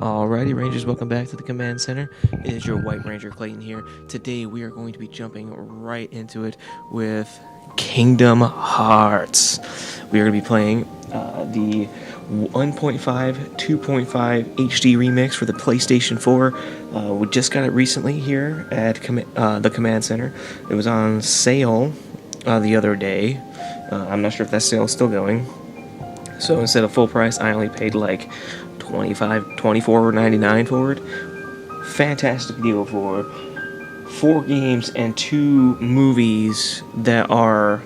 Alrighty, Rangers, welcome back to the Command Center. It is your White Ranger Clayton here. Today we are going to be jumping right into it with Kingdom Hearts. We are going to be playing the 1.5, 2.5 HD remix for the PlayStation 4. We just got it recently here at the Command Center. It was on sale the other day. I'm not sure if that sale is still going. So instead of full price, I only paid like $24.99 for it. Fantastic deal for 4 games and 2 movies that are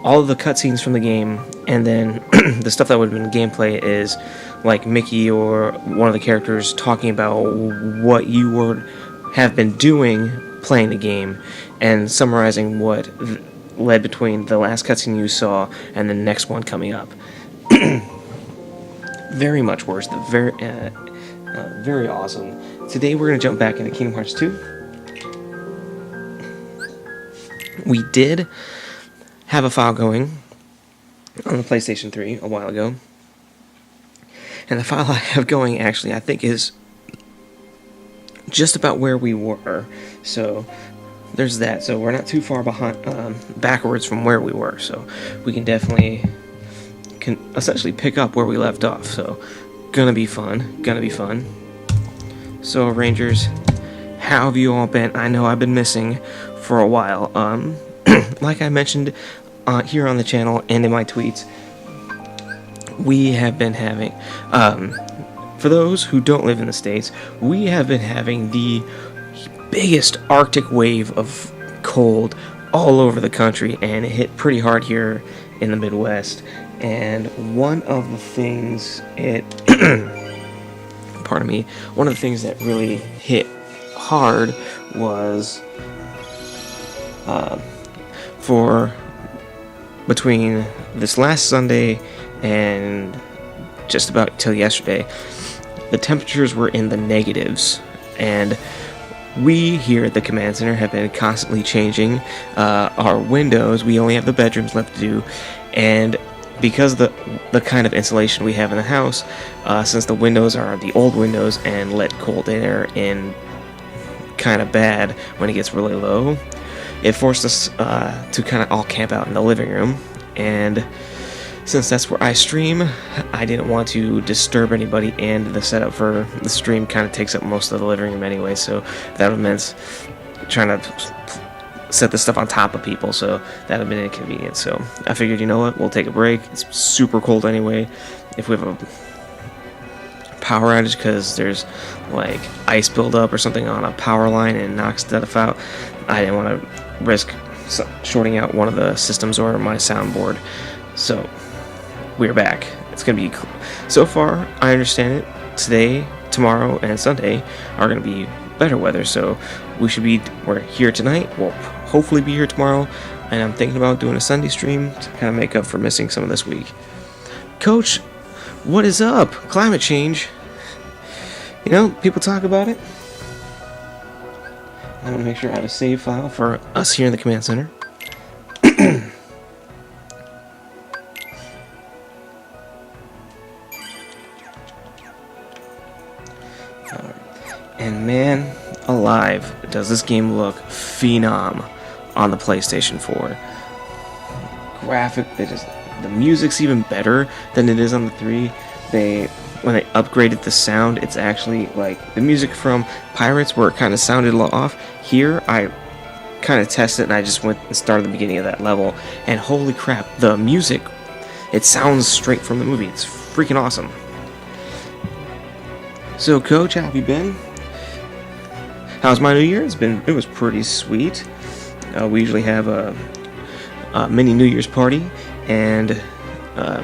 all of the cutscenes from the game, and then the stuff that would have been gameplay is like Mickey or one of the characters talking about what you would have been doing playing the game and summarizing what led between the last cutscene you saw and the next one coming up. Very much worse. Very awesome. Today we're going to jump back into Kingdom Hearts 2. We did have a file going on the PlayStation 3 a while ago. And the file I have going, actually, I think is just about where we were. So there's that. So we're not too far behind, backwards from where we were. So we can definitely essentially pick up where we left off. So gonna be fun. So Rangers, how have you all been? I know I've been missing for a while. Like I mentioned here on the channel and in my tweets, we have been having for those who don't live in the States, we have been having the biggest Arctic wave of cold all over the country, and it hit pretty hard here in the Midwest. And one of the things one of the things that really hit hard was for between this last Sunday and just about till yesterday, the temperatures were in the negatives, and we here at the Command Center have been constantly changing our windows. We only have the bedrooms left to do, and because of the kind of insulation we have in the house, since the windows are the old windows and let cold air in kind of bad when it gets really low, it forced us to kind of all camp out in the living room. And since that's where I stream, I didn't want to disturb anybody, and the setup for the stream kind of takes up most of the living room anyway, so that meant trying to set this stuff on top of people, so that would have been inconvenient. So I figured, you know what, we'll take a break. It's super cold anyway. If we have a power outage because there's like ice buildup or something on a power line and it knocks stuff out, I didn't want to risk shorting out one of the systems or my soundboard. So we're back. It's gonna be so far I understand it, today, tomorrow, and Sunday are gonna be better weather, so we're here tonight. We'll hopefully be here tomorrow, and I'm thinking about doing a Sunday stream to kind of make up for missing some of this week. Coach, what is up? Climate change. You know, people talk about it. I want to make sure I have a save file for us here in the Command Center. And man alive, does this game look phenom on the PlayStation 4. The music's even better than it is on the 3. When they upgraded the sound, it's actually like the music from Pirates, where it kind of sounded a little off. Here, I kind of tested and I just went and started the beginning of that level, and holy crap, the music, it sounds straight from the movie. It's freaking awesome. So, Coach, how have you been? How's my New Year? It was pretty sweet. We usually have a mini New Year's party, and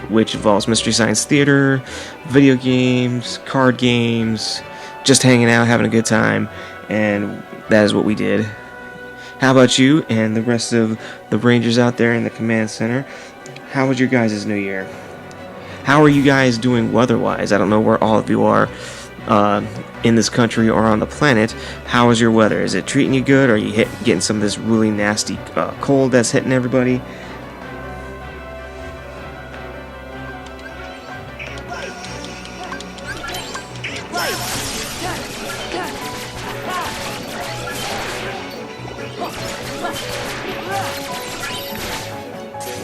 which involves Mystery Science Theater, video games, card games, just hanging out, having a good time, and that is what we did. How about you and the rest of the Rangers out there in the Command Center? How was your guys' New Year? How are you guys doing weather-wise? I don't know where all of you are in this country or on the planet. How is your weather? Is it treating you good? Or are you getting some of this really nasty cold that's hitting everybody?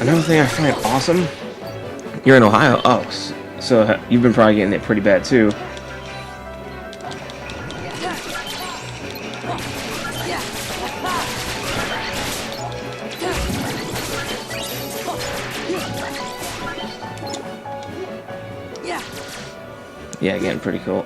Another thing I find awesome, you're in Ohio. Oh, so you've been probably getting it pretty bad too. Yeah, getting pretty cool.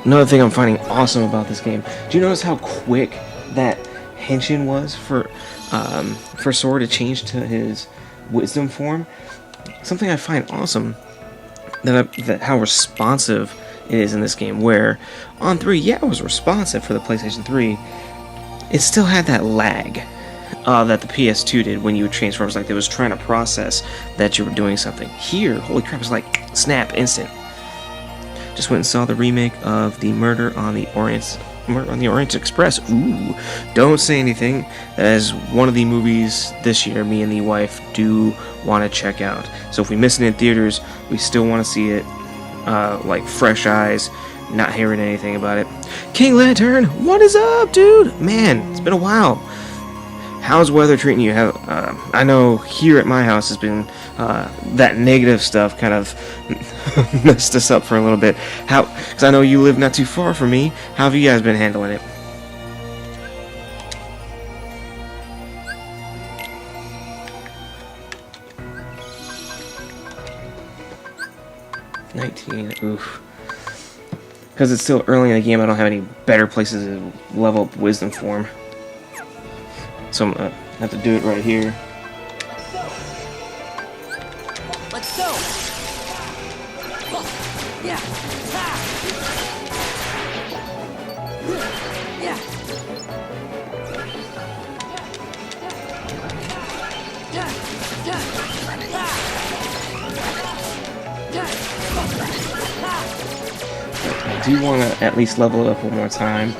Another thing I'm finding awesome about this game, do you notice how quick that henshin was for Sora to change to his wisdom form? Something I find awesome that how responsive it is in this game, where on 3, yeah, it was responsive for the PlayStation 3, it still had that lag that the PS2 did when you would transfer. It was like it was trying to process that you were doing something. Here, holy crap, it's like snap, instant. Just went and saw the remake of the Murder on the Orient Express. Ooh, don't say anything. That is one of the movies this year me and the wife do want to check out. So if we miss it in theaters, we still want to see it like fresh eyes, not hearing anything about it. King Lantern, what is up, dude? Man, it's been a while. How's weather treating you? I know here at my house has been that negative stuff kind of messed us up for a little bit. Because I know you live not too far from me. How have you guys been handling it? Oof. Because it's still early in the game, I don't have any better places to level up wisdom form. So I'm gonna have to do it right here. Let's go. Yeah. Yeah. I do want to at least level it up one more time.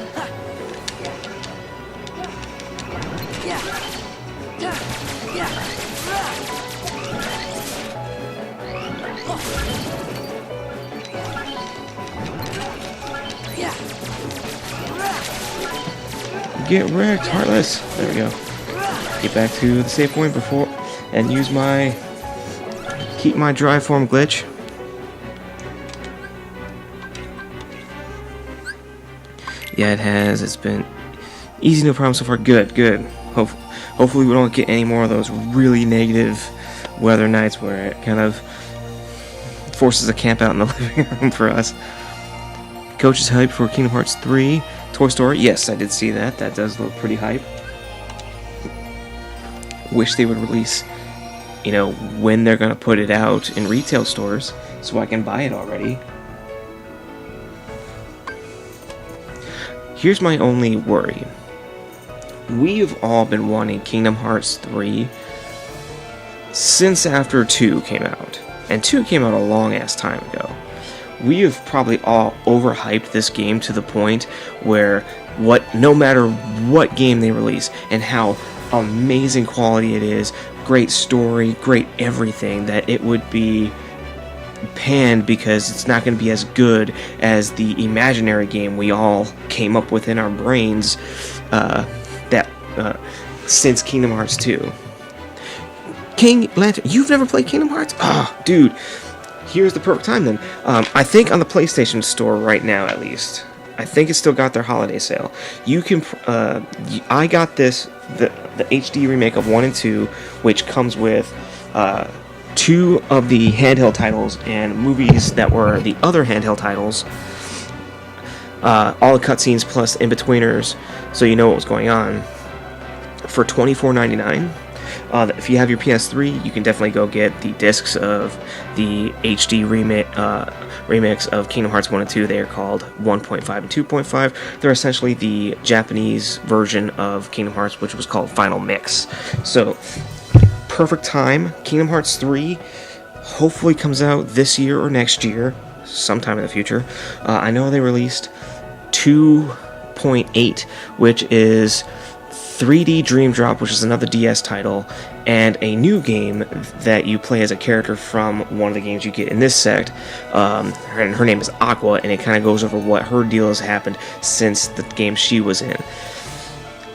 Get wrecked, Heartless. There we go. Get back to the save point before and use my keep my dry form glitch. Yeah, it has. It's been easy, no problem so far. Good, good. Hopefully we don't get any more of those really negative weather nights where it kind of forces a camp out in the living room for us. Coach is hyped for Kingdom Hearts 3 Toy Story. Yes, I did see that. That does look pretty hype. Wish they would release, you know, when they're going to put it out in retail stores so I can buy it already. Here's my only worry. We've all been wanting Kingdom Hearts 3 since after 2 came out. And 2 came out a long-ass time ago. We have probably all overhyped this game to the point where no matter what game they release and how amazing quality it is, great story, great everything, that it would be panned because it's not going to be as good as the imaginary game we all came up with in our brains since Kingdom Hearts 2. King Lantern, you've never played Kingdom Hearts? Oh, dude. Here's the perfect time then. I think on the PlayStation Store right now, at least, I think it's still got their holiday sale. You can. I got the HD remake of 1 and 2, which comes with 2 of the handheld titles and movies that were the other handheld titles. All the cutscenes plus in-betweeners, so you know what was going on. For $24.99. If you have your PS3, you can definitely go get the discs of the HD remix of Kingdom Hearts 1 and 2. They are called 1.5 and 2.5. They're essentially the Japanese version of Kingdom Hearts, which was called Final Mix. So, perfect time. Kingdom Hearts 3 hopefully comes out this year or next year, sometime in the future. I know they released 2.8, which is 3D Dream Drop, which is another DS title, and a new game that you play as a character from one of the games you get in this sect. Her name is Aqua, and it kind of goes over what her deal has happened since the game she was in.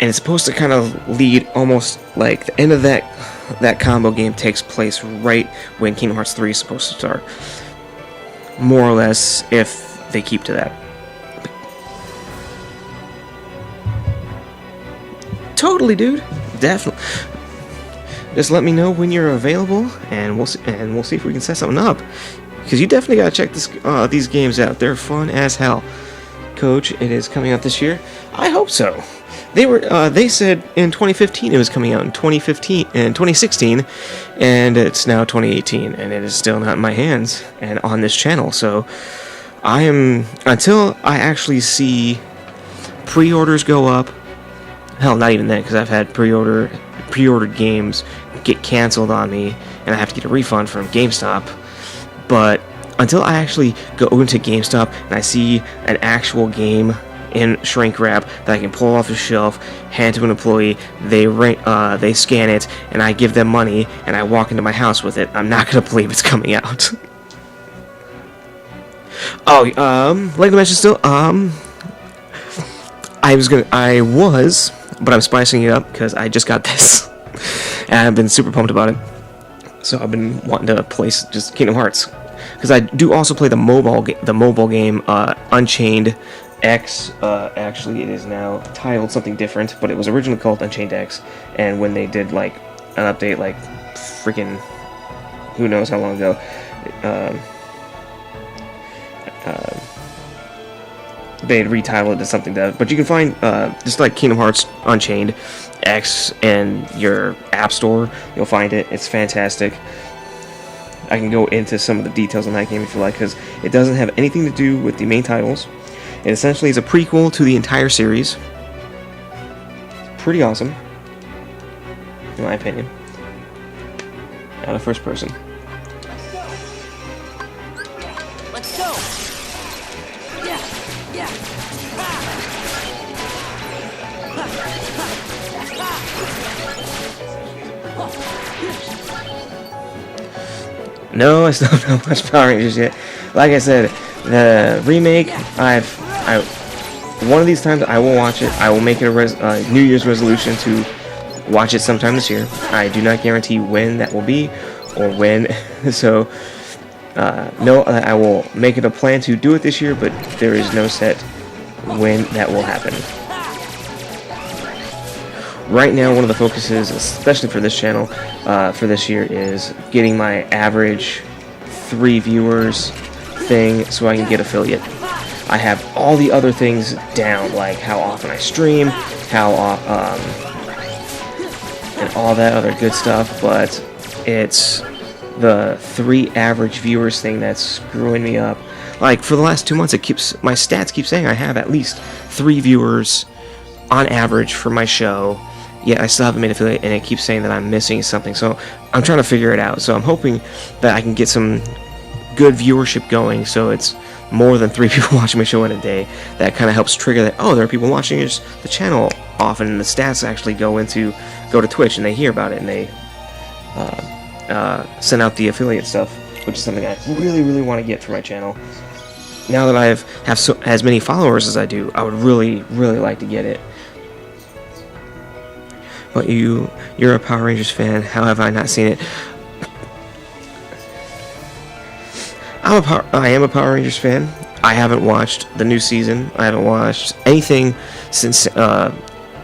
And it's supposed to kind of lead almost like the end of that combo game takes place right when Kingdom Hearts 3 is supposed to start. More or less, if they keep to that. Totally, dude. Definitely. Just let me know when you're available, and we'll see if we can set something up. Because you definitely gotta check these games out. They're fun as hell. Coach, it is coming out this year. I hope so. They said in 2015 it was coming out in 2016, and it's now 2018, and it is still not in my hands and on this channel. So I am, until I actually see pre-orders go up. Hell, not even that, because I've had pre-ordered games get canceled on me, and I have to get a refund from GameStop. But until I actually go into GameStop and I see an actual game in shrink wrap that I can pull off the shelf, hand to an employee, they scan it, and I give them money, and I walk into my house with it, I'm not gonna believe it's coming out. Like I mentioned still, but I'm spicing it up because I just got this, and I've been super pumped about it. So I've been wanting to play just Kingdom Hearts, because I do also play the mobile game Unchained X. Actually, it is now titled something different, but it was originally called Unchained X. And when they did like an update, like freaking who knows how long ago, they had retitled it to something that. But you can find just like Kingdom Hearts Unchained X in your app store. You'll find it. It's fantastic. I can go into some of the details on that game if you like, because it doesn't have anything to do with the main titles. It essentially is a prequel to the entire series. Pretty awesome, in my opinion. Out of first person. Let's go. Yeah. No, I still don't watch Power Rangers yet. Like I said, the remake, one of these times I will watch it. I will make it a New Year's resolution to watch it sometime this year. I do not guarantee when that will be, or when. So, no, I will make it a plan to do it this year, but there is no set when that will happen. Right now, one of the focuses, especially for this channel, for this year, is getting my average 3 viewers thing so I can get affiliate. I have all the other things down, like how often I stream, and all that other good stuff, but it's the 3 average viewers thing that's screwing me up. Like, for the last 2 months, my stats keep saying I have at least 3 viewers on average for my show, yet I still haven't made affiliate, and it keeps saying that I'm missing something, so I'm trying to figure it out. So I'm hoping that I can get some good viewership going, so it's more than 3 people watching my show in a day. That kind of helps trigger that, oh, there are people watching the channel often, and the stats actually go to Twitch, and they hear about it, and they send out the affiliate stuff, which is something I really, really want to get for my channel. Now that I have as many followers as I do, I would really, really like to get it. But you're a Power Rangers fan. How have I not seen it? I am a Power Rangers fan. I haven't watched the new season. I haven't watched anything since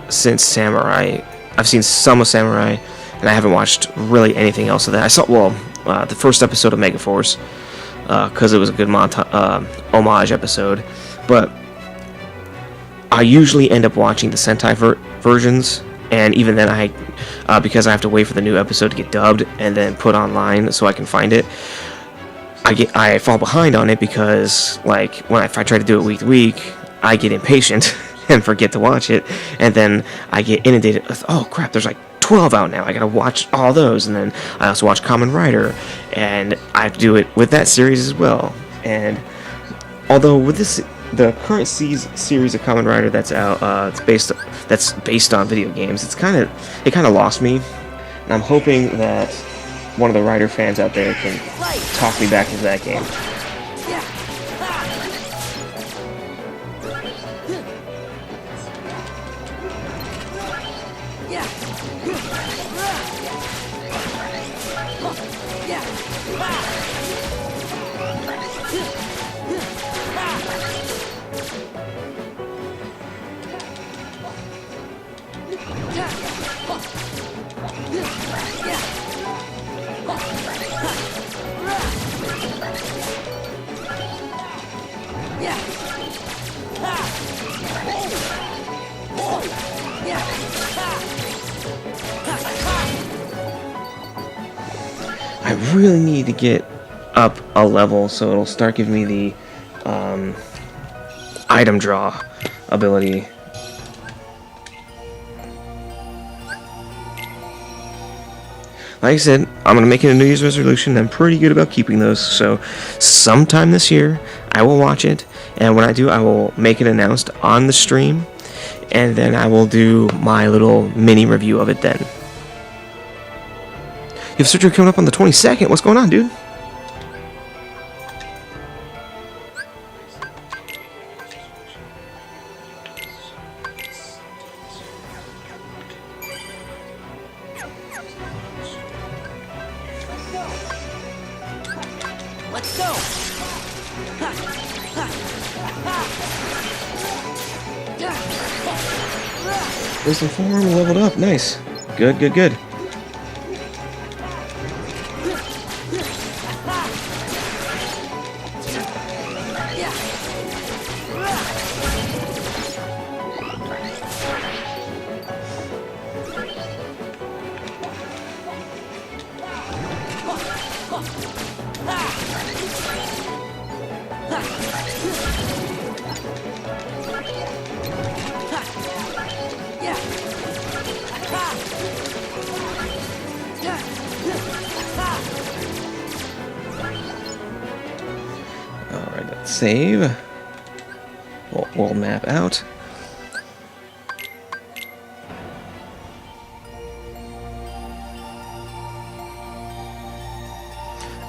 Samurai. I've seen some of Samurai, and I haven't watched really anything else of that. I saw the first episode of Megaforce because it was a good homage episode. But I usually end up watching the Sentai versions. And even then, because I have to wait for the new episode to get dubbed and then put online so I can find it, I fall behind on it because, like, if I try to do it week to week, I get impatient and forget to watch it, and then I get inundated with, oh crap, there's like 12 out now. I gotta watch all those, and then I also watch Kamen Rider, and I have to do it with that series as well. And although with this, the current series of Kamen Rider that's out, that's based on video games, it kind of lost me, and I'm hoping that one of the Rider fans out there can talk me back into that game. I really need to get up a level so it'll start giving me the item draw ability. Like I said, I'm going to make it a New Year's resolution. I'm pretty good about keeping those, so sometime this year I will watch it, and when I do, I will make it announced on the stream, and then I will do my little mini review of it then. You have surgery coming up on the 22nd. What's going on, dude? Let's go. Wisdom form leveled up. Nice. Good, good, good. Alright, let's save. We'll map out.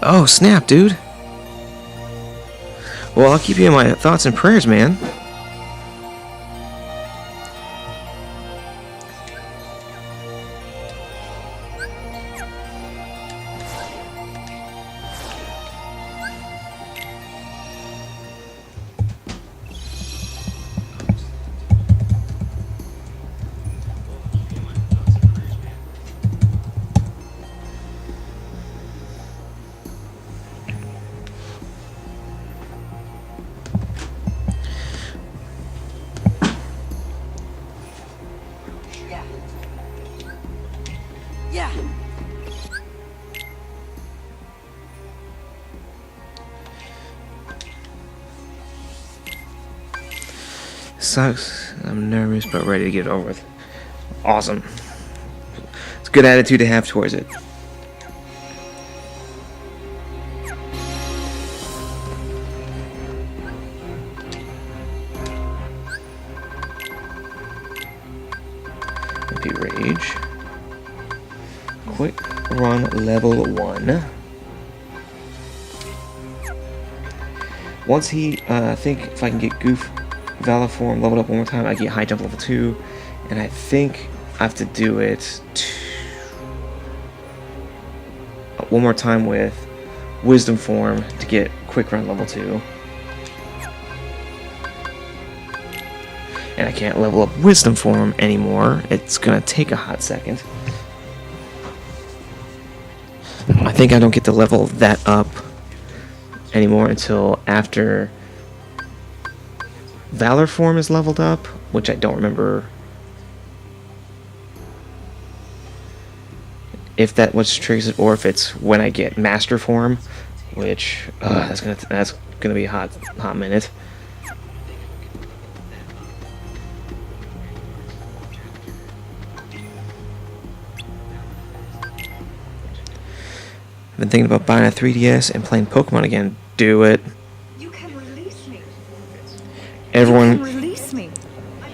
Oh, snap, dude. Well, I'll keep you in my thoughts and prayers, man. Yeah. Sucks. I'm nervous, but ready to get it over with. Awesome. It's a good attitude to have towards it. Be rage. Quick run level 1. Once he, I think if I can get Goof Valor form leveled up one more time, I get high jump level 2, and I think I have to do it one more time with Wisdom form to get quick run level 2. And I can't level up Wisdom form anymore. It's gonna take a hot second. I think I don't get to level that up anymore until after Valor form is leveled up, which I don't remember if that was triggers it or if it's when I get Master form, which that's gonna be a hot minute. been thinking about buying a 3DS and playing Pokemon again. Do it. You can release me. Everyone Release me.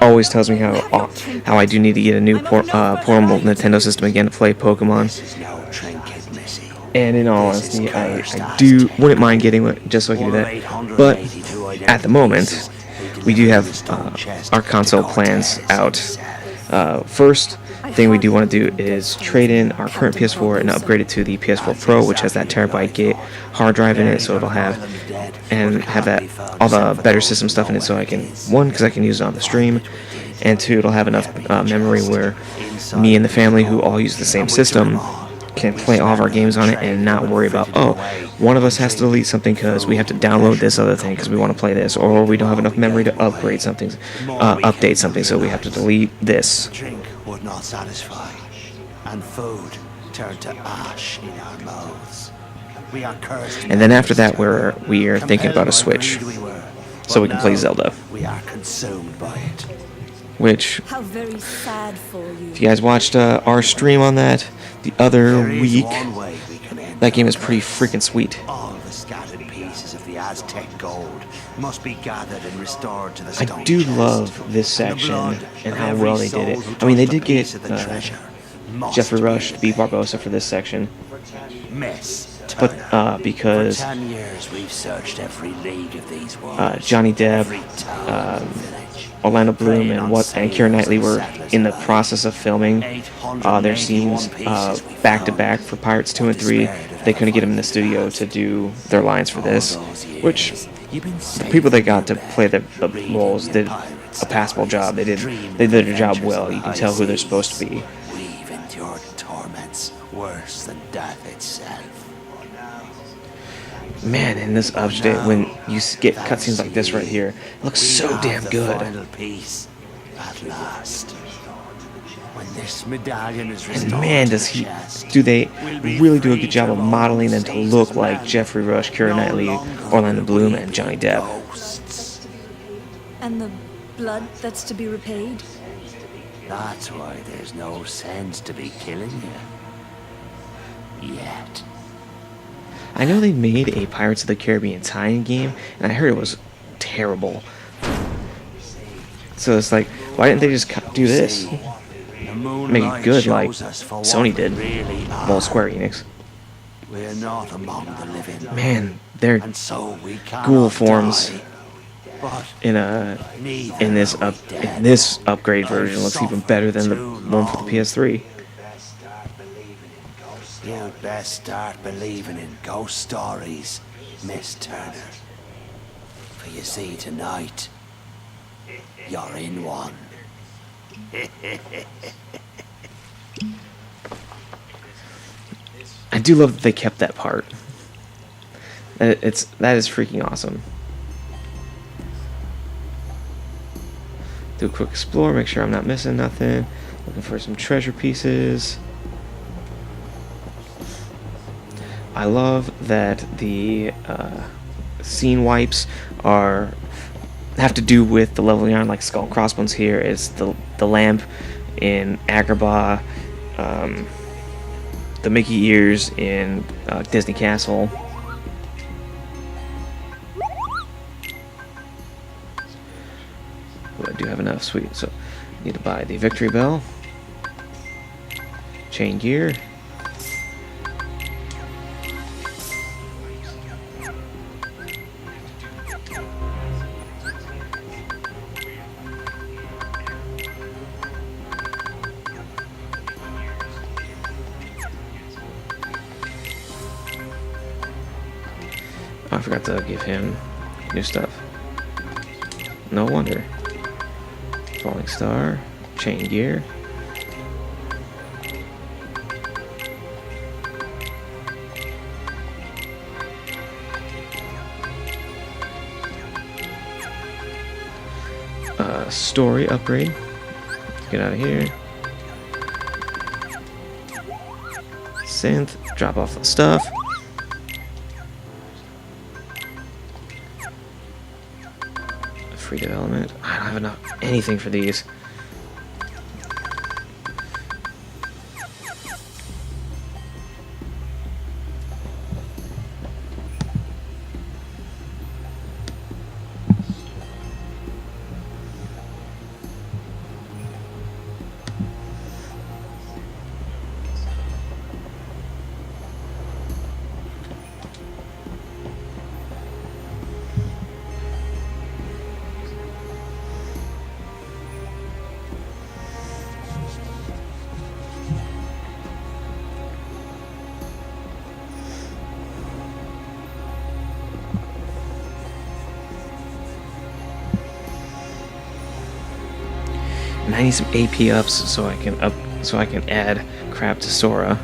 always tells me how I do need to get a new portable Nintendo system again to play Pokemon. And in all honesty, I wouldn't mind getting one just so I can do that. But at the moment, we do have our console plans out. First thing we do want to do is trade in our current PS4 and upgrade it to the PS4 Pro, which has that terabyte hard drive in it, so it'll have that all the better system stuff in it, so I can, one, because I can use it on the stream, and two, it'll have enough memory where me and the family who all use the same system can play all of our games on it and not worry about, oh, one of us has to delete something because we have to download this other thing because we want to play this, or we don't have enough memory to upgrade something, update something, so we have to delete this. Drink would not satisfy, and food turned to ash in our mouths. We are cursed. And then after that, we are thinking about a Switch, so we can play Zelda. We are consumed by it. Which, How very sad for you. if you guys watched our stream on that the other week, that game is pretty freaking sweet. All the scattered pieces of the Aztec gold must be gathered and restored to the I stone do chest. love this section And the blood and of how every well they soul did it. who I mean, they touched did the get piece of the treasure must Jeffrey Rush to be be Barbosa for this section, Miss but Turner. because For 10 years we've searched every league of these waters, Johnny Depp, every town and village. Orlando Bloom, and Keira Knightley were in the process of filming their scenes back to back for Pirates 2 and 3. They couldn't get them in the studio to do their lines for this, which the people that got to play the roles did a passable job. They did their job well. You can tell who they're supposed to be. We've endured torments worse than death itself. Man, in this update, when you get cutscenes like this right here, it looks so damn The good. final piece at last. When this medallion is And restored man, to does the he chest, do they we'll be really do a free good job of from all modeling them to stains look of like man. Jeffrey Rush, Keira No Knightley, longer Orlando will Bloom, we and be Johnny Depp. ghosts. And the blood that's to be repaid? That's why there's no sense to be killing you. Yet. I know they made a Pirates of the Caribbean tie-in game, and I heard it was terrible. So it's like, why didn't they just do this? Make it good like Sony did. Well, Square Enix. We're not among the living. Man, their And so we cannot ghoul forms die. But in this upgrade version looks even better than the one for the PS3. you'd best start believing in ghost stories, Miss Turner. For you see, tonight, you're in one. I do love that they kept that part. That is freaking awesome. Do a quick explore, make sure I'm not missing nothing. Looking for some treasure pieces. I love that the scene wipes have to do with the level you're on, like Skull and Crossbones here is the lamp in Agrabah, the Mickey ears in Disney Castle. Ooh, I do have enough, sweet. So, need to buy the Victory Bell, chain gear, I forgot to give him new stuff. No wonder. Falling Star, chain gear. Story upgrade. Get out of here. Synth, drop off the stuff. Free development. I don't have enough anything for these. I need some AP ups so I can add crap to Sora.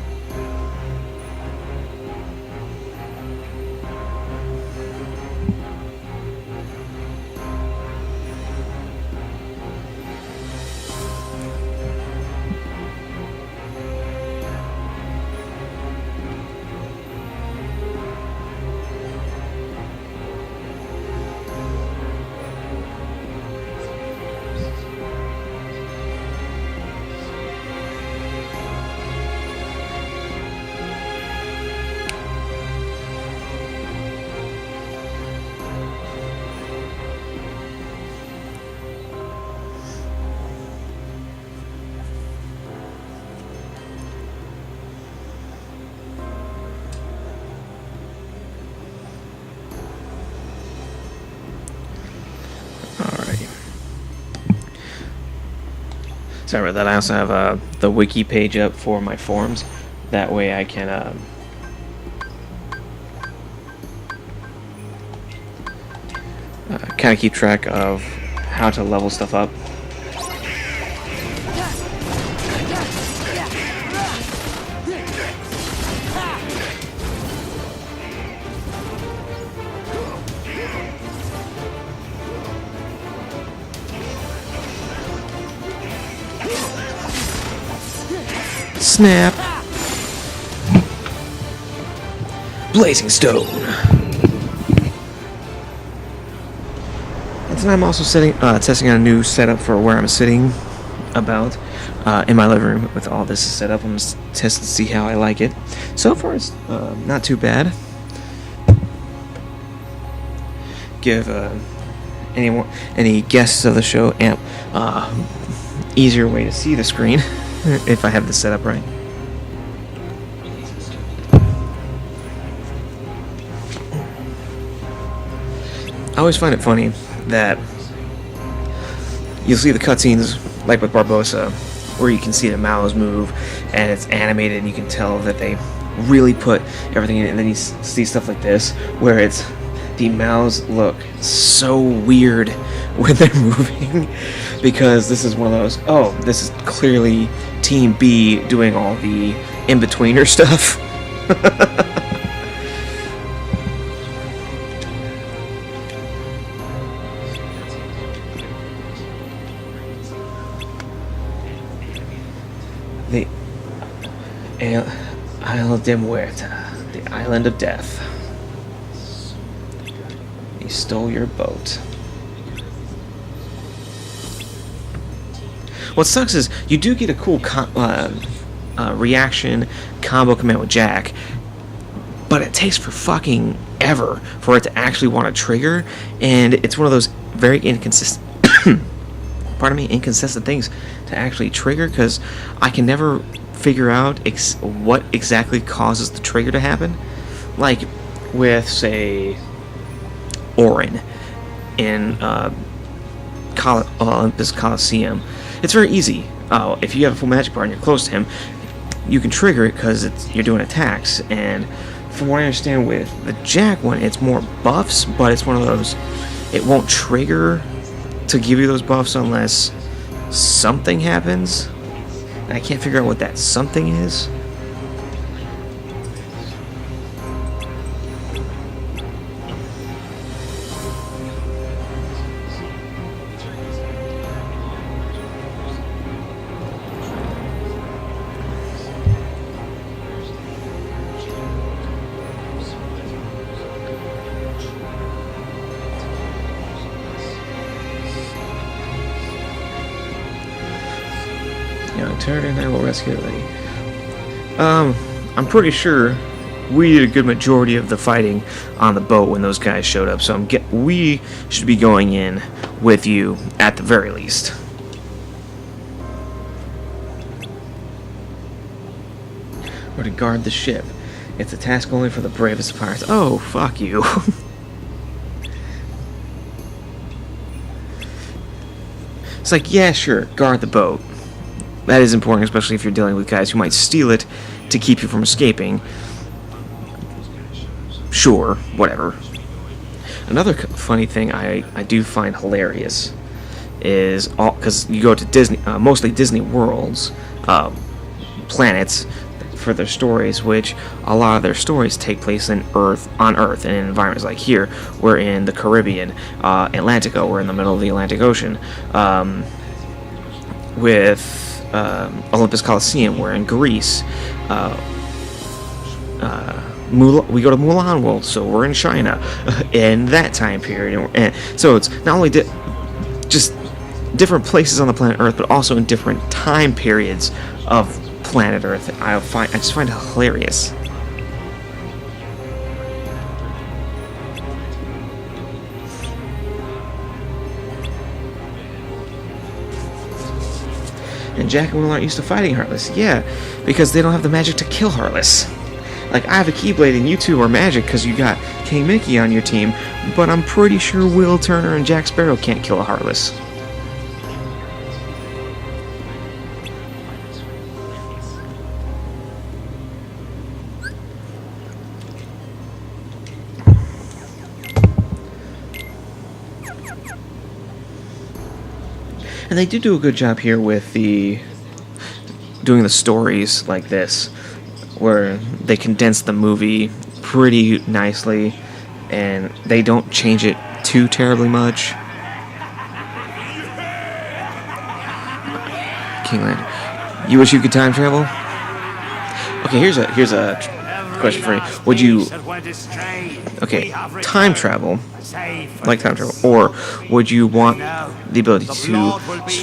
Sorry about that. I also have the wiki page up for my forums. That way I can kind of keep track of how to level stuff up. Snap! Blazing Stone! And tonight I'm also testing out a new setup for where I'm sitting about in my living room with all this set up. I'm just testing to see how I like it. So far it's not too bad. Give any guests of the show easier way to see the screen if I have this set up right. I always find it funny that you'll see the cutscenes like with Barbossa where you can see the mouths move and it's animated and you can tell that they really put everything in it, and then you see stuff like this where the mouths look so weird when they're moving because this is one of those, oh, this is clearly Team B doing all the in-betweener stuff. The Isle de Muerta, the island of death. He stole your boat. What sucks is you do get a cool reaction combo command with Jack, but it takes for fucking ever for it to actually want to trigger, and it's one of those very inconsistent inconsistent things to actually trigger, because I can never figure out what exactly causes the trigger to happen. Like with, say, Auron in Olympus Coliseum, it's very easy. If you have a full magic bar and you're close to him, you can trigger it because you're doing attacks. And from what I understand with the Jack one, it's more buffs, but it's one of those, it won't trigger to give you those buffs unless something happens. And I can't figure out what that something is. Turn and I will rescue the lady. I'm pretty sure we did a good majority of the fighting on the boat when those guys showed up, so we should be going in with you at the very least. Or to guard the ship. It's a task only for the bravest pirates. Oh, fuck you. It's like, yeah, sure, guard the boat. That is important, especially if you're dealing with guys who might steal it to keep you from escaping. Sure, whatever. Another funny thing I do find hilarious is all because you go to Disney, mostly Disney worlds, planets for their stories, which a lot of their stories take place on Earth, and in environments like here. We're in the Caribbean, Atlantica. We're in the middle of the Atlantic Ocean. With Olympus Coliseum, we're in Greece. We go to Mulan World, so we're in China in that time period. And so it's not only just different places on the planet Earth, but also in different time periods of planet Earth. I just find it hilarious. And Jack and Will aren't used to fighting Heartless. Yeah, because they don't have the magic to kill Heartless. Like, I have a Keyblade and you two are magic because you got King Mickey on your team, but I'm pretty sure Will Turner and Jack Sparrow can't kill a Heartless. And they do a good job here with doing the stories like this, where they condense the movie pretty nicely, and they don't change it too terribly much. Kingland, you wish you could time travel? Okay, here's a question for you. Would you... Okay, time travel, like time travel, or would you want the ability to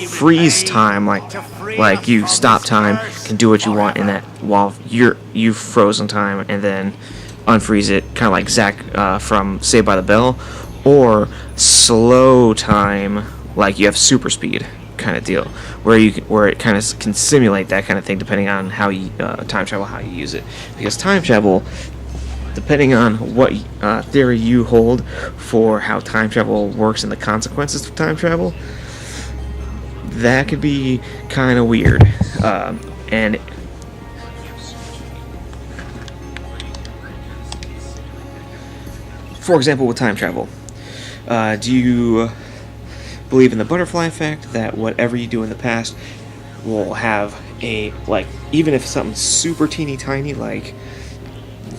freeze time, like you stop time, can do what you want in that while you've frozen time, and then unfreeze it, kind of like Zack from Saved by the Bell, or slow time, like you have super speed kind of deal, where it kind of can simulate that kind of thing depending on how you time travel, how you use it, because time travel, depending on what theory you hold for how time travel works and the consequences of time travel, that could be kind of weird. And for example, with time travel, do you believe in the butterfly effect, that whatever you do in the past will have even if something's super teeny tiny, like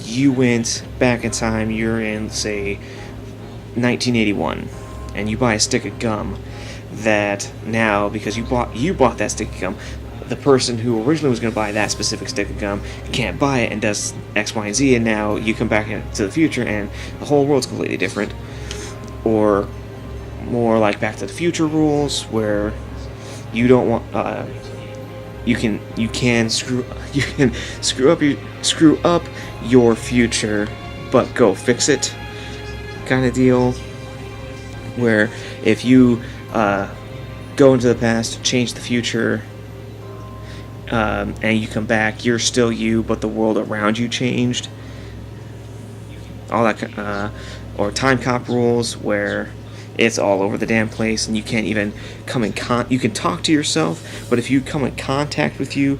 you went back in time, you're in, say, 1981, and you buy a stick of gum, that now, because you bought that stick of gum, the person who originally was going to buy that specific stick of gum can't buy it and does X, Y, and Z, and now you come back into the future and the whole world's completely different. Or more like Back to the Future rules, where you don't want you can screw up your future, but go fix it, kind of deal. Where if you go into the past, change the future, and you come back, you're still you, but the world around you changed. All that, or time cop rules, where it's all over the damn place, and you can't even come in you can talk to yourself, but if you come in contact with you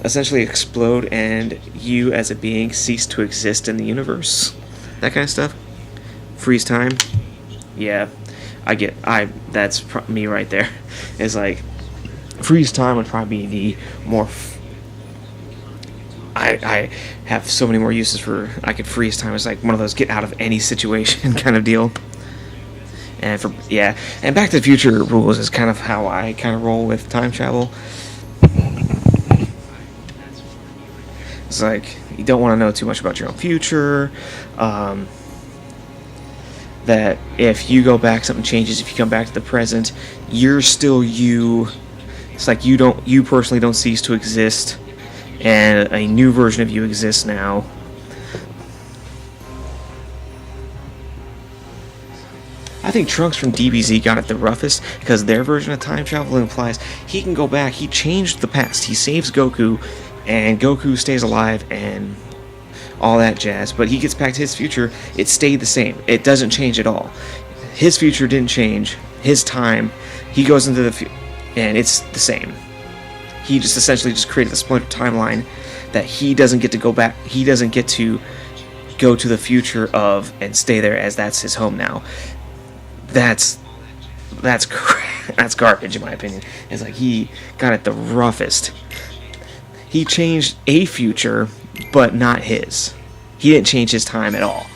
essentially explode, and you as a being cease to exist in the universe. That kind of stuff. Freeze time. Yeah, that's me right there. It's like, freeze time would probably be the more I have so many more uses for I could freeze time. It's like one of those get out of any situation kind of deal. And and Back to the Future rules is kind of how I kind of roll with time travel. It's like, you don't want to know too much about your own future. That if you go back, something changes. If you come back to the present, you're still you. It's like you personally don't cease to exist, and a new version of you exists now. I think Trunks from DBZ got it the roughest, because their version of time travel implies he can go back, he changed the past, he saves Goku, and Goku stays alive, and all that jazz, but he gets back to his future, it stayed the same. It doesn't change at all. His future didn't change. His time, he goes into the future, and it's the same. He just essentially just created a splinter timeline that he doesn't get to go back, he doesn't get to go to the future of and stay there, as that's his home now. That's that's that's garbage in my opinion. It's like he got it the roughest. He changed a future, but not his. He didn't change his time at all.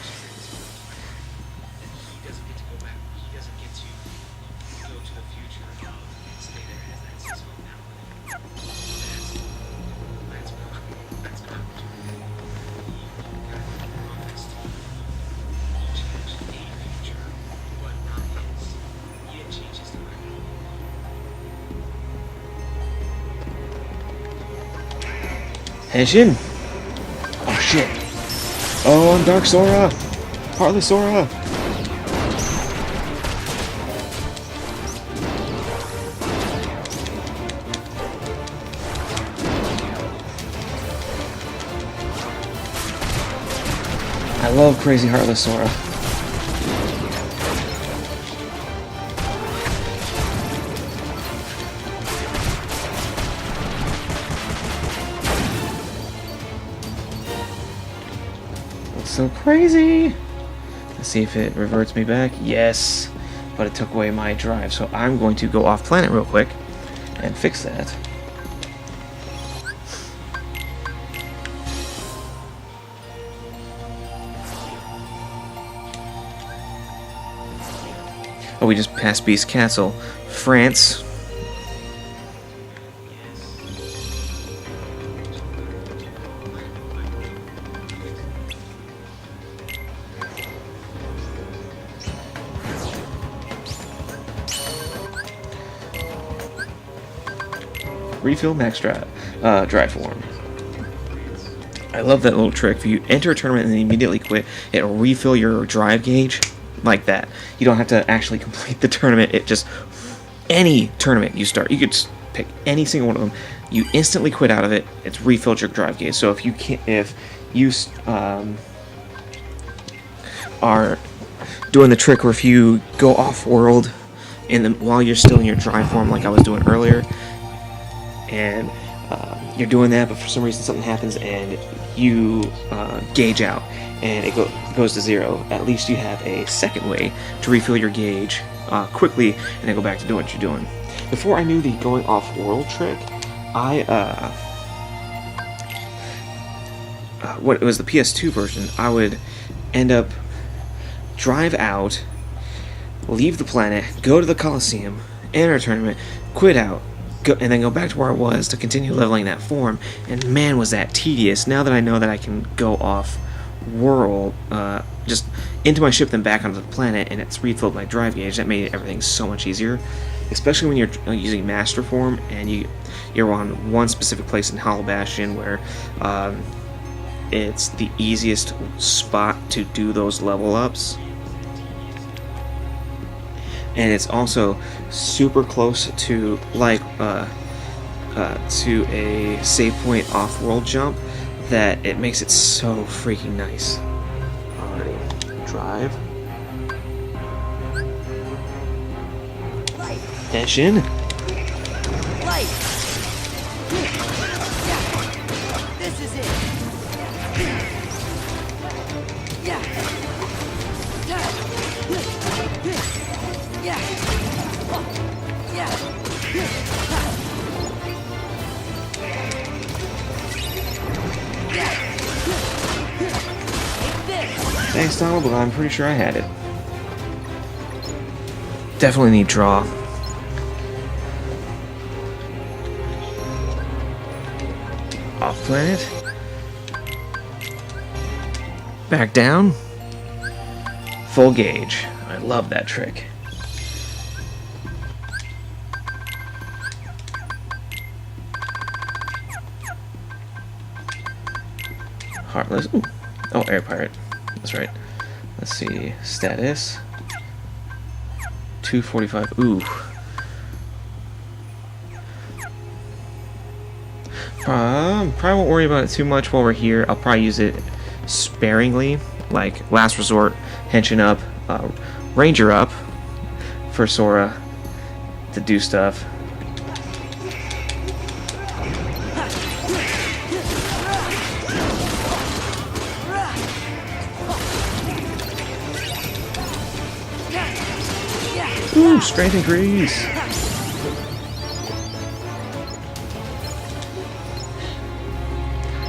Henshin! Oh shit! Oh, I'm Dark Sora! Heartless Sora! I love Crazy Heartless Sora. So crazy. Let's see if it reverts me back. Yes, but it took away my drive, so I'm going to go off planet real quick and fix that. Oh, we just passed Beast Castle, France. Refill max drive form. I love that little trick. If you enter a tournament and then immediately quit, it'll refill your drive gauge like that. You don't have to actually complete the tournament. It just, any tournament you start, you could pick any single one of them. You instantly quit out of it. It's refilled your drive gauge. So if you can't, if you are doing the trick where if you go off world while you're still in your drive form, like I was doing earlier, and you're doing that, but for some reason something happens and you gauge out and it goes to 0, at least you have a second way to refill your gauge quickly and then go back to doing what you're doing. Before I knew the going off world trick, it was the PS2 version, I would end up drive out, leave the planet, go to the Coliseum, enter a tournament, quit out, and then go back to where I was to continue leveling that form, and man was that tedious. Now that I know that I can go off world, just into my ship then back onto the planet, and it's refilled my drive gauge, that made everything so much easier, especially when you're using master form and you're on one specific place in Hollow Bastion where it's the easiest spot to do those level ups. And it's also super close to to a save point off-world jump that it makes it so freaking nice. Alrighty, drive. Henshin. Light. Yeah. This is it. Yeah. Yeah. Thanks, Donald, but I'm pretty sure I had it. Definitely need draw. Off planet. Back down. Full gauge. I love that trick. Heartless. Ooh. Oh, Air Pirate. That's right. Let's see. Status. 245. Ooh. Probably won't worry about it too much while we're here. I'll probably use it sparingly, like last resort, Henshin up, Ranger up for Sora to do stuff. Ooh, strength increase.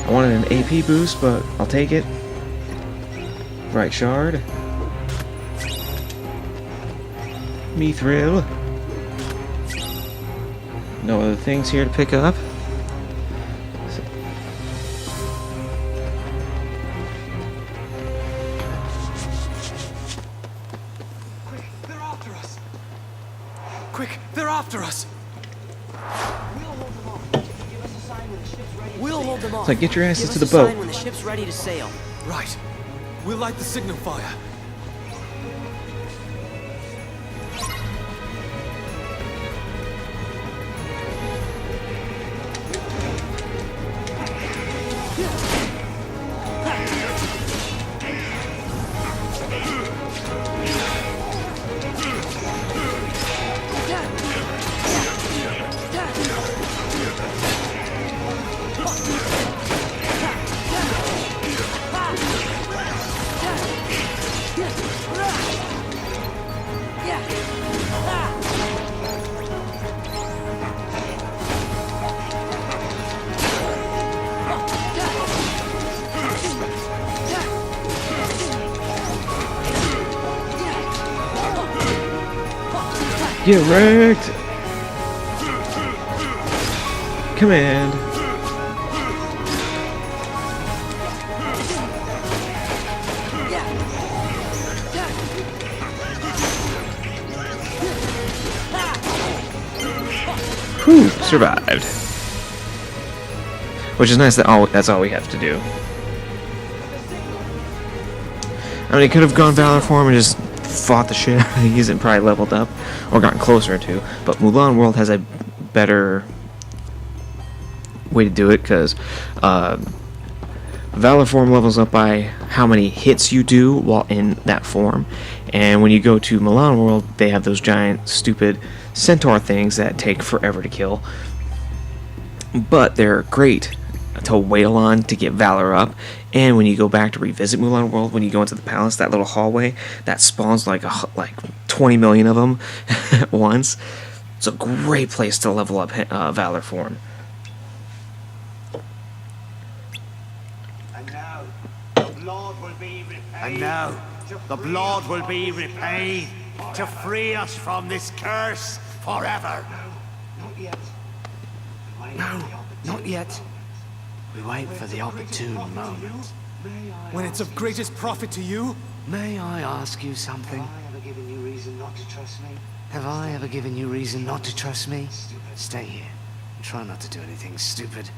I wanted an AP boost, but I'll take it. Right shard. Mithril. No other things here to pick up. They're after us! Quick, they're after us! We'll hold them off. So get your asses Give to the us a boat. sign when the ship's ready to sail. Right. We'll light the signal fire. Get wrecked! Command. Whew, survived. Which is nice that that's all we have to do. I mean, he could have gone Valor form and just fought the shit out of these and probably leveled up, or gotten closer to, but Mulan World has a better way to do it, because Valor form levels up by how many hits you do while in that form, and when you go to Mulan World, they have those giant, stupid centaur things that take forever to kill, but they're great to wail on to get Valor up. And when you go back to revisit Mulan World, when you go into the palace, that little hallway that spawns like 20 million of them at once. It's a great place to level up Valor form. And now, the blood will be repaid to free us from this curse forever. No, not yet. We wait for the opportune moment. When it's of greatest profit to you? May I ask you something? Have I ever given you reason not to trust me? Have I ever given you reason not to trust me? Stay here and try not to do anything stupid.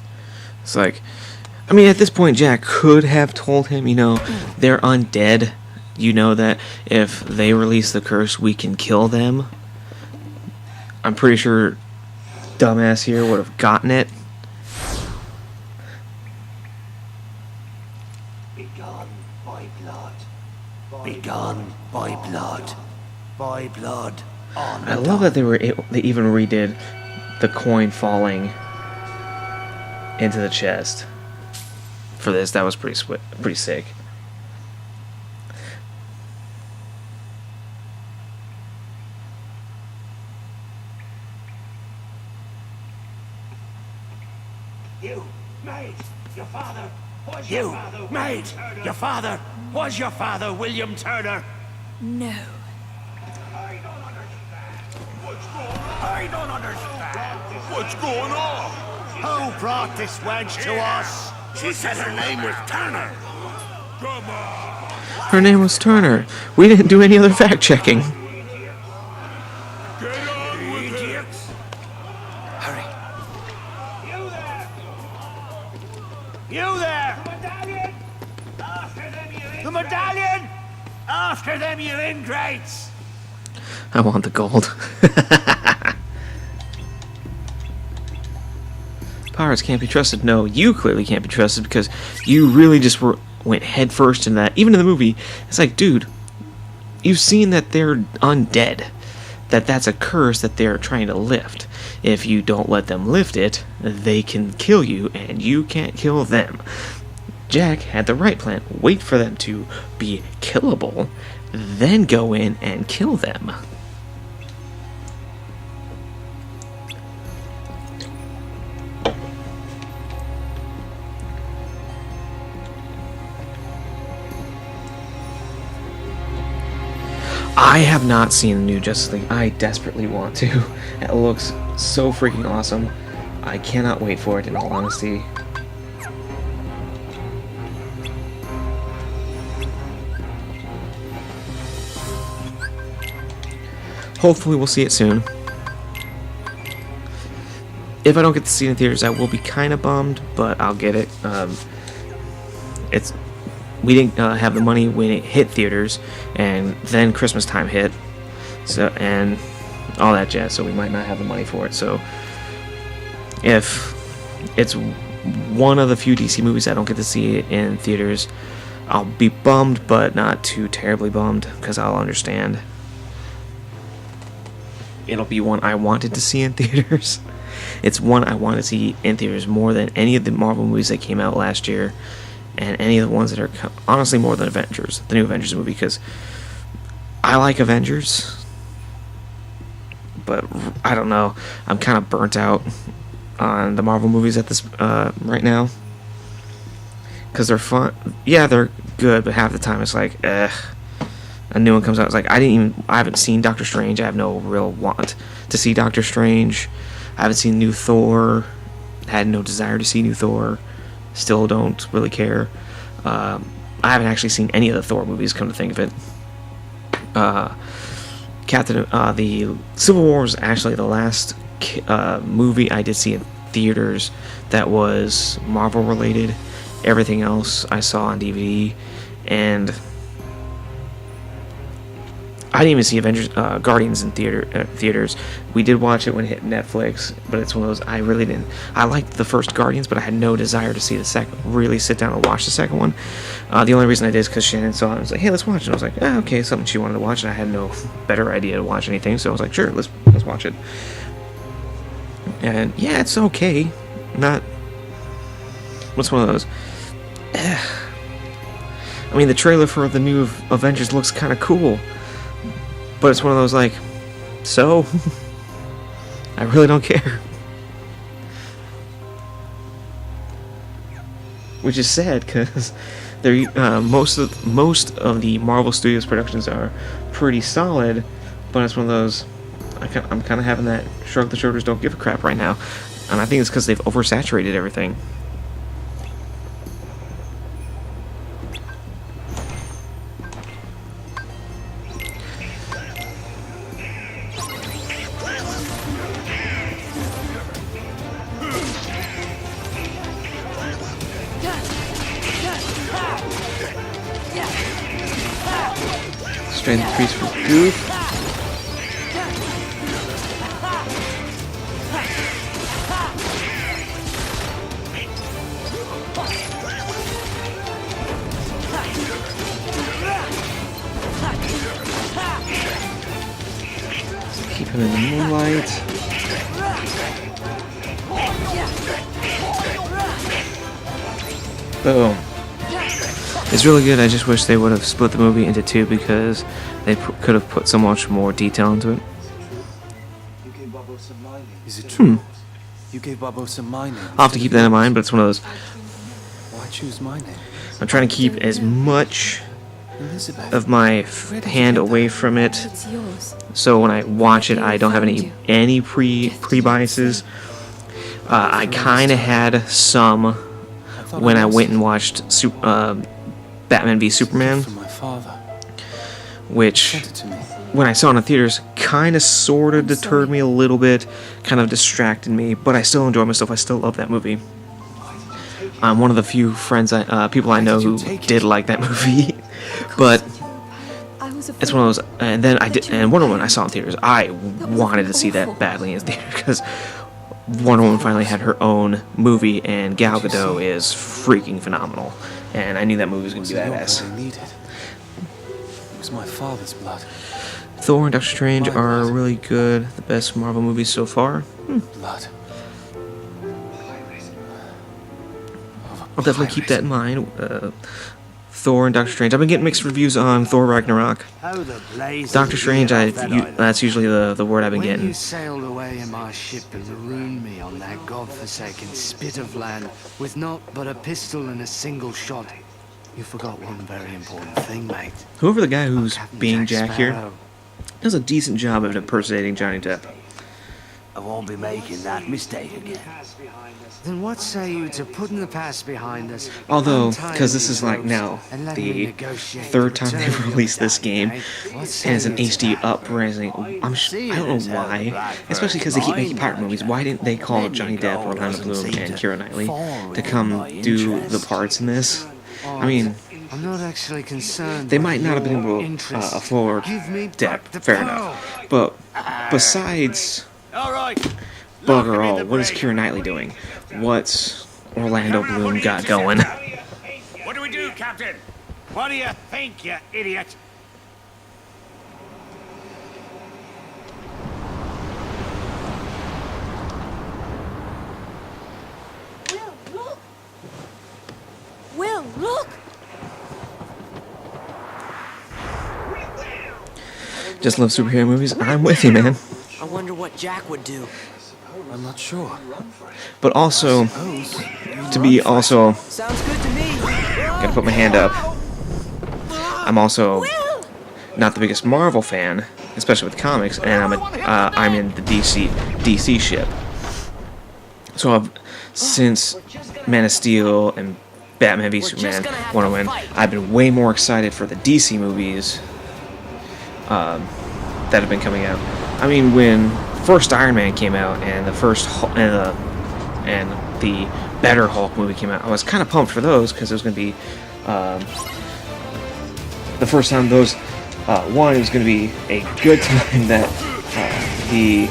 It's like, I mean, at this point, Jack could have told him, you know, they're undead. You know that if they release the curse, we can kill them. I'm pretty sure dumbass here would have gotten it. Begone by blood. Begone by blood. By blood on I love that they even redid the coin falling into the chest for this. That was pretty sick. You, maid, your father was your father. Maid, your father was your father, William Turner. No. I don't understand. What's going on? Who brought this wench to us? She said her name was Turner. Come on. Her name was Turner. We didn't do any other fact checking. Get on with it. Hurry. You there! The medallion! After them, you ingrates! The medallion! After them, you ingrates! I want the gold. Pirates can't be trusted. No, you clearly can't be trusted because you really just went headfirst into that. Even in the movie, it's like, dude, you've seen that they're undead. That's a curse that they're trying to lift. If you don't let them lift it, they can kill you, and you can't kill them. Jack had the right plan. Wait for them to be killable, then go in and kill them. I have not seen the new Justice League. I desperately want to. It looks so freaking awesome. I cannot wait for it, in all honesty. Hopefully we'll see it soon. If I don't get to see it in theaters, I will be kind of bummed, but I'll get it. We didn't have the money when it hit theaters, and then Christmas time hit, so and all that jazz. So we might not have the money for it. So if it's one of the few DC movies I don't get to see it in theaters, I'll be bummed, but not too terribly bummed, because I'll understand. It'll be one I wanted to see in theaters. It's one I want to see in theaters more than any of the Marvel movies that came out last year, and any of the ones that are honestly more than Avengers, the new Avengers movie, because I like Avengers, but I don't know. I'm kind of burnt out on the Marvel movies at this right now, because they're fun. Yeah, they're good, but half the time it's like, a new one comes out. It's like I haven't seen Doctor Strange. I have no real want to see Doctor Strange. I haven't seen new Thor. Had no desire to see new Thor. Still don't really care. I haven't actually seen any of the Thor movies, come to think of it. The Civil War was actually the last movie I did see in theaters that was Marvel related. Everything else I saw on DVD, and I didn't even see Guardians in theaters. We did watch it when it hit Netflix, but it's one of those I really didn't. I liked the first Guardians, but I had no desire to see the second. Really sit down and watch the second one. The only reason I did is because Shannon saw it and was like, "Hey, let's watch it." And I was like, okay, something she wanted to watch, and I had no better idea to watch anything, so I was like, sure, let's watch it. And yeah, it's okay. Not. What's one of those? I mean, the trailer for the new Avengers looks kind of cool. But it's one of those, like, so? I really don't care. Which is sad, because most of the Marvel Studios productions are pretty solid, but it's one of those, I'm kind of having that shrug the shoulders, don't give a crap right now. And I think it's because they've oversaturated everything. Strength increase for Goof. Keep him in the moonlight. Boom. It's really good. I just wish they would have split the movie into two, because they could have put so much more detail into it. Is it true? You gave Barbossa my name. I'll have to keep that in mind, but it's one of those. Why choose my name? I'm trying to keep as much Elizabeth. of my hand away from it, It's yours. so when I watch it, I don't have any pre-biases. I kind of had some when I went and watched Batman v Superman, From my father. which, Sent it to me. when I saw it in the theaters, kind of sort of deterred me a little bit, kind of distracted me, but I still enjoy myself. I still love that movie. I'm one of the few people I know who did like that movie, but I was it's one of those. And then and Wonder Woman I saw in theaters. I wanted to see that badly in theater, because Wonder Woman finally had her own movie, and Gal Gadot is freaking phenomenal, and I knew that movie was going to be Your badass. blood I needed. It was my father's blood. Thor and Doctor Strange are really good. The best Marvel movies so far. Blood. I'll definitely keep that in mind. Thor and Doctor Strange. I've been getting mixed reviews on Thor Ragnarok. How the blazes Doctor Strange, did you get off that island? that's usually the word I've been When getting. you sailed away in my ship and ruined me on that godforsaken spit of land with naught but a pistol and a single shot, you forgot one very important thing, mate. Whoever the guy who's Captain being Jack here, Sparrow. does a decent job of impersonating Johnny Depp. I won't be making that mistake again. Then what say you to putting the past behind us? Although, untying because this these is like ropes, now and letting them the negotiate third the time return they've of your released this daddy, game, eh? What and say it's an you HD to uprising. I don't know why, especially because they keep making pirate movies. Why didn't they call Johnny Depp, Orlando Bloom, and Keira Knightley to come do the parts in this? I mean, I'm not actually concerned. they with might not have been your able to interests. afford Give me Depp, back the fair pearl. enough. But besides All right. bugger Lock him in all, the what is brig. Keira Knightley doing? What's Orlando Come on, what Bloom do you got suggest? going? What do we do, Captain? What do you think, you idiot? Will, look! Just love superhero movies? I'm with you, man. I wonder what Jack would do. I'm not sure. But also, to be also, Sounds good to me. gotta put my hand up. I'm also not the biggest Marvel fan, especially with comics, and I'm in the DC ship. So since Man of Steel and Batman v Superman want to win, I've been way more excited for the DC movies that have been coming out. I mean, when first Iron Man came out and the first and the better Hulk movie came out, I was kind of pumped for those because it was going to be the first time those. One, it was going to be a good time that the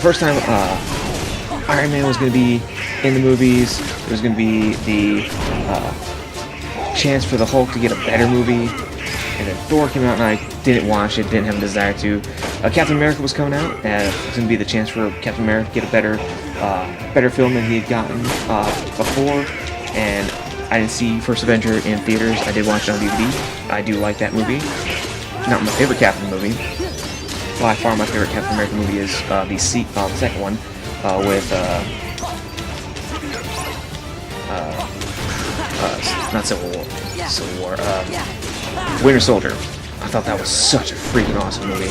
first time Iron Man was going to be in the movies. It was going to be the chance for the Hulk to get a better movie. And then Thor came out, and I didn't watch it, didn't have a desire to. Captain America was coming out, and it was going to be the chance for Captain America to get a better film than he had gotten before. And I didn't see First Avenger in theaters. I did watch it on DVD. I do like that movie. Not my favorite Captain movie. By far, my favorite Captain America movie is the second one with not Civil War, Winter Soldier. I thought that was such a freaking awesome movie.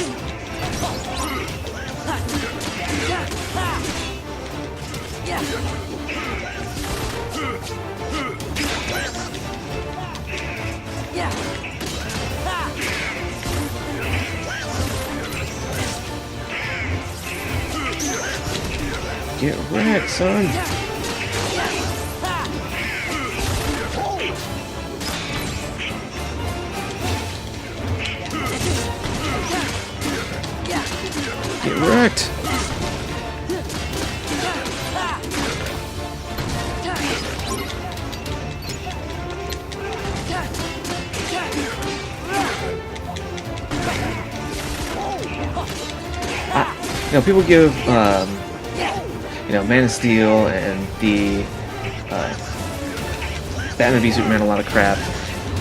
Get wrecked, son. Get wrecked. People give Man of Steel and the Batman v Superman a lot of crap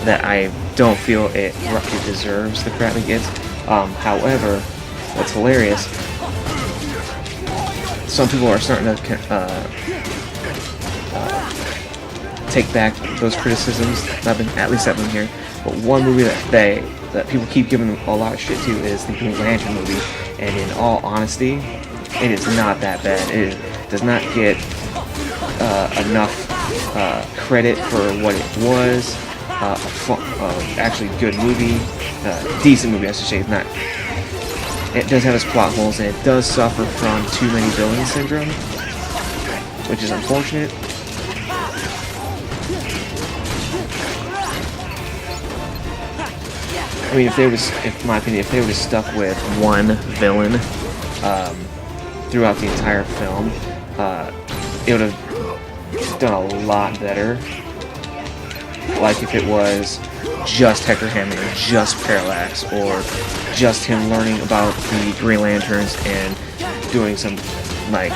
that I don't feel it roughly deserves the crap it gets. However, what's hilarious, some people are starting to take back those criticisms. At least I've been hearing. But one movie that people keep giving them a lot of shit to is the Green Lantern movie. And in all honesty, it is not that bad. It does not get enough credit for what it was. Actually, good movie, decent movie, I should say. It does have its plot holes, and it does suffer from too many villain syndrome, which is unfortunate. I mean, in my opinion, if they would have stuck with one villain throughout the entire film, it would have done a lot better. Like if it was just Hector Hammond, or just Parallax, or just him learning about the Green Lanterns and doing some like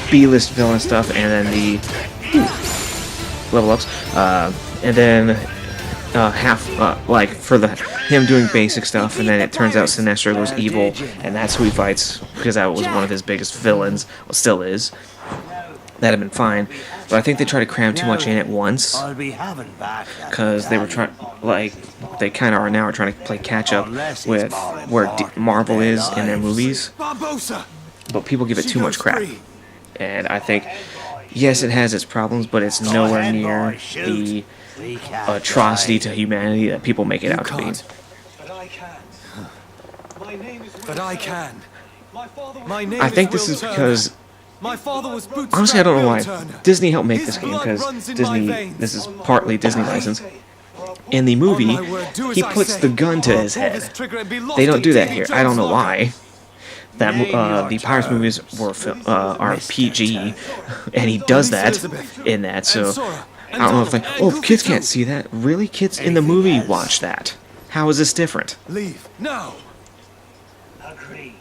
B-list villain stuff, and then the level ups, and then him doing basic stuff, and then it turns out Sinestro goes evil, and that's who he fights because that was one of his biggest villains. Well, still is. That'd have been fine. But I think they try to cram too much in at once. I'll be having back that Because they were trying, like, they kind of are now trying to play catch up with where Marvel is in their movies. Barbosa! But people give it She too much goes crap. free. And I think, yes, it has its problems, but it's nowhere near the atrocity to humanity that people make it out to be. Can't. But I can. My name I think is this Will is Turner. because, My father was Bootstrap honestly, I don't know Will why. Turner. Disney helped make His this game blood because runs in my Disney, veins. this is partly Disney license. In the movie, On my word, do as he I puts say, the gun to or I'll his pull head. this trigger and be lost They don't in do that Davy here. Jones' I don't know locker. why. That Name your the Pirates movies were are PG, and he does that in that. So I don't know if like, oh, kids can't see that. Really, kids in the movie watch that. How is this different? Leave. Now. Agreed.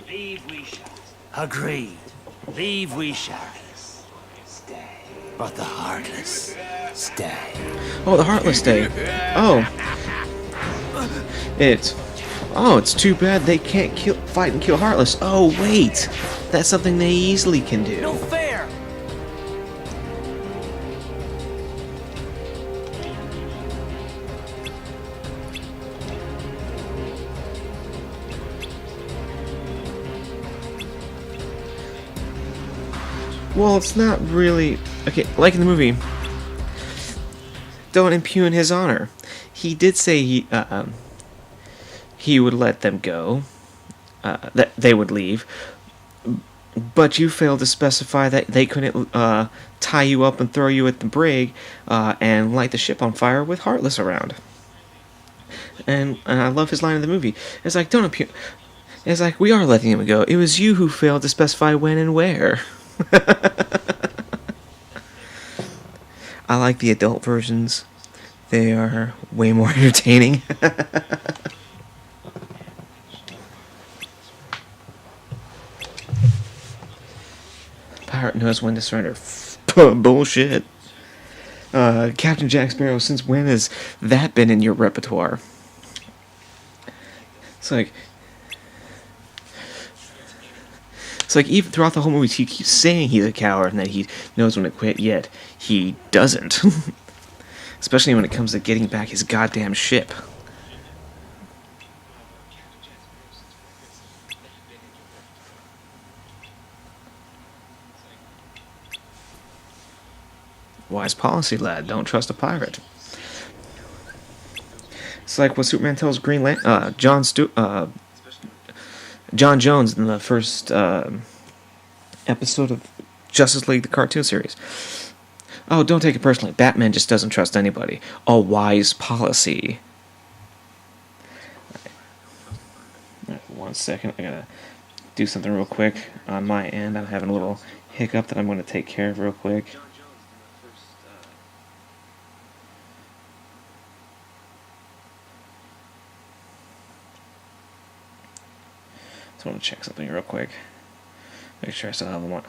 Leave we shall. Agreed. Leave we shall. Stay. But the Heartless stay. Oh, the Heartless Day. Oh, it's too bad they can't fight and kill Heartless. Oh wait, that's something they easily can do. No fair! Well, it's not really okay. Like in the movie, don't impugn his honor. He did say he would let them go, that they would leave, but you failed to specify that they couldn't tie you up and throw you at the brig and light the ship on fire with Heartless around. And I love his line in the movie. It's like, don't impugn. It's like, we are letting him go. It was you who failed to specify when and where. I like the adult versions. They are way more entertaining. Pirate knows when to surrender. Bullshit. Captain Jack Sparrow, since when has that been in your repertoire? It's like even throughout the whole movie, he keeps saying he's a coward and that he knows when to quit, yet he doesn't. Especially when it comes to getting back his goddamn ship. Wise policy, lad. Don't trust a pirate. It's like what Superman tells Green John Jones in the first episode of Justice League, the cartoon series. Oh, don't take it personally. Batman just doesn't trust anybody. A wise policy. Right, 1 second. I gotta do something real quick on my end. I'm having a little hiccup that I'm going to take care of real quick. Just want to check something real quick. Make sure I still have them on.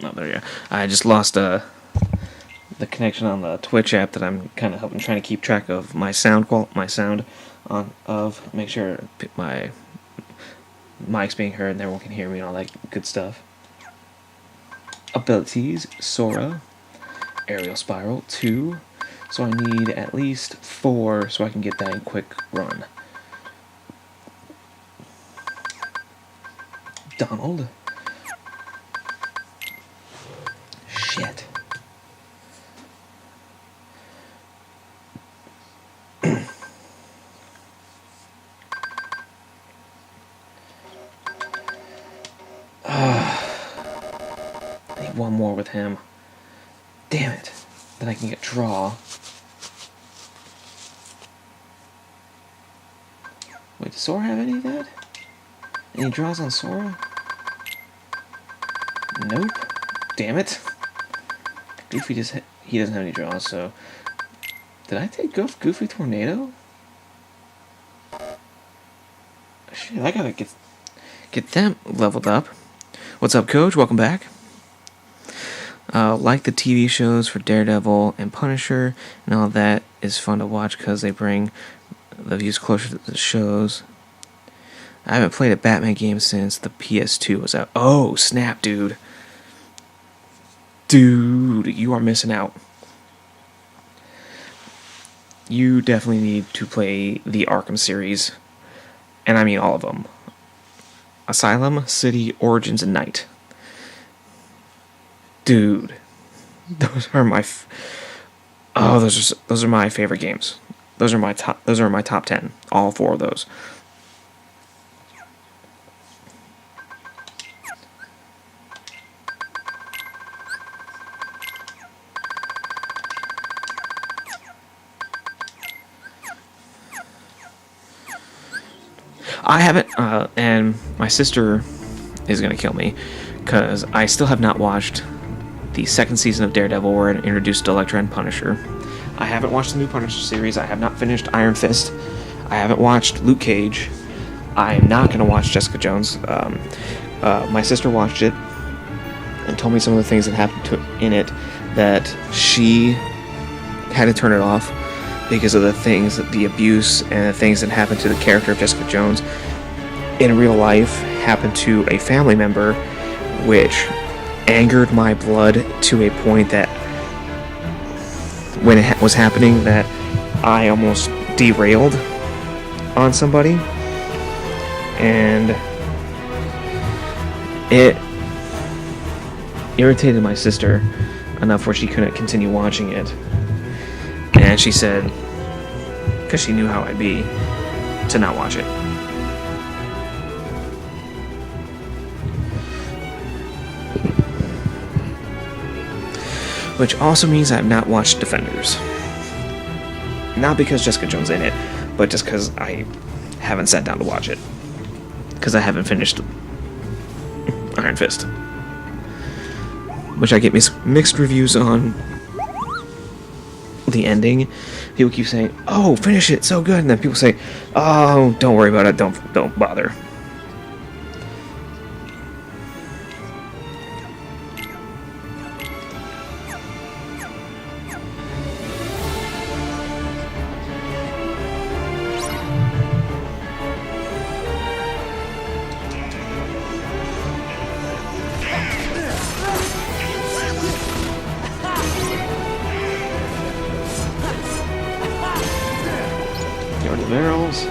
Oh, there you go. I just lost the connection on the Twitch app that I'm kind of helping, trying to keep track of my sound on of, make sure my mic's being heard and everyone can hear me and all that good stuff. Abilities: Sora, Aerial Spiral 2. So I need at least 4 so I can get that in quick run. Donald. Shit. I need one more with him. Damn it. Then I can get draw. Wait, does Sora have any of that? Any draws on Sora? Nope. Damn it. Goofy he doesn't have any draws, so Did I take Goofy Tornado? Shit, I gotta get them leveled up. What's up, Coach? Welcome back. Like the TV shows for Daredevil and Punisher and all that is fun to watch because they bring the views closer to the shows. I haven't played a Batman game since the PS2 was out. Oh, snap, dude. Dude, you are missing out. You definitely need to play the Arkham series. And I mean all of them. Asylum, City, Origins, and Night. Dude. Those are my those are my favorite games. Those are my top 10. All 4 of those. I haven't, and my sister is going to kill me, because I still have not watched the second season of Daredevil where it introduced Elektra and Punisher. I haven't watched the new Punisher series. I have not finished Iron Fist. I haven't watched Luke Cage. I'm not going to watch Jessica Jones. My sister watched it and told me some of the things that happened in it that she had to turn it off because of the abuse and the things that happened to the character of Jessica Jones in real life happened to a family member, which angered my blood to a point that when it was happening that I almost derailed on somebody, and it irritated my sister enough where she couldn't continue watching it. And she said, because she knew how I'd be, to not watch it. Which also means I have not watched Defenders. Not because Jessica Jones in it, but just because I haven't sat down to watch it. Because I haven't finished Iron Fist. Which I get mixed reviews on the ending. People keep saying, "Oh, finish it, so good," and then people say, "Oh, don't worry about it. Don't bother." Yard the barrels.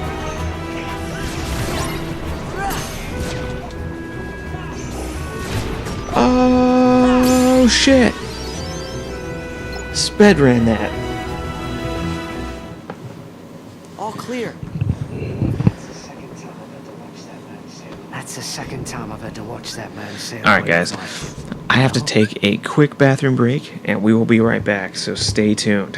Oh shit! Sped ran that. All clear. That's the second time I've had to watch that man sail. Alright, guys. I have to take a quick bathroom break, and we will be right back, so stay tuned.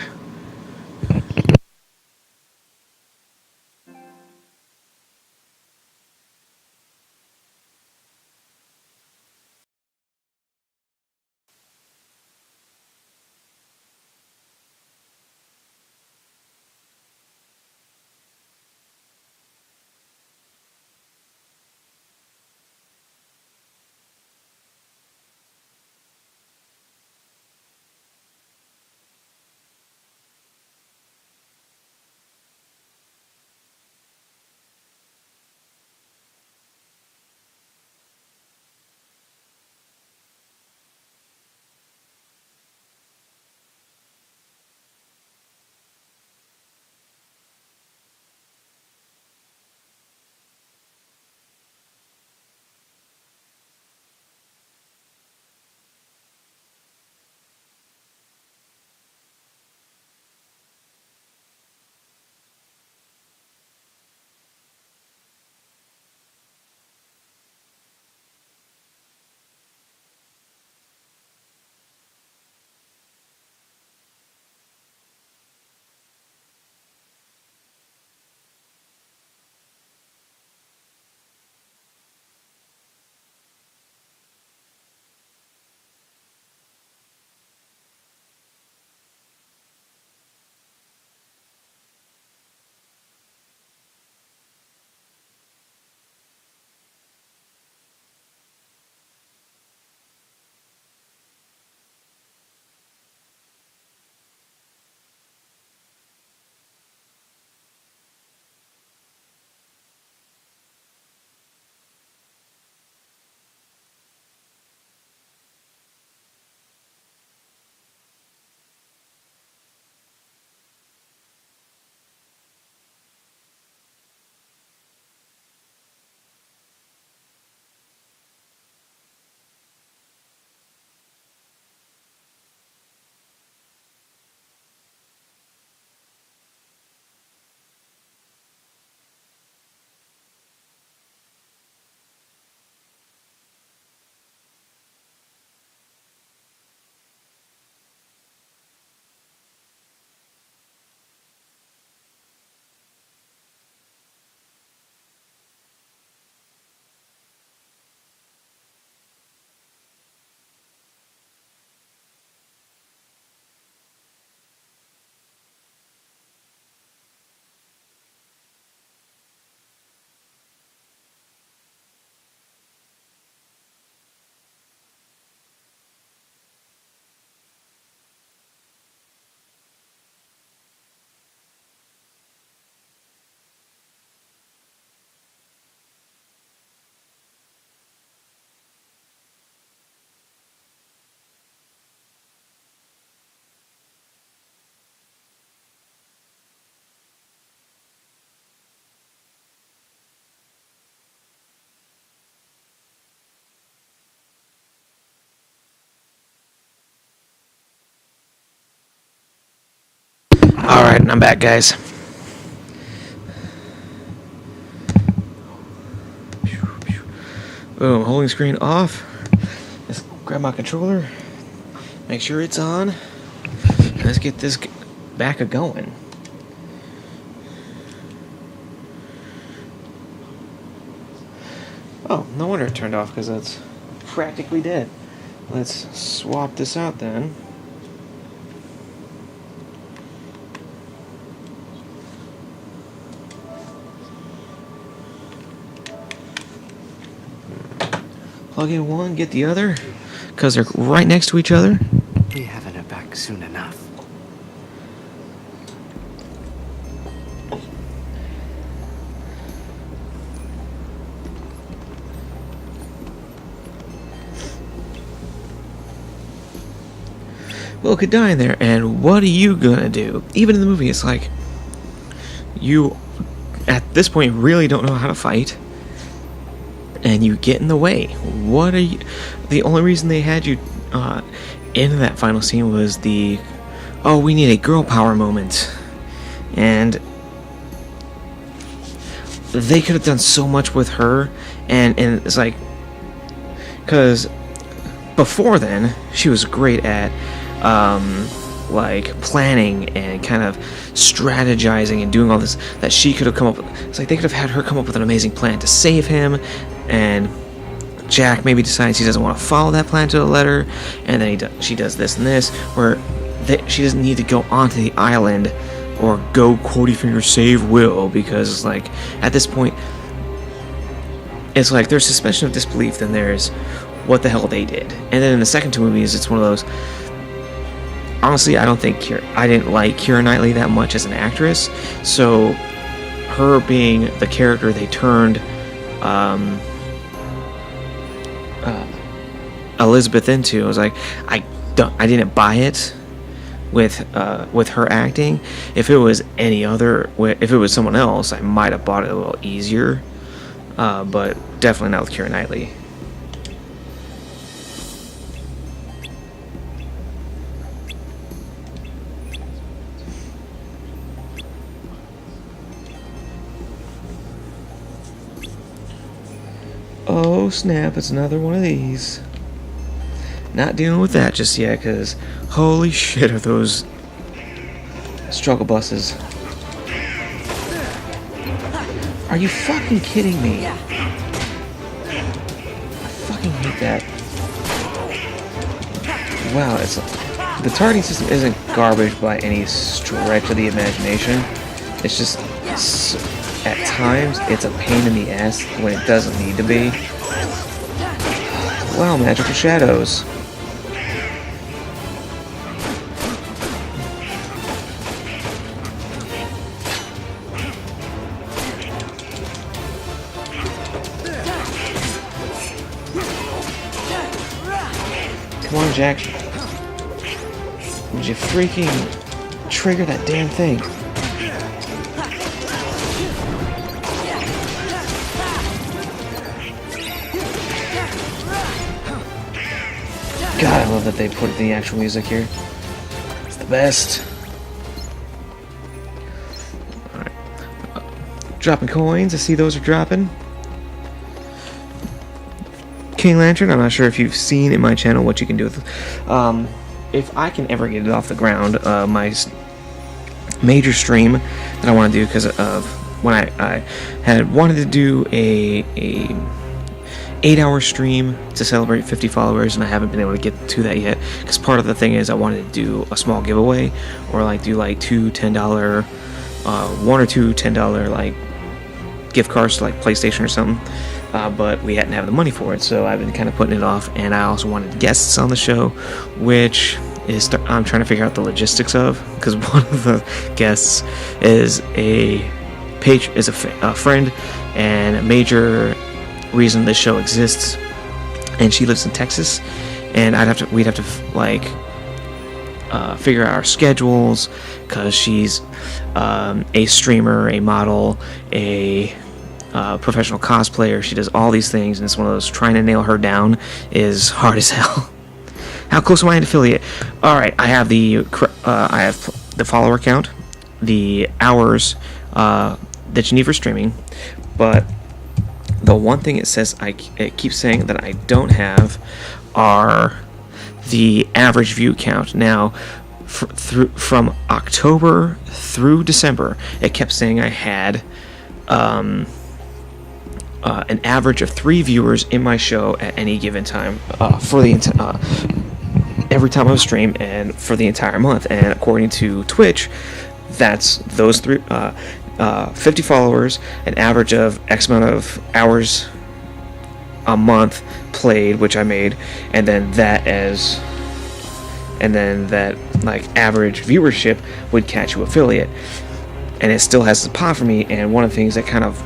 Alright, I'm back, guys. Boom, holding screen off. Let's grab my controller. Make sure it's on. Let's get this back a going. Oh, no wonder it turned off, because that's practically dead. Let's swap this out then. Plug in one, get the other, because they're right next to each other. Be having her back soon enough. Will could die in there, and what are you gonna do? Even in the movie, it's like you, at this point, really don't know how to fight, and you get in the way. What are you? The only reason they had you in that final scene was the, oh, we need a girl power moment, and they could have done so much with her, and it's like, because before then she was great at like planning and kind of strategizing and doing all this, that she could have come up with. It's like they could have had her come up with an amazing plan to save him, and Jack maybe decides he doesn't want to follow that plan to the letter, and then she does this and this, where she doesn't need to go onto the island or go quotey finger save Will, because like at this point it's like there's suspension of disbelief, then there's what the hell they did. And then in the second two movies, it's one of those, honestly, I didn't like Keira Knightley that much as an actress, so her being the character they turned Elizabeth into, I was like, I didn't buy it with her acting. If it was if it was someone else, I might have bought it a little easier, but definitely not with Keira Knightley. Oh snap, it's another one of these. Not dealing with that just yet, because holy shit are those struggle buses. Are you fucking kidding me? I fucking hate that. Wow, the targeting system isn't garbage by any stretch of the imagination. It's just, at times, it's a pain in the ass when it doesn't need to be. Wow, magical shadows. Come on, Jack. Would you freaking trigger that damn thing? God, I love that they put the actual music here. It's the best. Alright. Dropping coins. I see those are dropping. King Lantern, I'm not sure if you've seen in my channel what you can do with it. If I can ever get it off the ground, my major stream that I want to do, because of when I had wanted to do a 8-hour stream to celebrate 50 followers, and I haven't been able to get to that yet, because part of the thing is I wanted to do a small giveaway, or like do like two $10 one or two $10 like gift cards to like PlayStation or something, but we hadn't have the money for it, so I've been kind of putting it off. And I also wanted guests on the show, which is I'm trying to figure out the logistics of, because one of the guests is a friend and a major reason this show exists, and she lives in Texas, and we'd have to like figure out our schedules, because she's a streamer, a model, a professional cosplayer. She does all these things, and it's one of those, trying to nail her down is hard as hell. How close am I an affiliate? All right, I have the follower count. the hours that you need for streaming, but the one thing it says it keeps saying that I don't have are the average view count. Now, from October through December, it kept saying I had an average of 3 viewers in my show at any given time for the every time I was stream and for the entire month. And according to Twitch, that's those 50 followers, an average of X amount of hours a month played, which I made, and then that like average viewership would catch you affiliate. And it still has the pot for me. And one of the things that kind of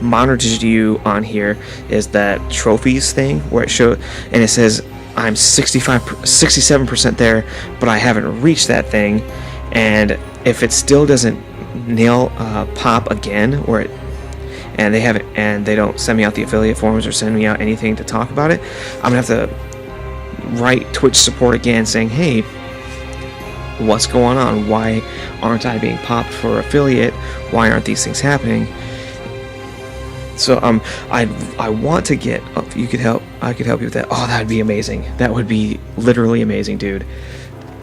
monitors you on here is that trophies thing where it shows, and it says I'm 67% there, but I haven't reached that thing. And if it still doesn't nail pop again, or it, and they haven't, and they don't send me out the affiliate forms or send me out anything to talk about it, I'm gonna have to write Twitch support again saying, hey, what's going on? Why aren't I being popped for affiliate? Why aren't these things happening? So I want to get, if you could help, I could help you with that. Oh, that would be amazing. That would be literally amazing, dude.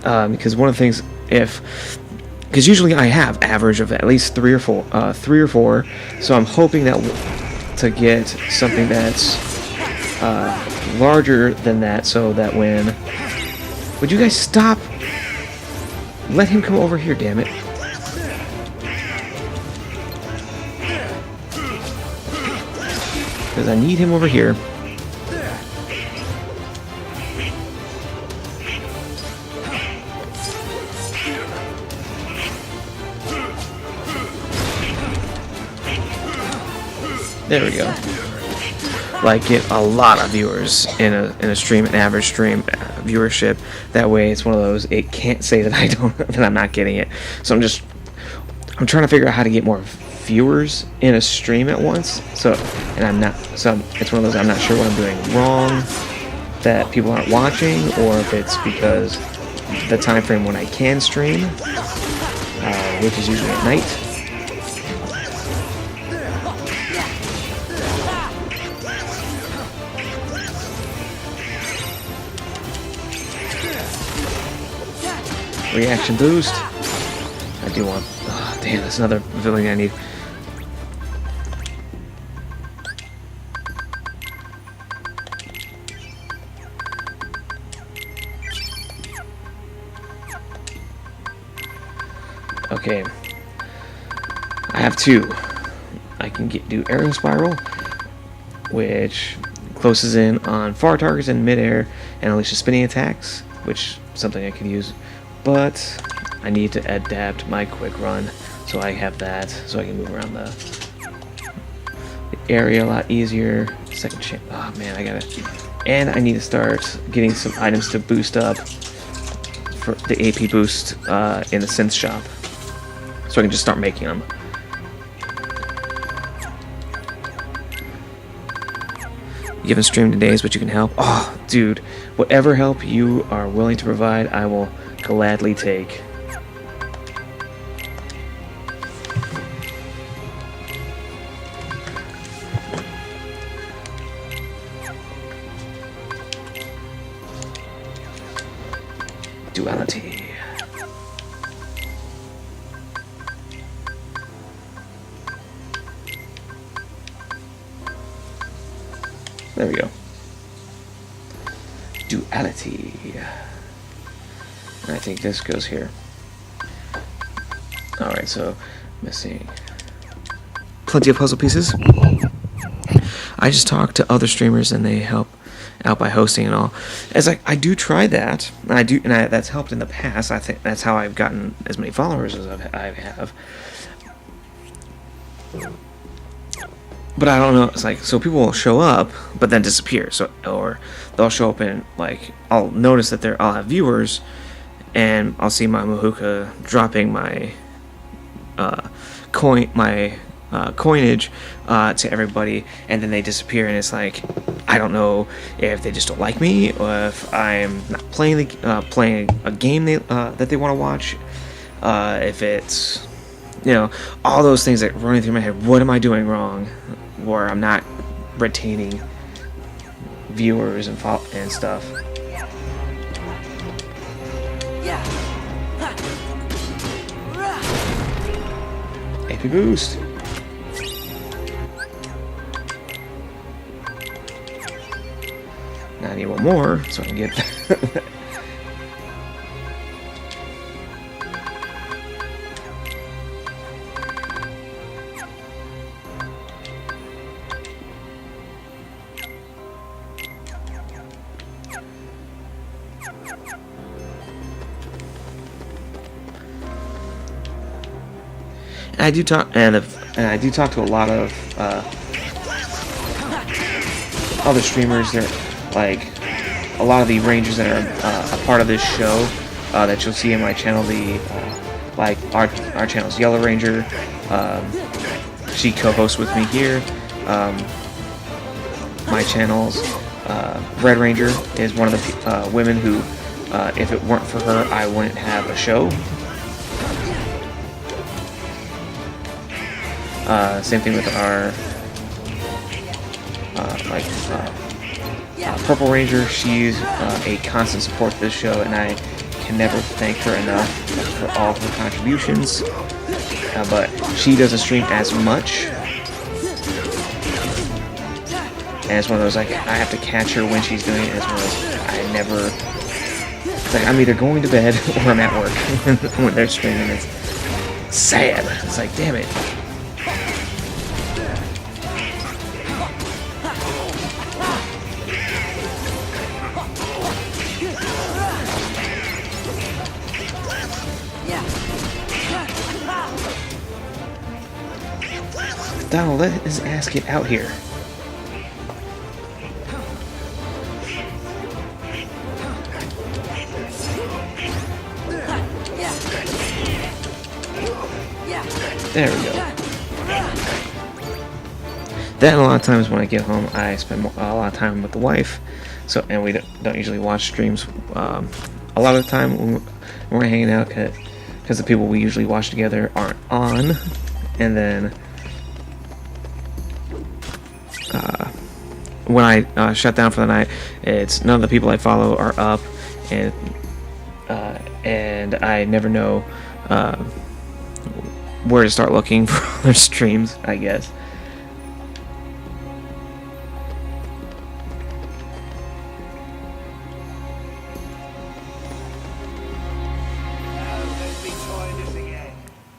Because one of the things, because usually I have average of at least 3 or 4. So I'm hoping that to get something that's larger than that, so that when, would you guys stop? Let him come over here, damn it. Because I need him over here. There we go. Like, get a lot of viewers in a stream, an average stream viewership. That way, it's one of those. It can't say that that I'm not getting it. So I'm trying to figure out how to get more viewers in a stream at once. So it's one of those. I'm not sure what I'm doing wrong, that people aren't watching, or if it's because the time frame when I can stream, which is usually at night. Reaction boost. I do want. Oh, damn, that's another villain I need. Okay. I have 2. I can do Arrow Spiral, which closes in on far targets in midair and unleashes spinning attacks, which is something I could use. But I need to adapt my quick run, so I have that, so I can move around the area a lot easier. Second chance. Oh man, I gotta. And I need to start getting some items to boost up for the AP boost in the synth shop, so I can just start making them. You haven't streamed in days, but you can help. Oh, dude, whatever help you are willing to provide, I will gladly take. Duality. There we go. Duality. I think this goes here. Alright, so missing plenty of puzzle pieces. I just talk to other streamers and they help out by hosting and all. As I do try that, and that's helped in the past. I think that's how I've gotten as many followers as I have. But I don't know. It's like, so people will show up, but then disappear. So, or they'll show up and like I'll notice that I'll have viewers, and I'll see my Mahuka dropping my coinage to everybody, and then they disappear, and it's like I don't know if they just don't like me, or if I'm not playing a game that they want to watch. if it's, all those things that running through my head. What am I doing wrong? Or I'm not retaining viewers and stuff. AP boost. Now I need one more so I can get. I do talk, and I do talk to a lot of other streamers. They're like a lot of the rangers that are a part of this show that you'll see in my channel. The like our channel's Yellow Ranger. She co-hosts with me here. My channel's Red Ranger is one of the women who, if it weren't for her, I wouldn't have a show. Same thing with our Purple Ranger. She's a constant support to this show, and I can never thank her enough for all of her contributions. But she doesn't stream as much, and it's one of those, like, I have to catch her when she's doing it. As well as I never. It's like I'm either going to bed or I'm at work when they're streaming. It's sad. It's like, damn it. Donald, let his ass get out here. There we go. Then a lot of times when I get home, I spend a lot of time with the wife. So, and we don't usually watch streams. A lot of the time when we're hanging out, because the people we usually watch together aren't on, and then. When I shut down for the night, it's none of the people I follow are up, and I never know where to start looking for other streams, I guess.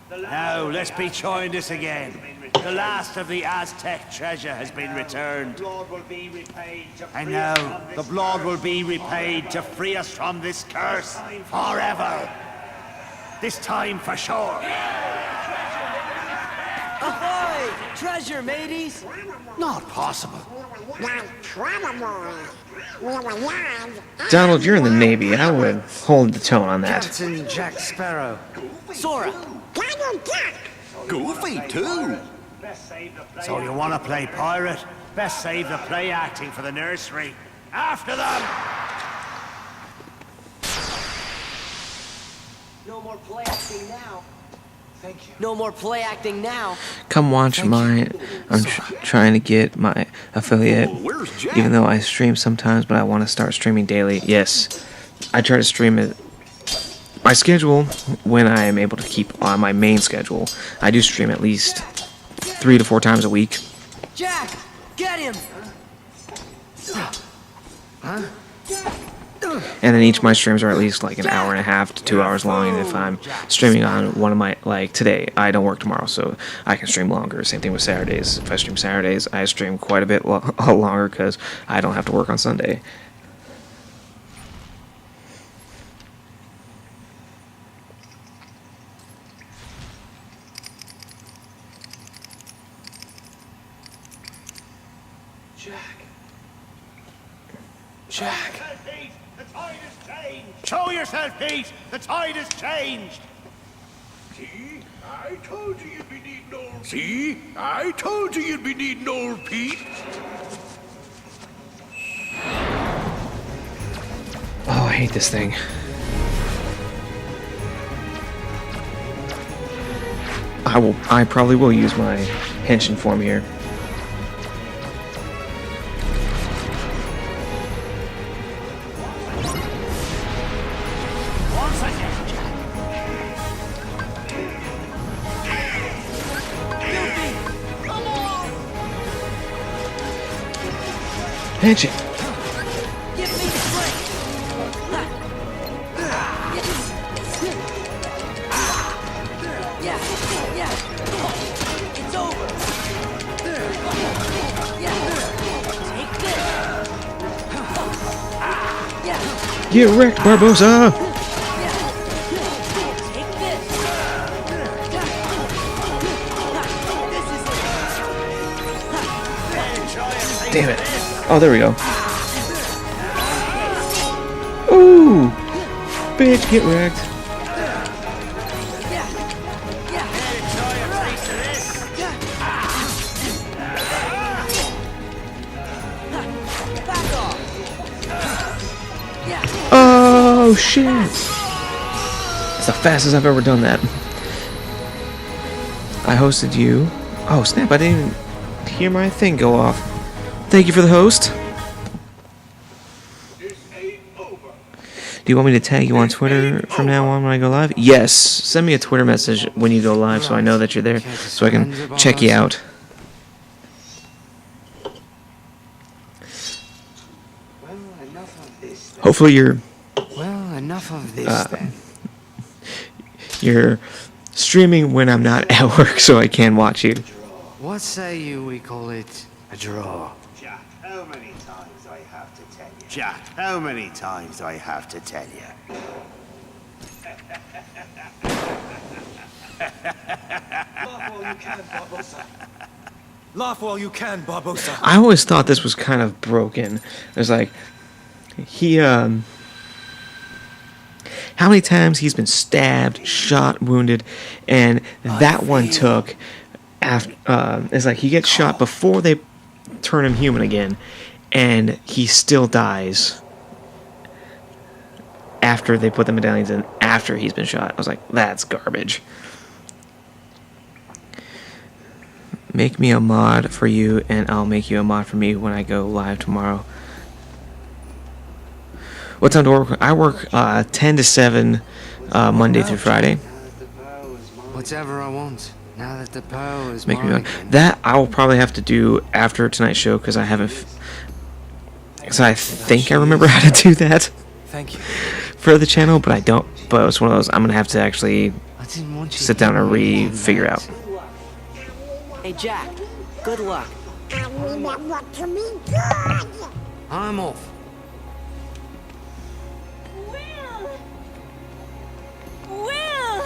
Now, let's be trying this again. The last of the Aztec treasure has been returned. And now, the blood will be repaid to free us from this curse forever. This time for sure. Ahoy! Treasure, mateys! Not possible. Donald, you're in the Navy. I would hold the tone on that. Captain Jack Sparrow. Sora! Goofy, too. So you want to play pirate? Best save the play acting for the nursery. After them! No more play acting now. Thank you. No more play acting now. Come watch mine. I'm trying to get my affiliate, even though I stream sometimes, but I want to start streaming daily. Yes, I try to stream it. My schedule, when I am able to keep on my main schedule, I do stream at least 3 to 4 times a week. Jack! Get him! And then each of my streams are at least like an hour and a half to 2 hours long. And if I'm streaming on one of my, like today, I don't work tomorrow, so I can stream longer. Same thing with Saturdays. If I stream Saturdays, I stream quite a bit longer because I don't have to work on Sunday. Jack! The tide has changed! Show yourself, Pete! The tide has changed! See? I told you you'd be needing old... See? I told you you'd be needing old Pete! Oh, I hate this thing. I probably will use my henshin form here. Henshin. Give me strength. Yeah. It's over. Take this. Get wrecked, Barbosa! Take this. Damn it. Oh, there we go. Ooh! Bitch, get wrecked. Oh, shit! It's the fastest I've ever done that. I hosted you. Oh, snap, I didn't even hear my thing go off. Thank you for the host. This ain't over. Do you want me to tag you on Twitter from now on when I go live? Yes. Send me a Twitter message when you go live so I know that you're there, so I can check you out. Hopefully you're Well, enough of this then. you're streaming when I'm not at work so I can watch you. What say you we call it a draw? Jack, how many times I have to tell you? Jack, how many times I have to tell you? Laugh while you can, Barbosa. I always thought this was kind of broken. It was like he how many times he's been stabbed, shot, wounded, and that one took after it's like he gets shot before they turn him human again, and he still dies after they put the medallions in after he's been shot. I was like, that's garbage. Make me a mod for you, and I'll make you a mod for me when I go live tomorrow. What time to work? I work 10 to 7 Monday through Friday. Whatever I want. Now that the power is Make me mine one. again. That I will probably have to do after tonight's show because I haven't. Because I think I remember how to do that Thank you. for the channel, but I don't. But it's one of those I'm gonna have to actually I didn't want you sit to down and be figure out. Hey, Jack. Good luck. I'm off. Will!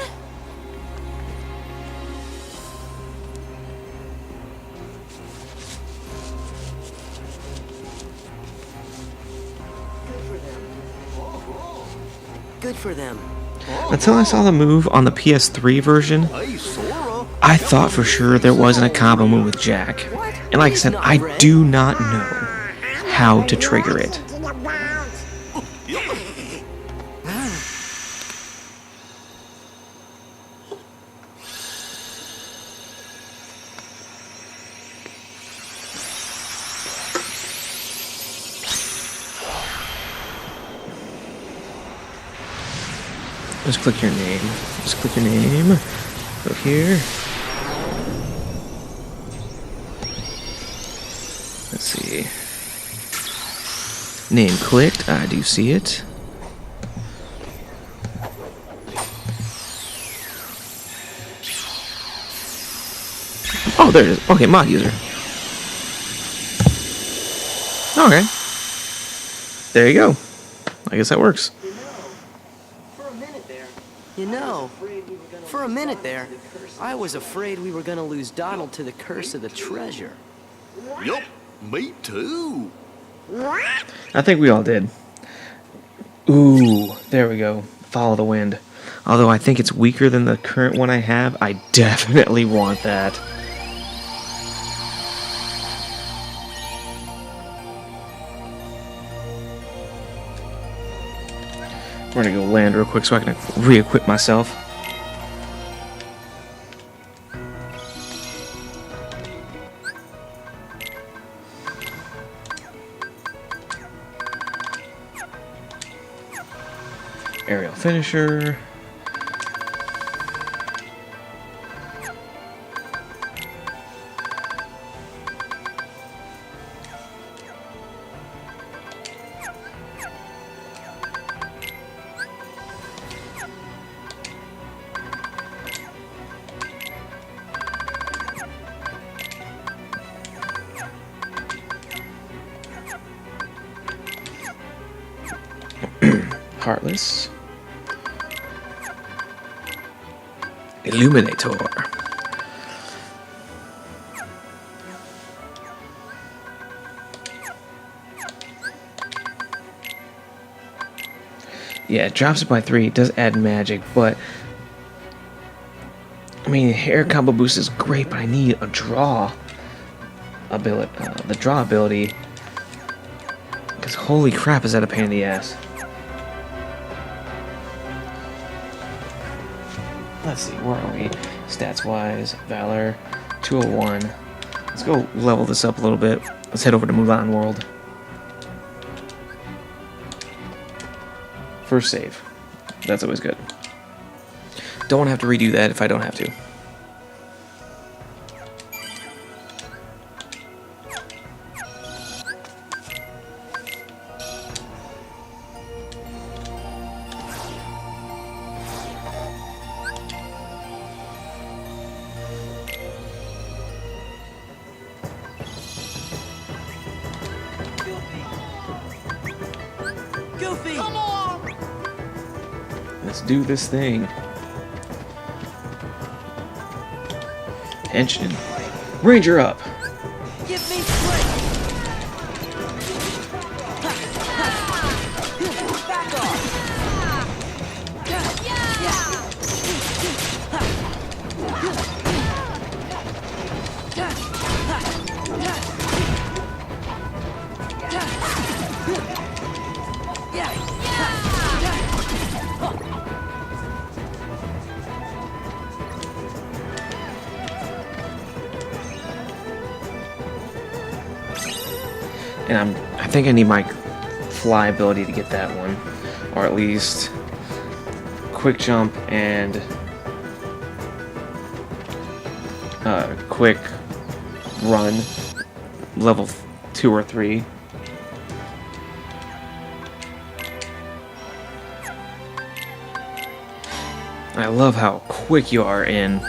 Good for them. Until I saw the move on the PS3 version, I thought for sure there wasn't a combo move with Jack. And like I said, I do not know how to trigger it. Just click your name. Just click your name. Go here. Let's see. Name clicked. I do see it. Oh, there it is. Okay, mod user. Okay. There you go. I guess that works. You know, for a minute there, I was afraid we were gonna lose Donald to the curse of the treasure. Yup, me too. I think we all did. Ooh, there we go. Follow the wind. Although I think it's weaker than the current one I have, I definitely want that. We're gonna go land real quick so I can re-equip myself. Aerial finisher. Heartless. Illuminator. Yeah, it drops it by 3. It does add magic, but I mean, hair combo boost is great, but I need a draw ability. The draw ability, because holy crap, is that a pain in the ass. Let's see, where are we? Stats wise, Valor 201. Let's go level this up a little bit. Let's head over to Mulan World. First save. That's always good. Don't want to have to redo that if I don't have to. Goofy! Come on! Let's do this thing. Tension. Ranger up. Give me strength! Back off! And I think I need my fly ability to get that one, or at least quick jump and quick run, level 2 or 3. I love how quick you are in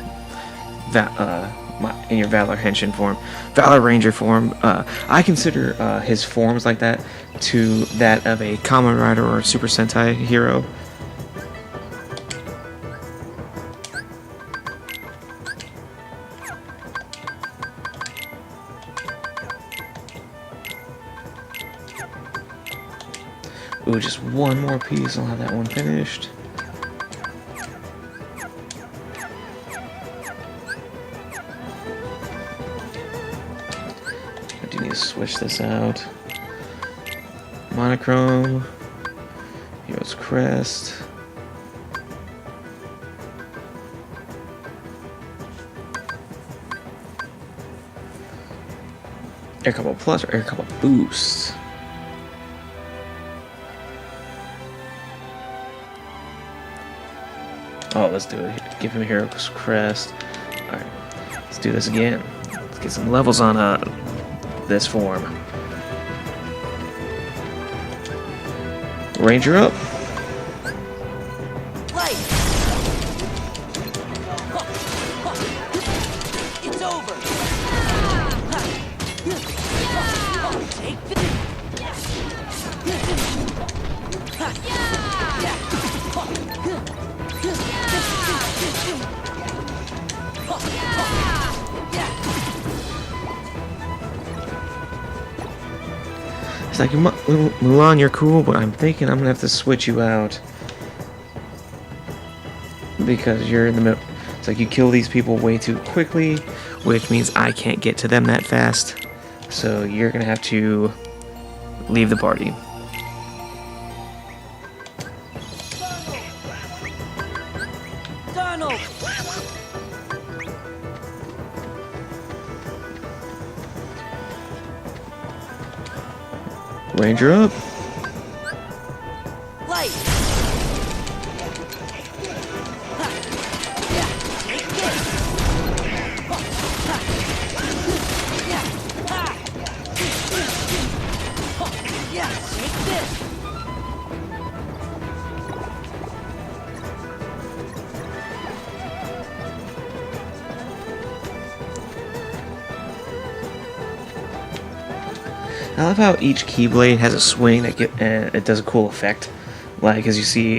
in your Valor Henshin form. Valor Ranger form, I consider his forms like that to that of a Kamen Rider or Super Sentai hero. Ooh, just one more piece, I'll have that one finished. Switch this out. Monochrome. Hero's Crest. Air Combo Plus or Air Combo Boost? Oh, let's do it. Give him Hero's Crest. Alright, let's do this again. Let's get some levels on this form. Ranger up. Light. It's over. Take this. It's like, Mulan, you're cool, but I'm thinking I'm gonna have to switch you out because you're in the middle. It's like you kill these people way too quickly, which means I can't get to them that fast. So you're gonna have to leave the party. Donald! Ranger up. Light! I love how each Keyblade has a swing that it does a cool effect. Like as you see,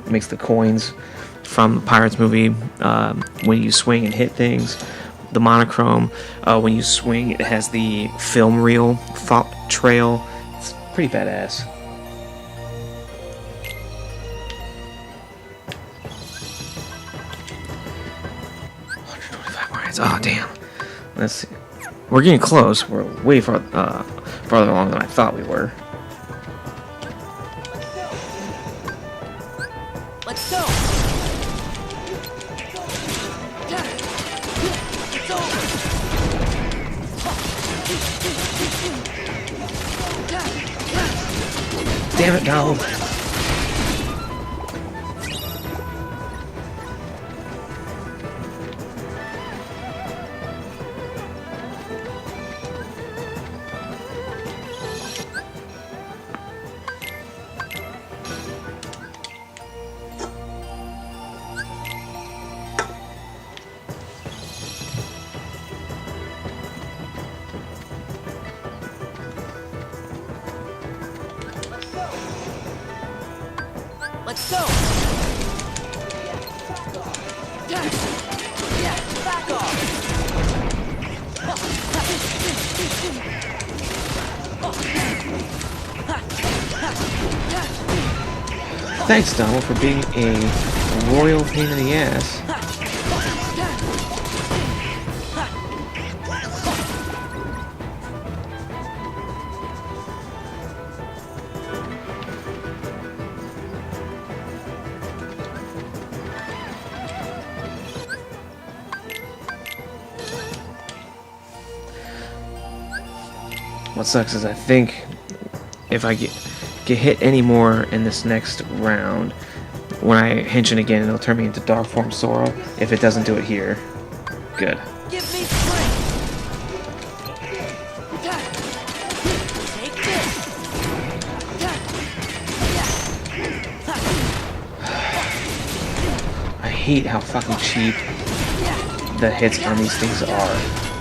makes the coins from the Pirates movie when you swing and hit things. The monochrome, when you swing, it has the film reel trail. It's pretty badass. Oh damn! Let's see. We're getting close. We're way farther along than I thought we were. Let's go. It's over. Damn it, Donald! Let's go. Back off. Thanks, Donald, for being a royal pain in the ass. What sucks is I think if I get hit any more in this next round, when I henshin again, it'll turn me into Dark Form Sora. If it doesn't do it here, good. Give me strength. Take this. I hate how fucking cheap the hits on these things are.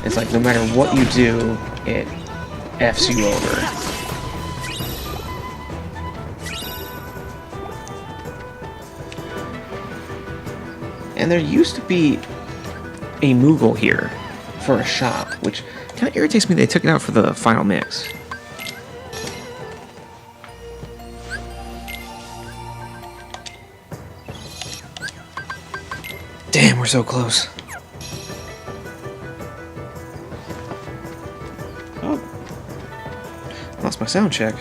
It's like no matter what you do, it F's you over. And there used to be a Moogle here for a shop, which kind of irritates me they took it out for the final mix. Damn, we're so close. Oh. Lost my sound check.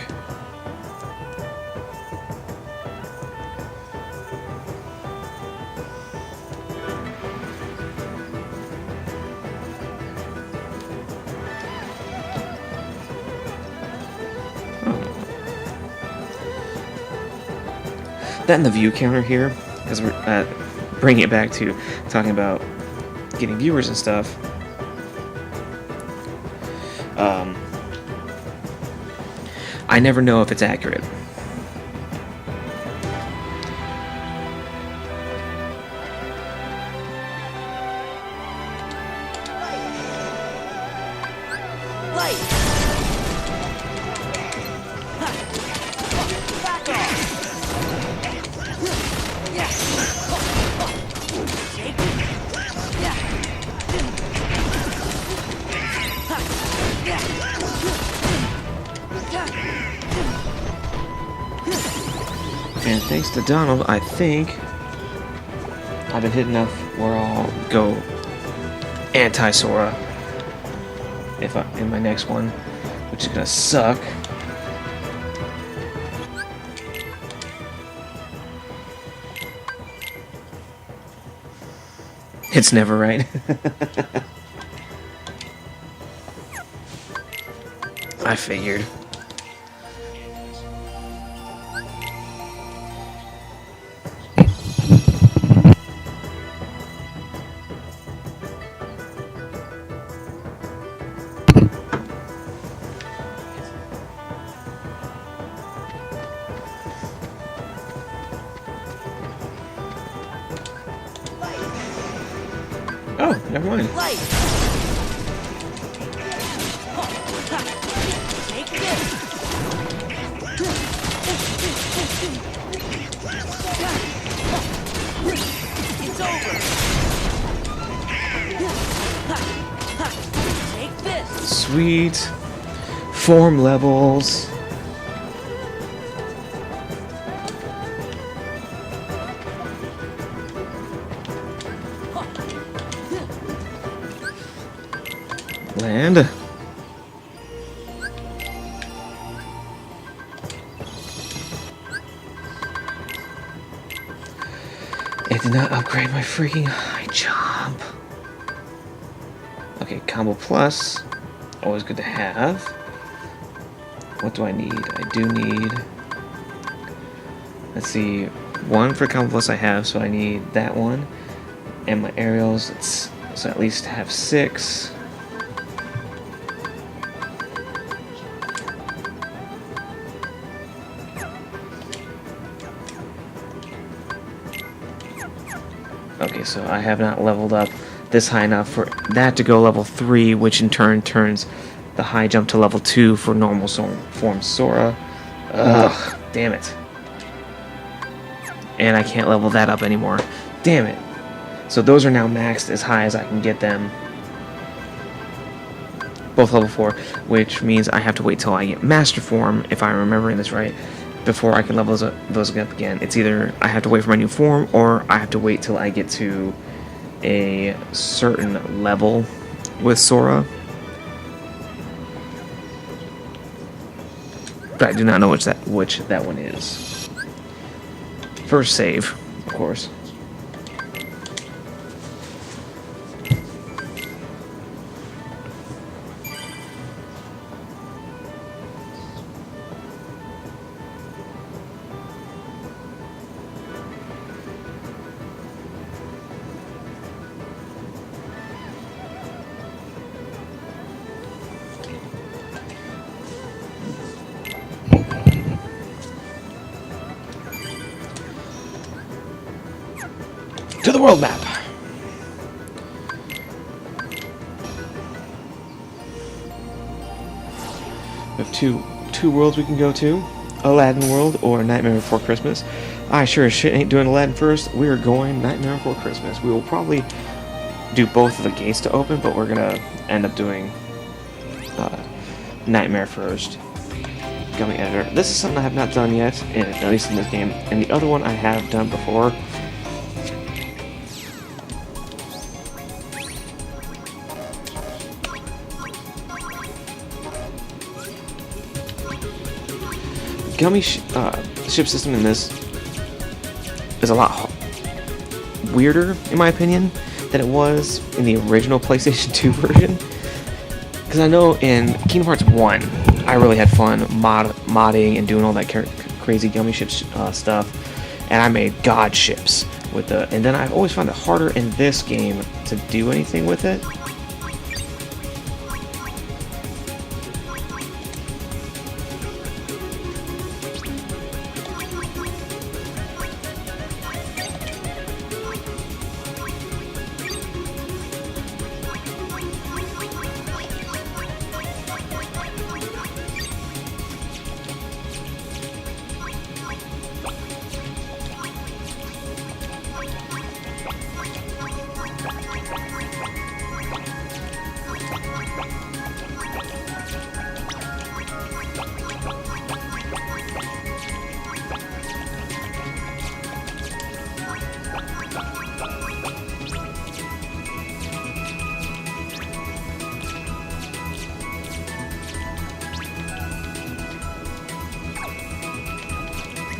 That and the view counter here, because we're bringing it back to talking about getting viewers and stuff. I never know if it's accurate. Light. Back off. And thanks to Donald, I think I've been hit enough where I'll go anti-Sora in my next one, which is gonna suck. It's never right. I figured. Oh, never mind. Light. Take this. Take this. Sweet. Form levels. Land. It did not upgrade my freaking high jump. Okay, combo plus. Always good to have. What do I need? I do need... Let's see. One for combo plus I have, so I need that one. And my aerials, so at least have 6. Okay, so I have not leveled up this high enough for that to go level 3, which in turn turns the high jump to level 2 for normal form Sora. Ugh, damn it. And I can't level that up anymore. Damn it. So those are now maxed as high as I can get them. Both level 4, which means I have to wait till I get Master Form, if I'm remembering this right, before I can level those up again. It's either I have to wait for my new form, or I have to wait till I get to a certain level with Sora. But I do not know which that one is. First save, of course. To the world map. We have two worlds we can go to. Aladdin World or Nightmare Before Christmas. I sure as shit ain't doing Aladdin first. We are going Nightmare Before Christmas. We will probably do both of the gates to open, but we're gonna end up doing Nightmare first. Gummy Editor. This is something I have not done yet, at least in this game. And the other one I have done before. Gummy ship system in this is a lot weirder, in my opinion, than it was in the original PlayStation 2 version. Because I know in Kingdom Hearts 1, I really had fun modding and doing all that crazy gummy ship stuff, and I made god ships with the. And then I've always found it harder in this game to do anything with it.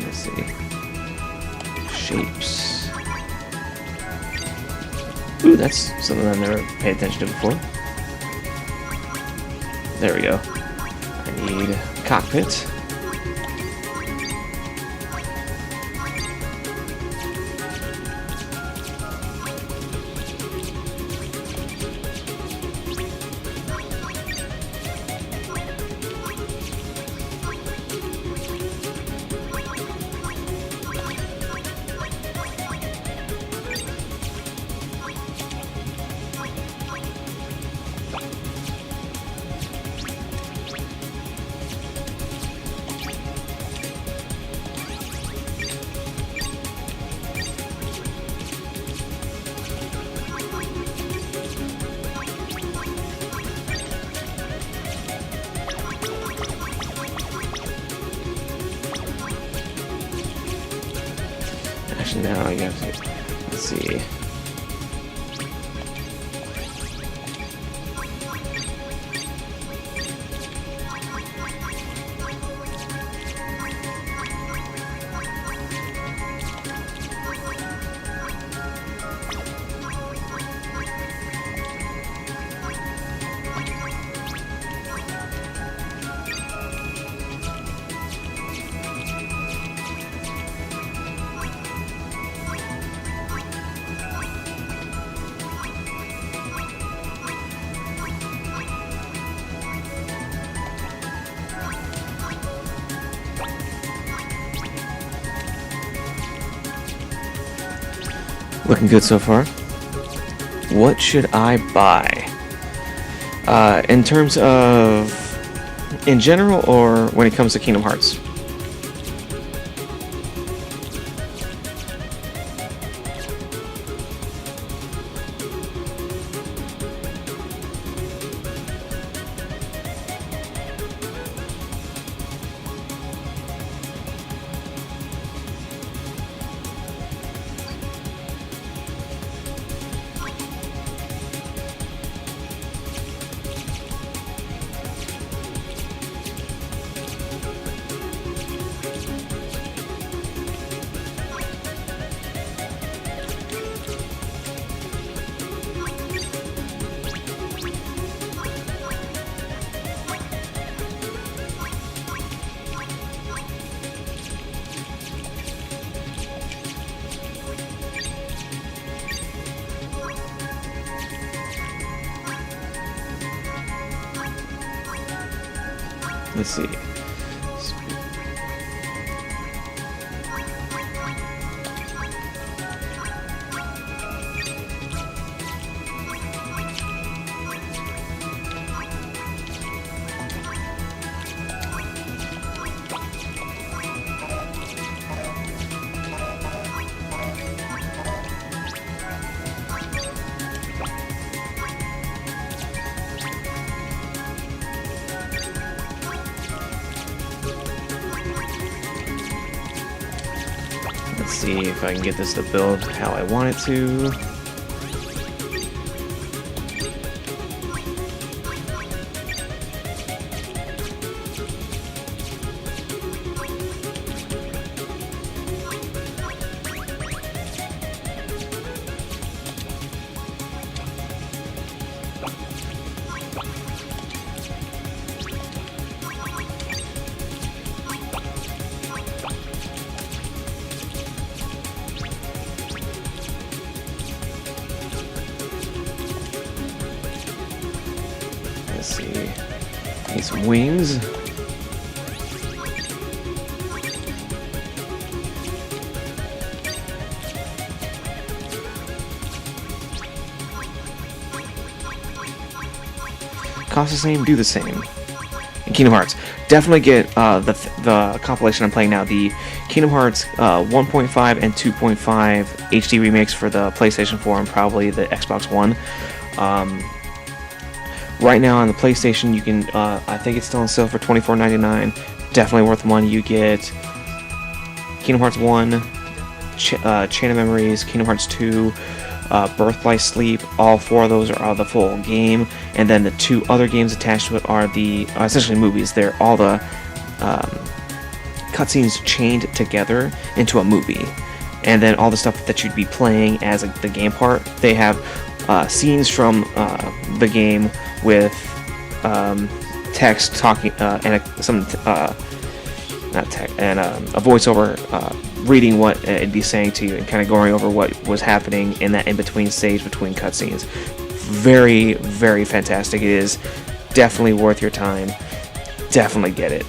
Let's see. Shapes. Ooh, that's something I've never paid attention to before. There we go. I need cockpit. Actually, now I got to. Let's see. Looking good so far. What should I buy? In terms of... in general, or when it comes to Kingdom Hearts? Let's see. Let's see if I can get this to build how I want it to. Let's see. Need some wings. Cost the same, do the same. In Kingdom Hearts, definitely get the compilation I'm playing now, the Kingdom Hearts 1.5 and 2.5 HD remakes for the PlayStation 4 and probably the Xbox One. Right now on the PlayStation, you can, I think it's still on sale for $24.99. Definitely worth the money. You get Kingdom Hearts 1, Chain of Memories, Kingdom Hearts 2, Birth by Sleep. All four of those are the full game, and then the two other games attached to it are the essentially movies. They're all the cutscenes chained together into a movie, and then all the stuff that you'd be playing as the game part. They have scenes from the game with text talking and a voiceover reading what it'd be saying to you and kind of going over what was happening in that in-between stage between cutscenes. Very, very fantastic. It is definitely worth your time. Definitely get it.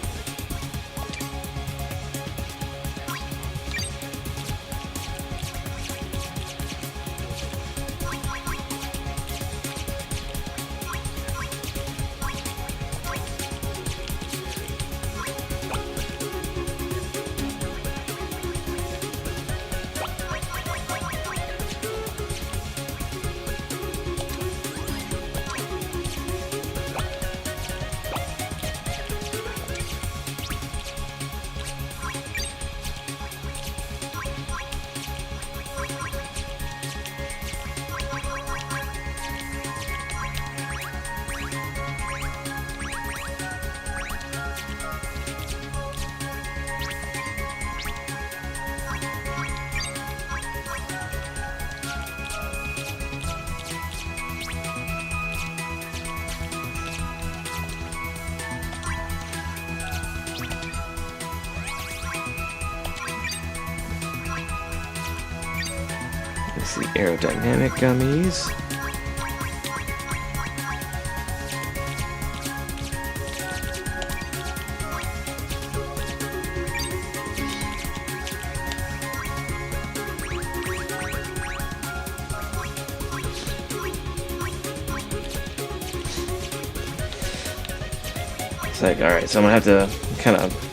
It's the aerodynamic gummies. It's like, alright, so I'm gonna have to kind of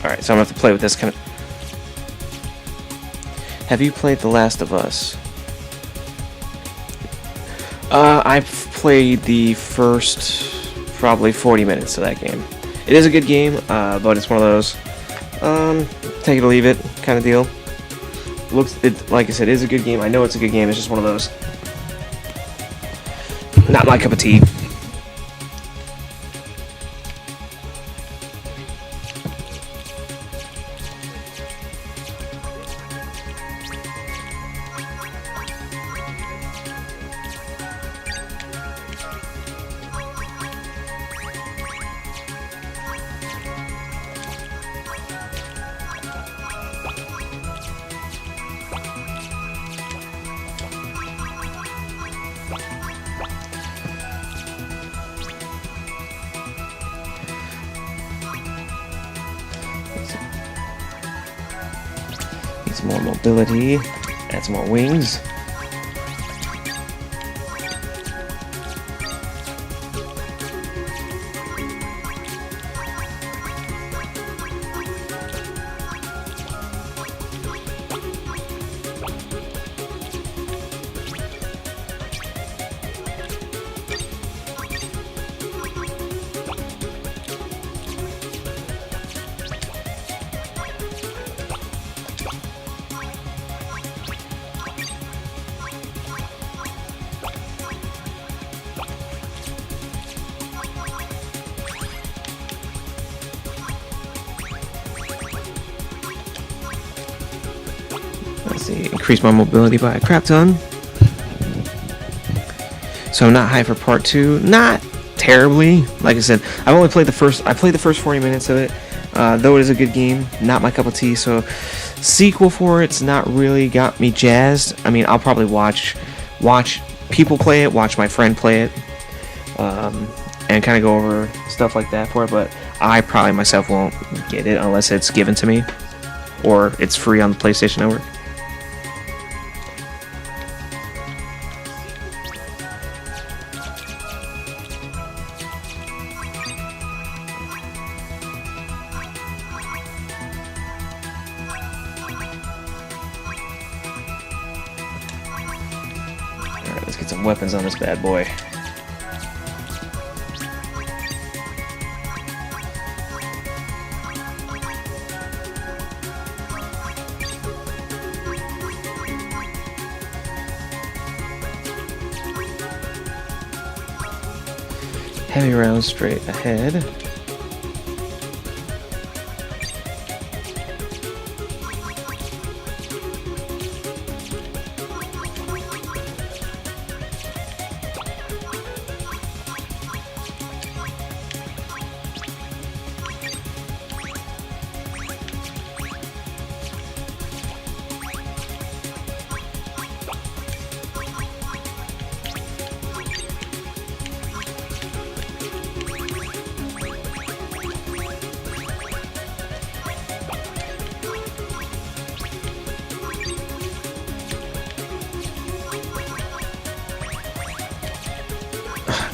Alright, so I'm gonna have to play with this kind of. Have you played The Last of Us? I've played the first probably 40 minutes of that game. It is a good game, but it's one of those take it or leave it kind of deal. Like I said, it is a good game. I know it's a good game. It's just one of those. Not my cup of tea. Needs more mobility. Add some more wings. Let's see, increase my mobility by a crap ton. So I'm not high for part 2. Not terribly. Like I said, I've only played the first. I played the first 40 minutes of it. Though it is a good game, not my cup of tea. So sequel for it's not really got me jazzed. I mean, I'll probably watch people play it, watch my friend play it, and kind of go over stuff like that for it. But I probably myself won't get it unless it's given to me or it's free on the PlayStation Network. Alright, let's get some weapons on this bad boy. Heavy rounds straight ahead.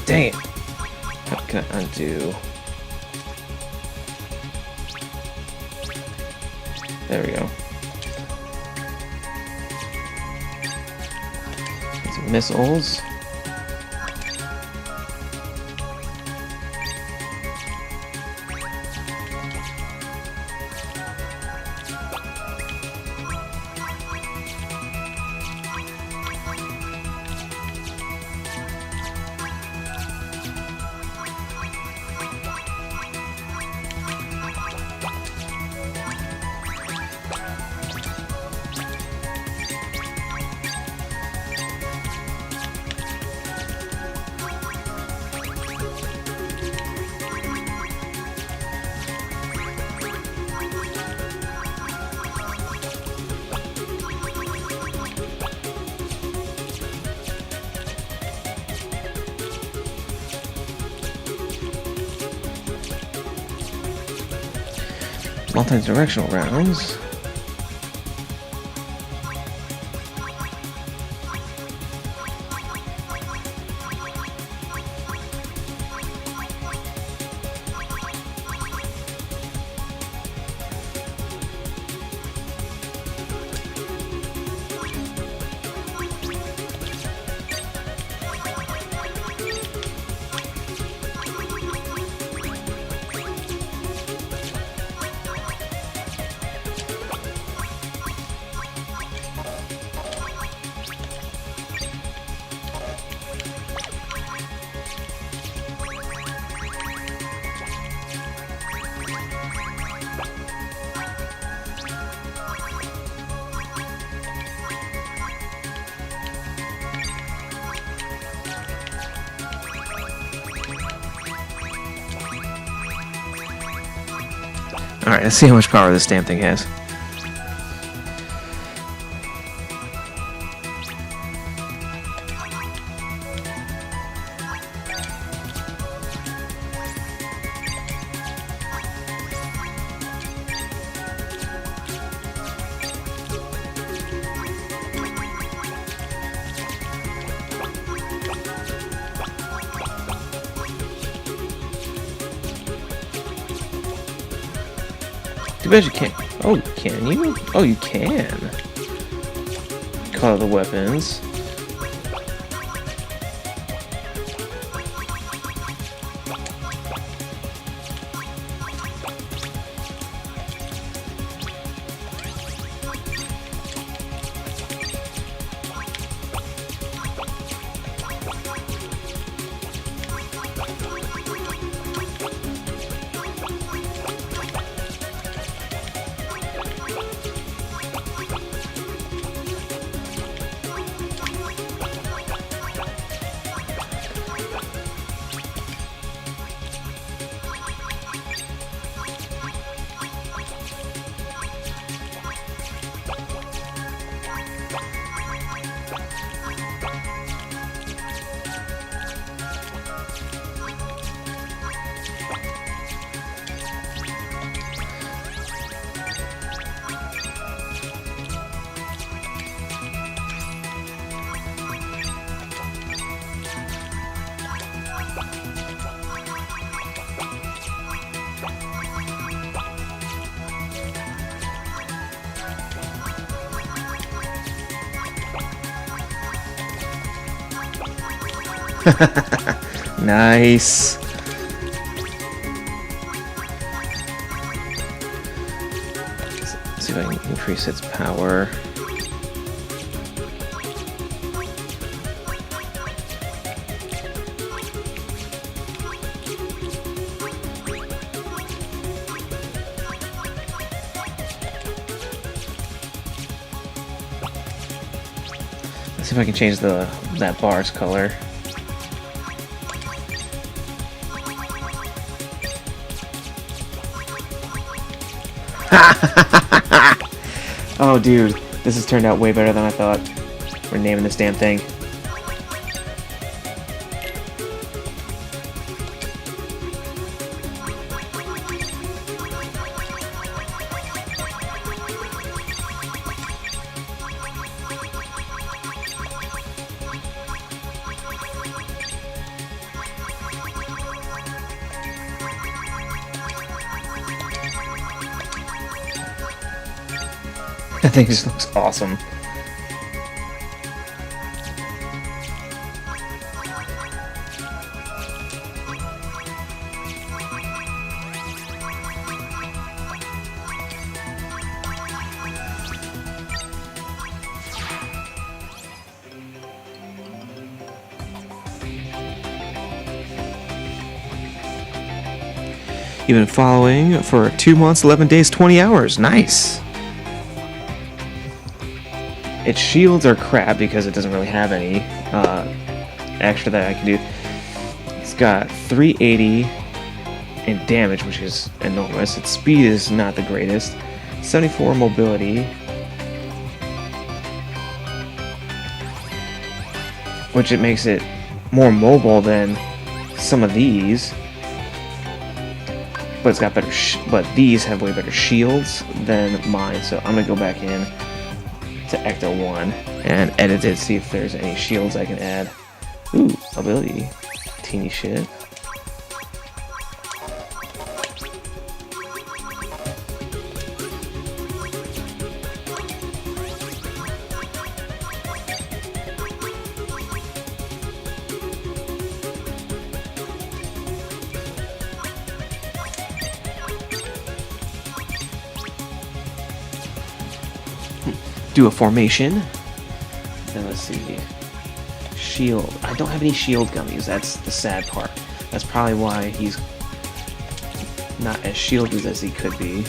Dang it. How can I undo? There we go. Some missiles. Multi-directional rounds. Alright, let's see how much power this damn thing has. Too bad you can't. Oh, can you? Oh, you can. Call the weapons. Nice. Let's see if I can increase its power. Let's see if I can change that bar's color. Oh, dude, this has turned out way better than I thought. We're naming this damn thing. That thing just looks awesome. You've been following for 2 months, 11 days, 20 hours. Nice. Its shields are crap because it doesn't really have any extra that I can do. It's got 380 in damage, which is enormous. Its speed is not the greatest. 74 mobility, which it makes it more mobile than some of these. but it's got better. But these have way better shields than mine. So I'm gonna go back in to Ecto 1 and edit it, see if there's any shields I can add. Ooh, ability, teeny shit. Do a formation. Then let's see. Shield. I don't have any shield gummies. That's the sad part. That's probably why he's not as shielded as he could be.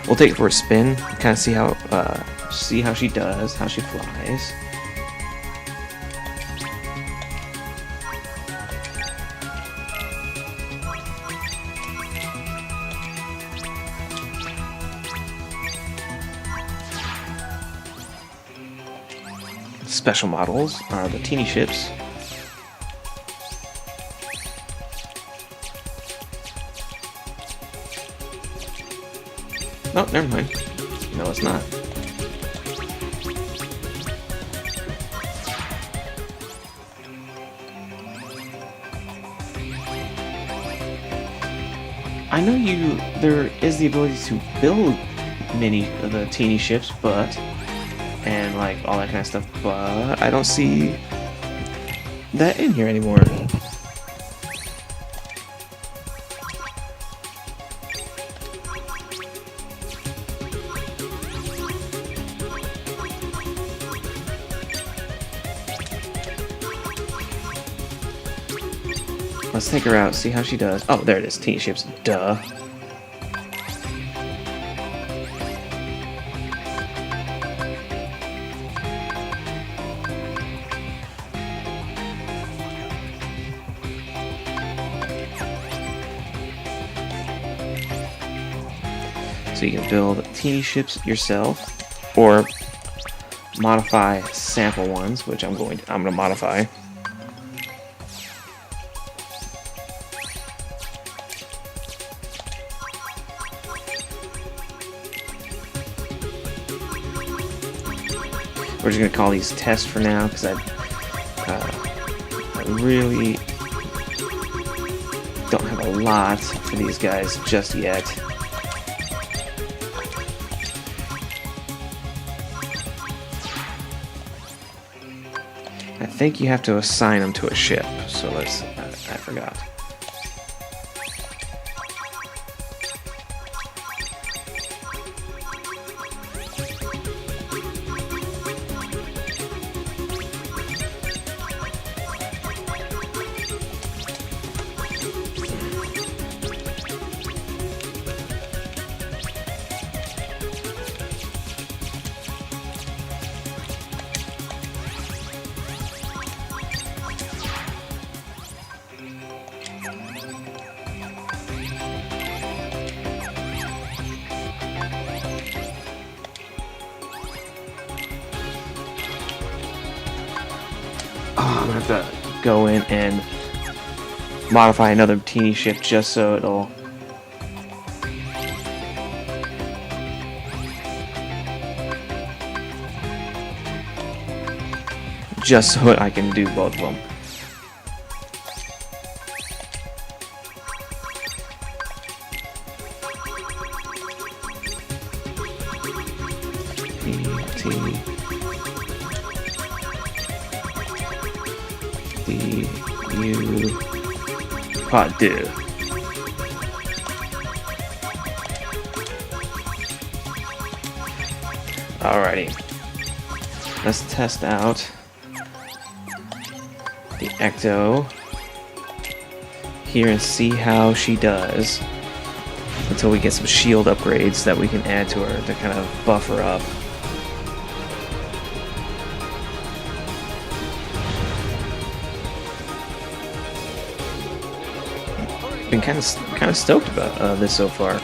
We'll take it for a spin, kind of see how she does, how she flies. Special models are the teeny ships. Oh, never mind. No, it's not. I know there is the ability to build the teeny ships, and like all that kind of stuff, but I don't see that in here anymore. Let's take her out, see how she does. Oh, there it is. Teeny ships. Duh. So you can build teeny ships yourself, or modify sample ones, which I'm gonna modify. We're just gonna call these tests for now because I really don't have a lot for these guys just yet. I think you have to assign them to a ship, so let's. I forgot. I'm gonna have to go in and modify another teeny ship just so it'll I can do both of them. Pot do. Alrighty. Let's test out the Ecto here and see how she does. until we get some shield upgrades that we can add to her to kind of buff her up. Been kind of stoked about this so far.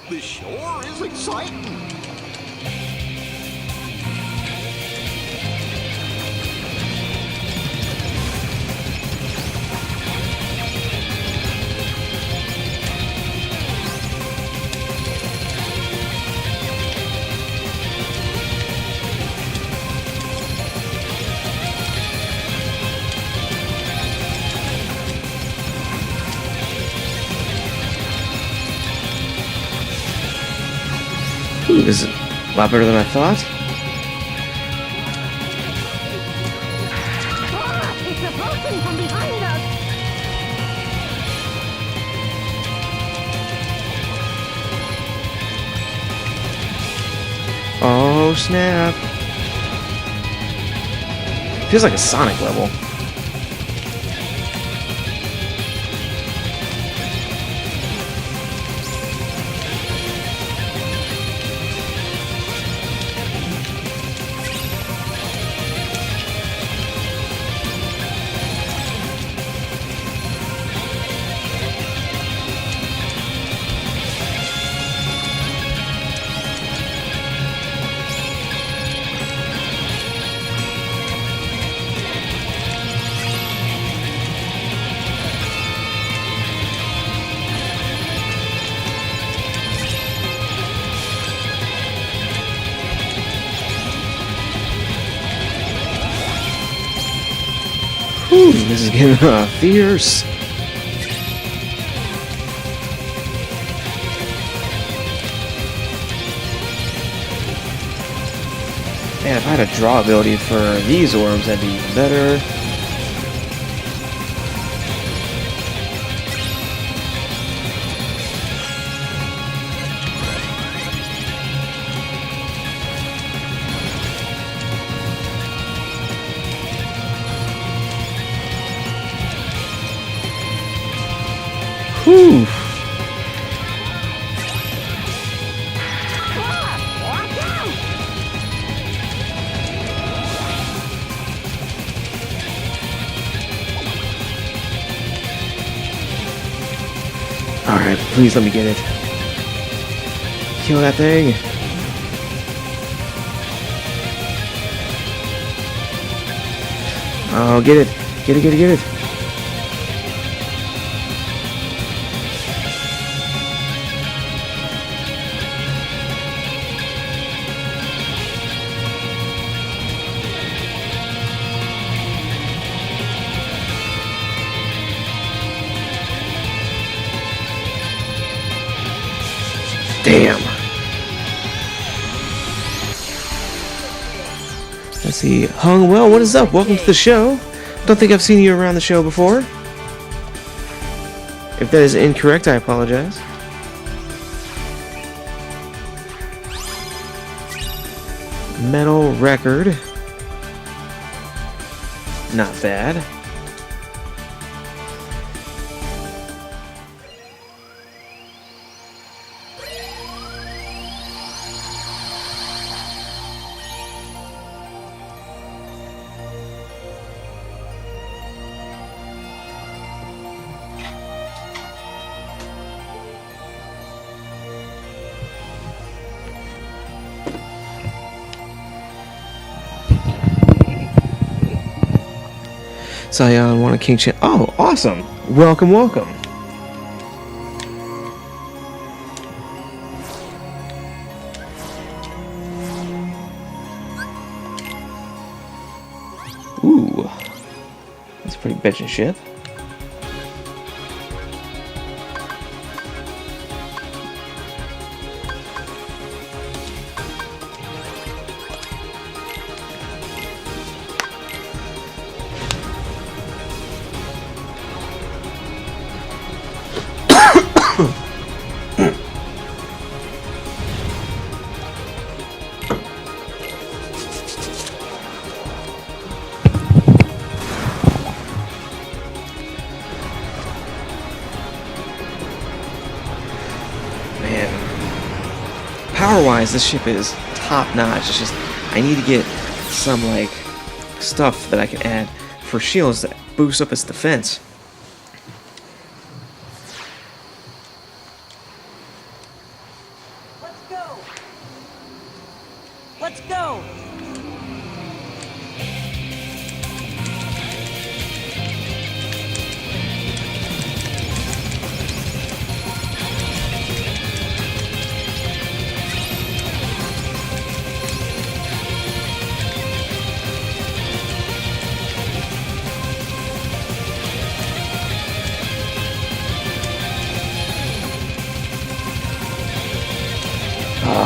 This sure is exciting. Ooh, this is a lot better than I thought. It's approaching from behind us! Oh snap! Feels like a Sonic level. Whew, this is getting fierce. Man, if I had a draw ability for these orbs, that'd be even better. Whew. Alright, please let me get it. Kill that thing. Oh, get it. Get it, get it, get it. Damn. Let's see. Hung Well, what is up? Welcome to the show. Don't think I've seen you around the show before. If that is incorrect, I apologize. Metal record. Not bad. Scion won a King Champ. Oh, awesome! Welcome, welcome. Ooh, that's a pretty bitchin' ship. power-wise, this ship is top-notch. It's just, I need to get some, like, stuff that I can add for shields that boost up its defense. Let's go! Let's go!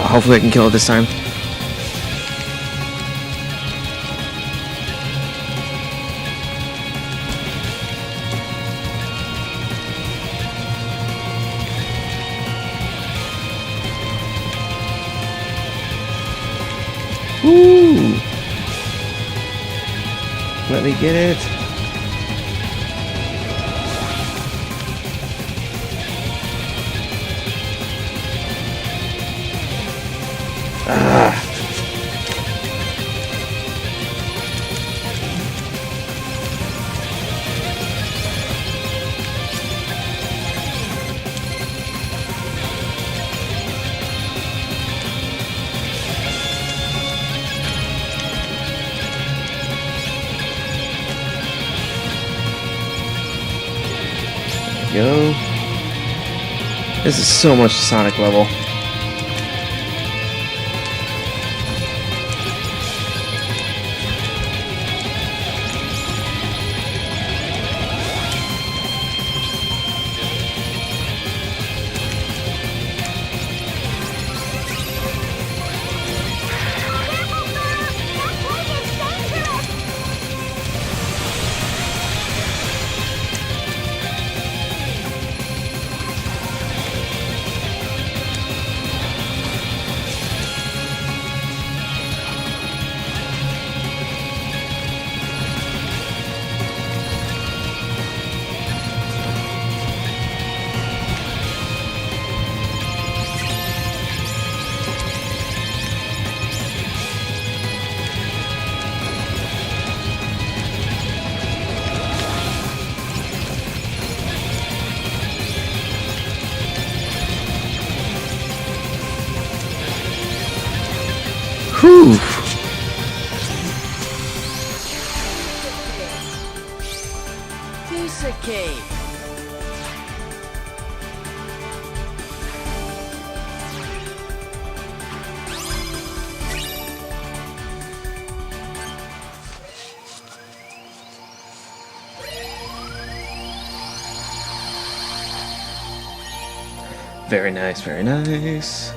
Hopefully I can kill it this time. Woo! Let me get it. Go. This is so much Sonic level. Whew. Piece of cake. Very nice, very nice.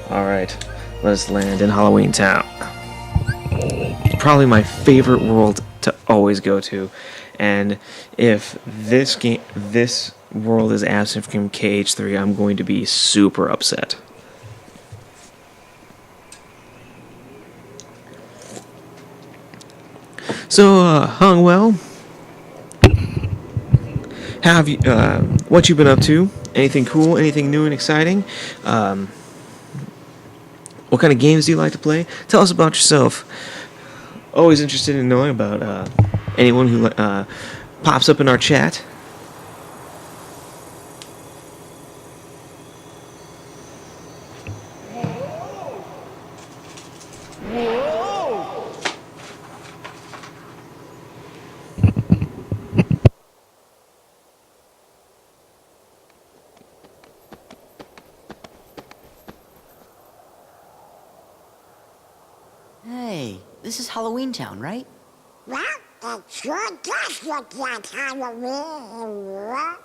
Alright, let us land in Halloween Town. Probably my favorite world to always go to. And if this world is absent from KH3, I'm going to be super upset. So, Hungwell, have you, what you been up to? Anything cool? Anything new and exciting? What kind of games do you like to play? Tell us about yourself. Always interested in knowing about anyone who pops up in our chat. Hey, this is Halloween Town, right? Well, it sure does look like Halloween.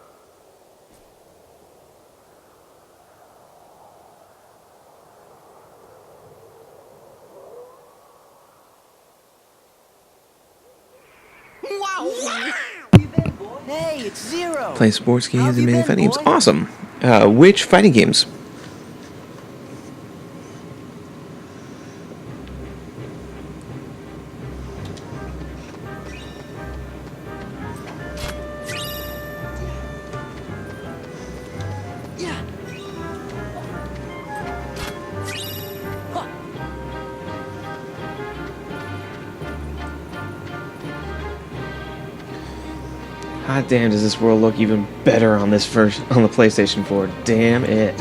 Hey, it's Zero. Play sports games How've and you many been, fighting games. boy? Awesome. Which fighting games? God damn, does this world look even better on the PlayStation 4? Damn it.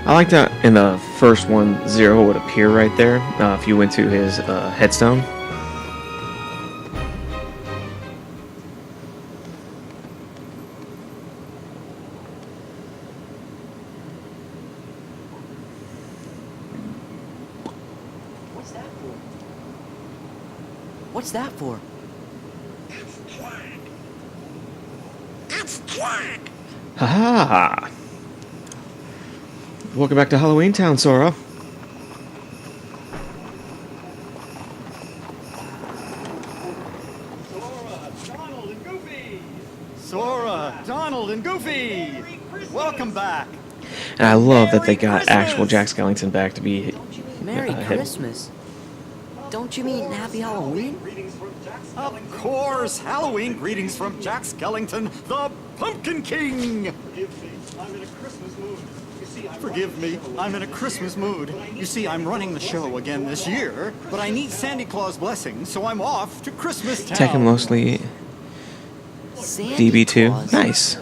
I like that in the first one, Zero would appear right there if you went to his headstone. What's that for? That's Jack. Haha! Welcome back to Halloween Town, Sora. Sora, Donald, and Goofy! Welcome back! And I love that they got actual Jack Skellington back to be Merry him. Christmas. Don't you mean Happy Halloween? Of course, Halloween greetings from Jack Skellington, the Pumpkin King! Forgive me, I'm in a Christmas mood. You see, I'm running the show again this year, but I need Santa Claus' blessing, so I'm off to Christmas Town. Tekken mostly Sandy DB2. Claus. Nice.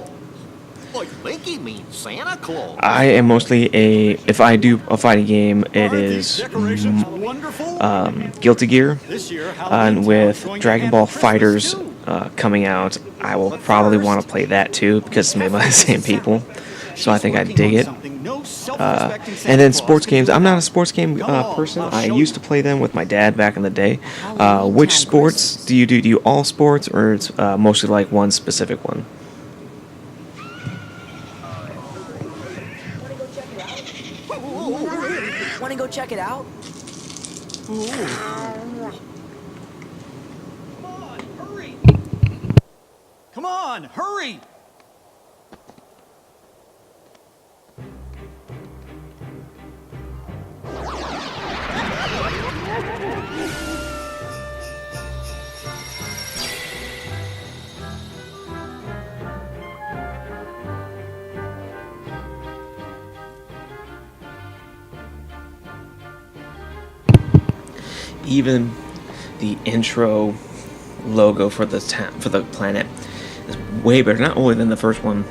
I think he means Santa Claus. I am mostly if I do a fighting game, it is Decorations wonderful? Guilty Gear. This year, Halloween And Town with is going to Dragon Ball handle Fighters Christmas, too. coming out, I will probably want to play that too because it's made by the same people. So I think I dig it. And then sports games. I'm not a sports game person. I used to play them with my dad back in the day. Which sports do you do? Do you all sports, or it's mostly like one specific one? Want to go check it out? Come on, hurry! Even the intro logo for the planet is way better. Not only than the first one,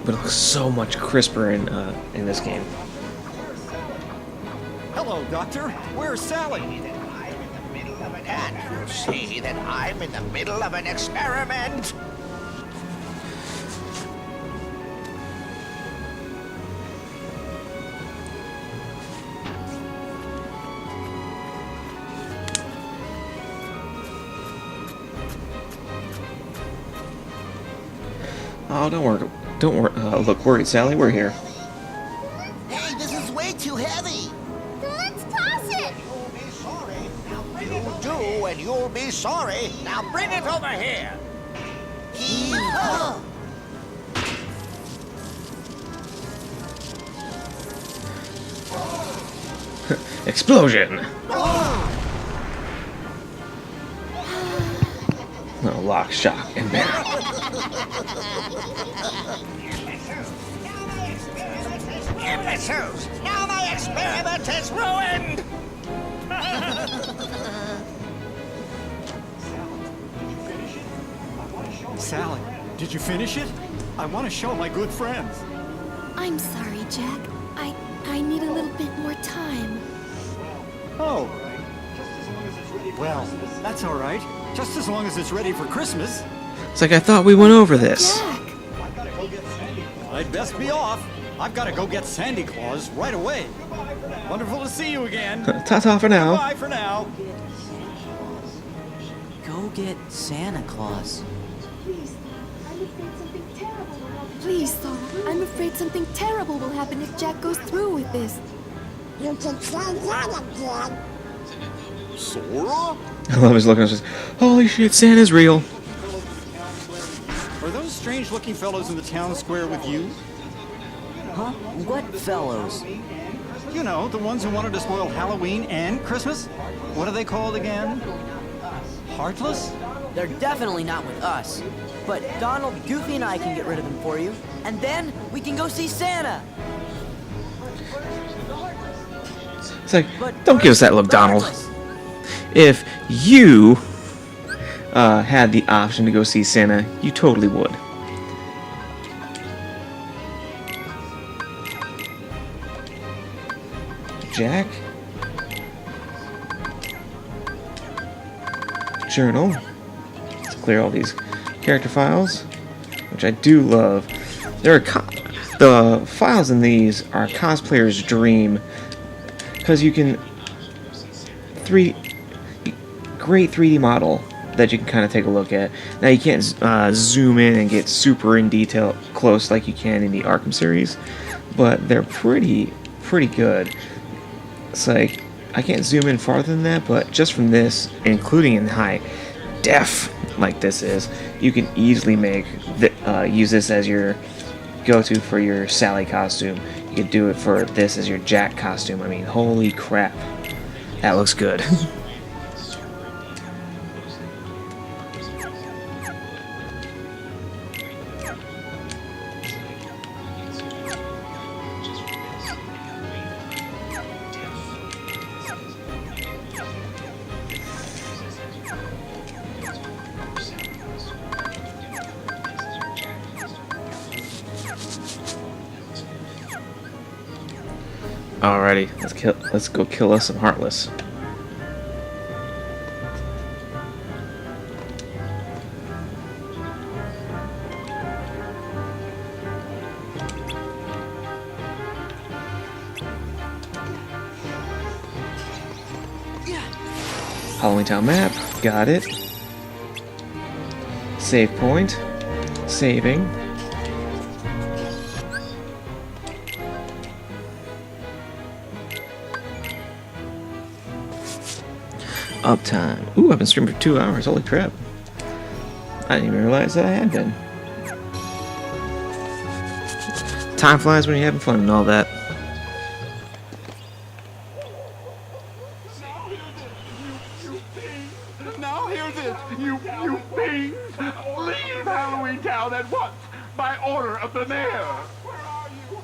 but it looks so much crisper in this game. Hello, Doctor. Where's Sally? Can't you see that I'm in the middle of an experiment? Oh, don't look worried, Sally. We're here. Hey, this is way too heavy. Let's toss it. You'll be sorry. You'll do, and you'll be sorry. Now bring it over here. Hee-haw! Explosion! No, lock, shock, and barrel. Imbeciles! Now my experiment is ruined! Sally, did you finish it? I want to show my good friends. I'm sorry, Jack. I need a little bit more time. Oh. Well, that's all right. Just as long as it's ready for Christmas. It's like I thought we went over this. Jack! I'd best be off. I've got to go get Sandy Claus right away. Wonderful to see you again. Ta-ta for now. Bye for now. Go get Santa Claus. Please, Sora. I'm afraid something terrible will happen if Jack goes through with this. You can try that again. Sora? I love his look and says, "Holy shit, Santa's real." Are those strange-looking fellows in the town square with you? Huh? What fellows? You know, the ones who wanted to spoil Halloween and Christmas? What are they called again? Heartless? They're definitely not with us. But Donald, Goofy, and I can get rid of them for you. And then we can go see Santa. It's like, don't give us that look, Donald. If you had the option to go see Santa, you totally would. Jack. Journal. Let's clear all these character files, which I do love. There are the files in these are a cosplayer's dream, because you can great 3D model that you can kind of take a look at. Now you can't zoom in and get super in detail close like you can in the Arkham series, but they're pretty good. It's like I can't zoom in farther than that, but just from this, including in high def like this is, you can easily make use this as your go-to for your Sally costume. You could do it for this as your Jack costume. I mean, holy crap, that looks good. Alrighty, let's go kill us some Heartless. Halloween Town map, got it. Save point, saving. Uptime. Ooh, I've been streaming for 2 hours. Holy crap. I didn't even realize that I had been. Time flies when you're having fun and all that. Now hear this, you fiends! Leave Halloween Town at once, by order of the mayor! Where are you?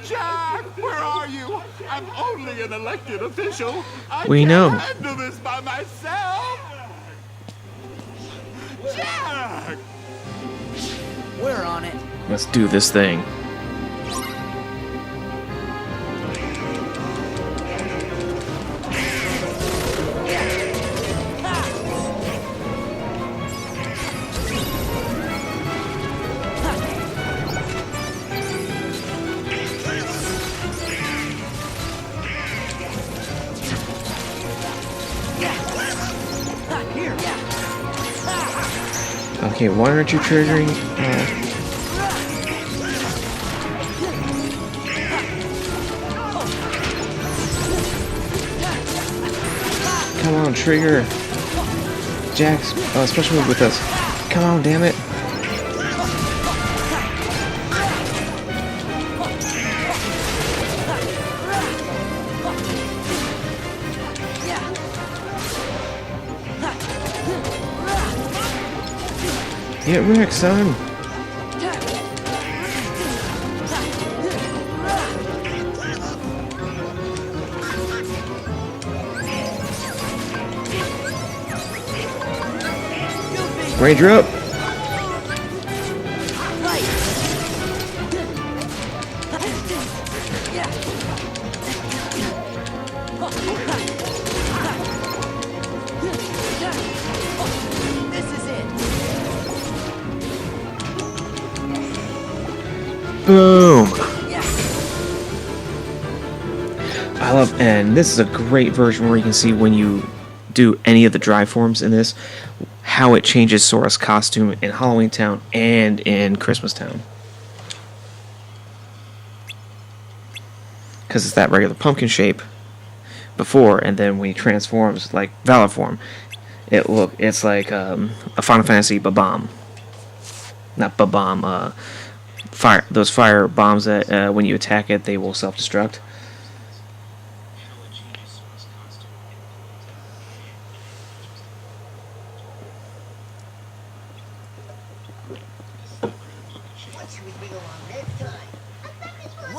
Jack, where are you? I'm only an elected official. We know. I can't handle this by myself. Jack! We're on it. Let's do this thing. Okay, why aren't you triggering? Come on, trigger. Jack's special move with us. Come on, damn it. Get wrecked, son. Ranger up. Boom! I love, and this is a great version where you can see when you do any of the dry forms in this, how it changes Sora's costume in Halloween Town and in Christmas Town. Because it's that regular pumpkin shape before, and then when he transforms like Valor form, it's like a Final Fantasy Babam. Not Babam, those fire bombs that when you attack it, they will self-destruct.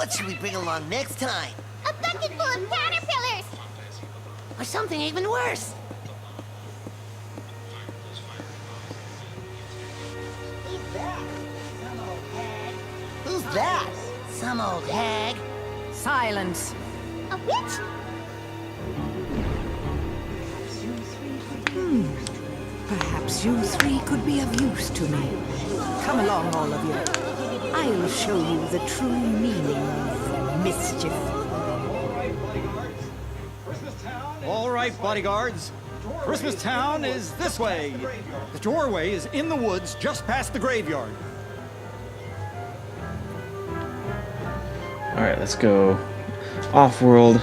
What should we bring along next time? A bucket full of caterpillars! Or something even worse? Who's that? Some old hag? Silence. A witch? Perhaps you three could be of use to me. Come along, all of you. I'll show you the true meaning of mischief. All right, bodyguards. Christmas Town is this way. The doorway is in the woods just past the graveyard. Alright, let's go off-world.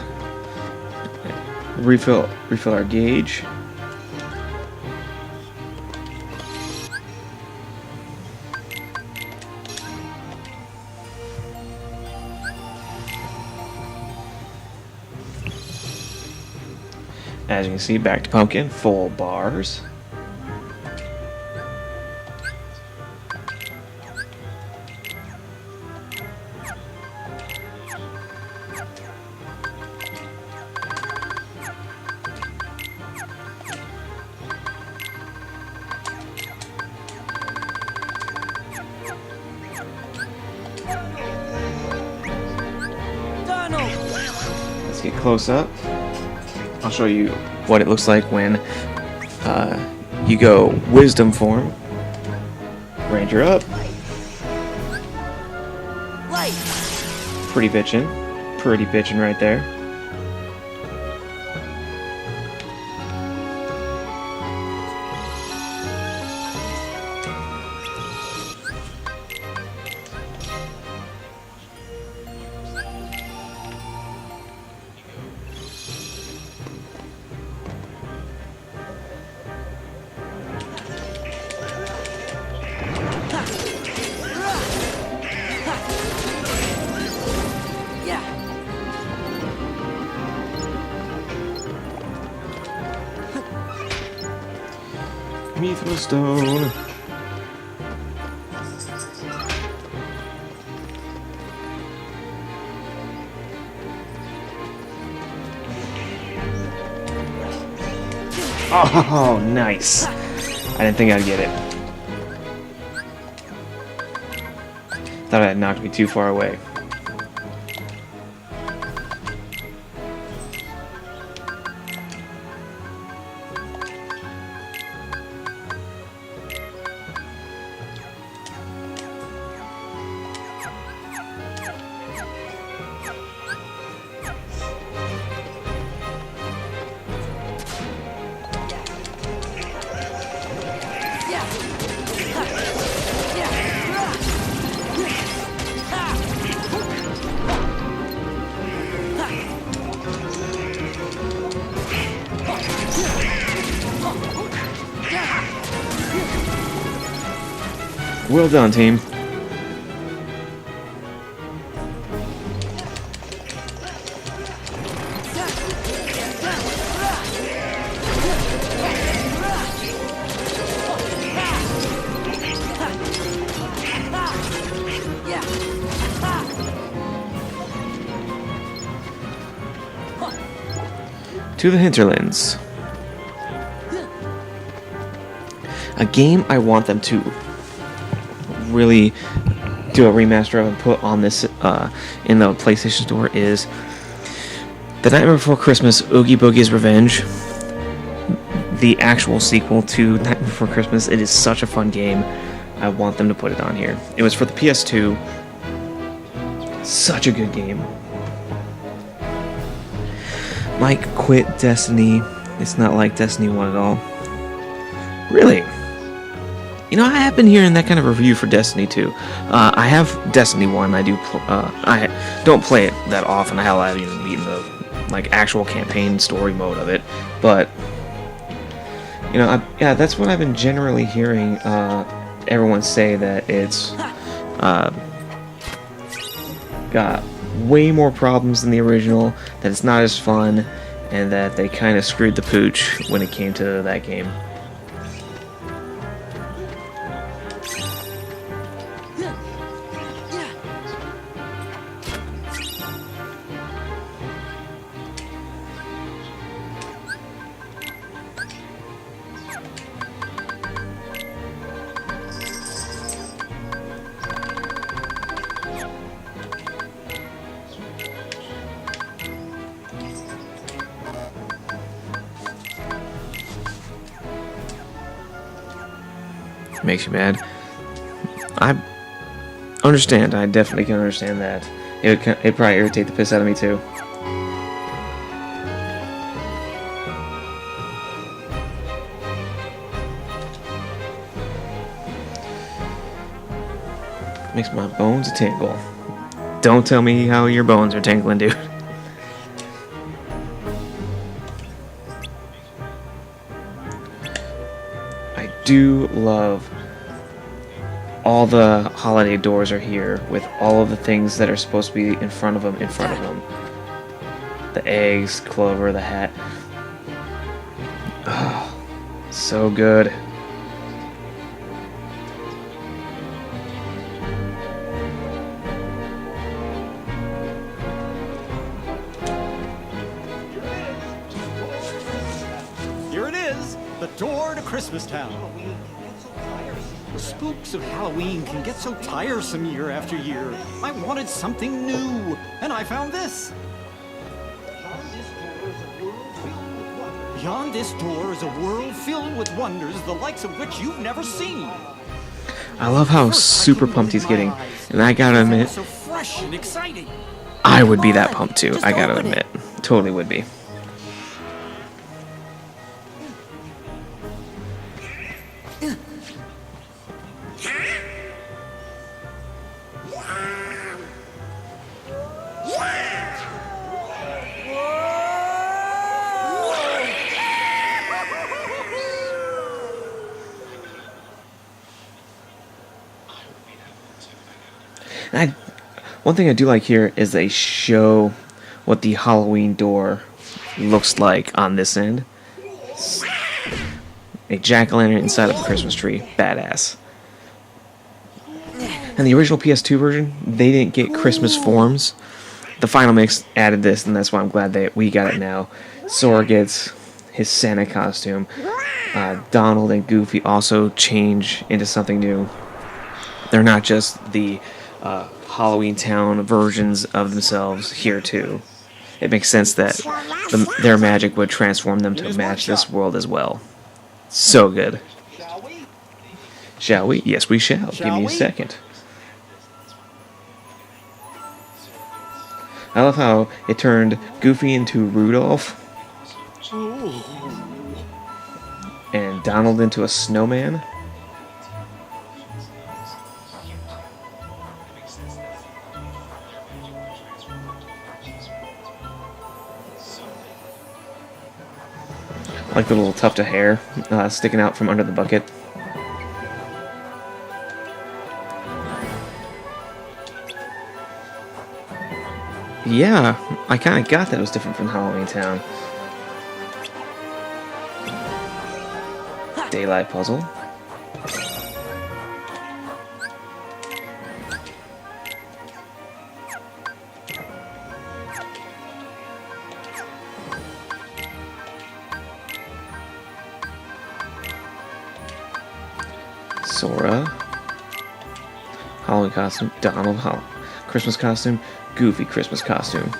Refill our gauge. As you can see, back to pumpkin, full bars. Let's get close up. I'll show you what it looks like when you go wisdom form. Ranger up. Light! Pretty bitchin' right there. Mithril stone. Oh, nice. I didn't think I'd get it. Thought it knocked me too far away. Well done, team. To the Hinterlands. A game I want them to really do a remaster of and put on this in the PlayStation Store is The Nightmare Before Christmas Oogie Boogie's Revenge. The actual sequel to Nightmare Before Christmas. It is such a fun game. I want them to put it on here. It was for the PS2. Such a good game. Mike quit Destiny. It's not like Destiny 1 at all. Really? You know, I have been hearing that kind of review for Destiny 2. I have Destiny 1. I don't play it that often. Hell, I haven't even beaten the actual campaign story mode of it. But you know, yeah, that's what I've been generally hearing everyone say, that it's got way more problems than the original, that it's not as fun, and that they kind of screwed the pooch when it came to that game. Makes you mad. I understand. I definitely can understand that. It'd probably irritate the piss out of me too. Makes my bones tingle. Don't tell me how your bones are tingling, dude. I do love all the holiday doors are here with all of the things that are supposed to be in front of them. The eggs, clover, the hat. Oh, so good. Here it is, the door to Christmas Town. The spooks of Halloween can get so tiresome year after year. I wanted something new, and I found this. Beyond this door is a world filled with wonders, the likes of which you've never seen. I love how super pumped he's getting, and I gotta admit, So fresh and exciting. I would be that pumped too. I gotta admit, totally would be. One thing I do like here is they show what the Halloween door looks like on this end. A jack-o'-lantern inside of a Christmas tree. Badass. And the original PS2 version, they didn't get Christmas forms. The Final Mix added this, and that's why I'm glad that we got it now. Sora gets his Santa costume. Donald and Goofy also change into something new. They're not just the Halloween Town versions of themselves here too. It makes sense that their magic would transform them to match this world as well. So good. Shall we? Yes, we shall. Give me a second. I love how it turned Goofy into Rudolph and Donald into a snowman. I like the little tuft of hair sticking out from under the bucket. Yeah, I kind of got that it was different from Halloween Town. Daylight puzzle. Sora. Halloween costume. Donald. Christmas costume. Goofy Christmas costume.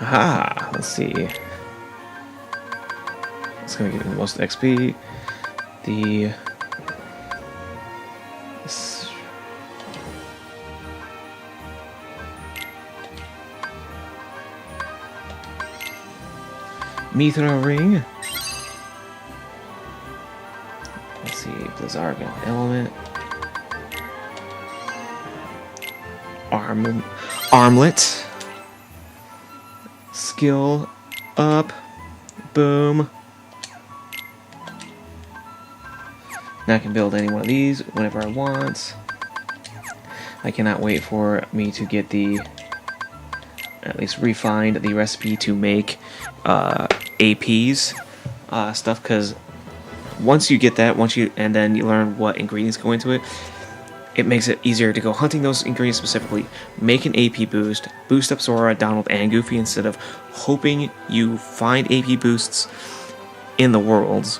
Aha, let's see. It's gonna give me the most XP. Mithril ring. Let's see, Blizzard element. Armlet. Skill up. Boom. Now I can build any one of these whenever I want. I cannot wait for me to get at least refined the recipe to make APs stuff, because once you get that, and then you learn what ingredients go into it, it makes it easier to go hunting those ingredients specifically, make an AP boost up Sora, Donald, and Goofy, instead of hoping you find AP boosts in the worlds,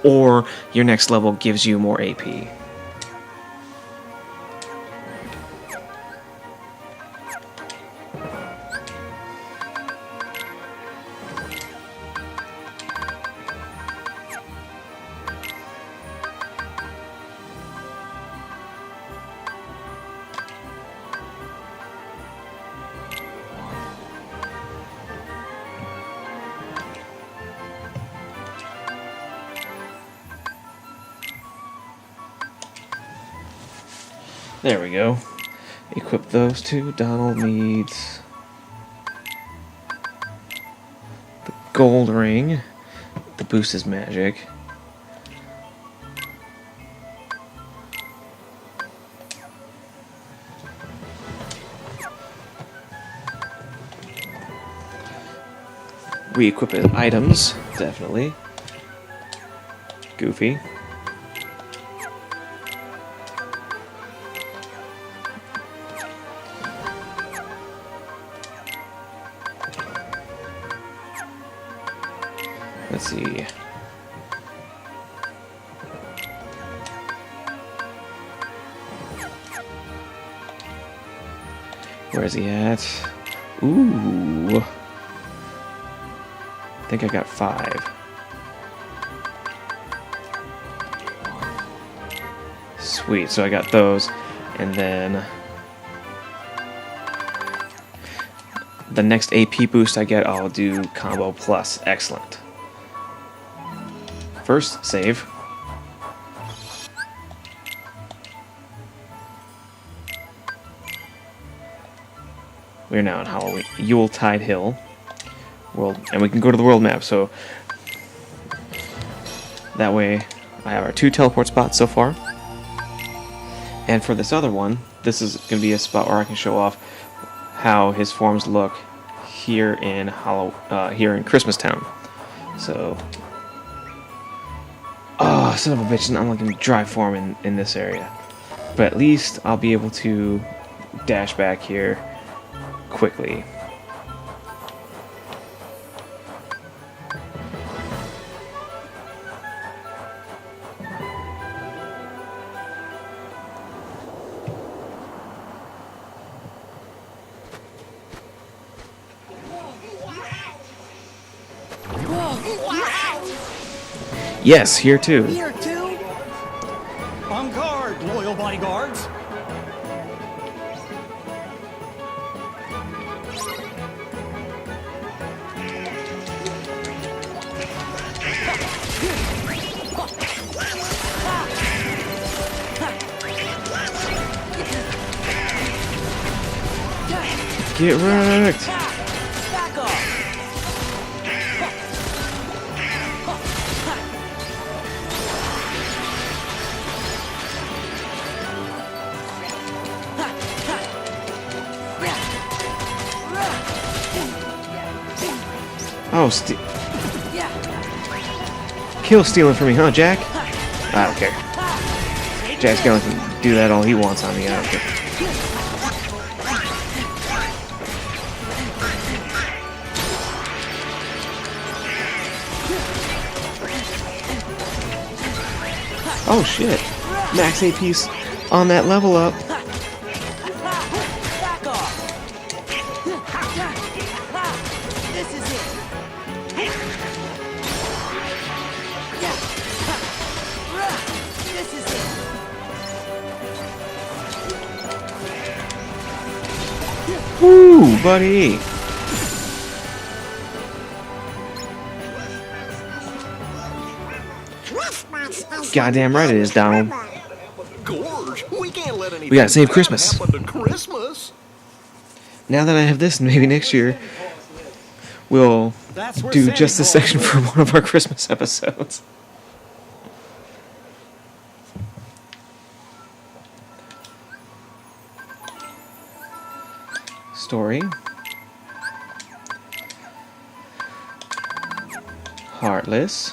or your next level gives you more AP. There we go. Equip those two. Donald needs the gold ring. The boost is magic. Re-equip his items, definitely. Goofy. Let's see. Where is he at? Ooh. I think I got 5. Sweet, so I got those, and then the next AP boost I get, I'll do combo plus. Excellent. First, save. We're now in Halloween Yuletide Hill world, and we can go to the world map. So that way, I have our 2 teleport spots so far. And for this other one, this is going to be a spot where I can show off how his forms look here in Christmas Town. So. Oh, son of a bitch, I'm looking dry form in this area. But at least I'll be able to dash back here quickly. Yes, here too. Here too? On guard, loyal bodyguards. Get wrecked. Oh, kill stealing from me, huh, Jack? I don't care. Jack Skellington can do that all he wants on me. I don't care. Oh shit! Max AP's on that level up. Woo, buddy! Goddamn right it is, Donald. Gorge, we can't let anything We gotta save Christmas. happen to Christmas. Now that I have this, maybe next year we'll do just this section for one of our Christmas episodes. Story. Heartless.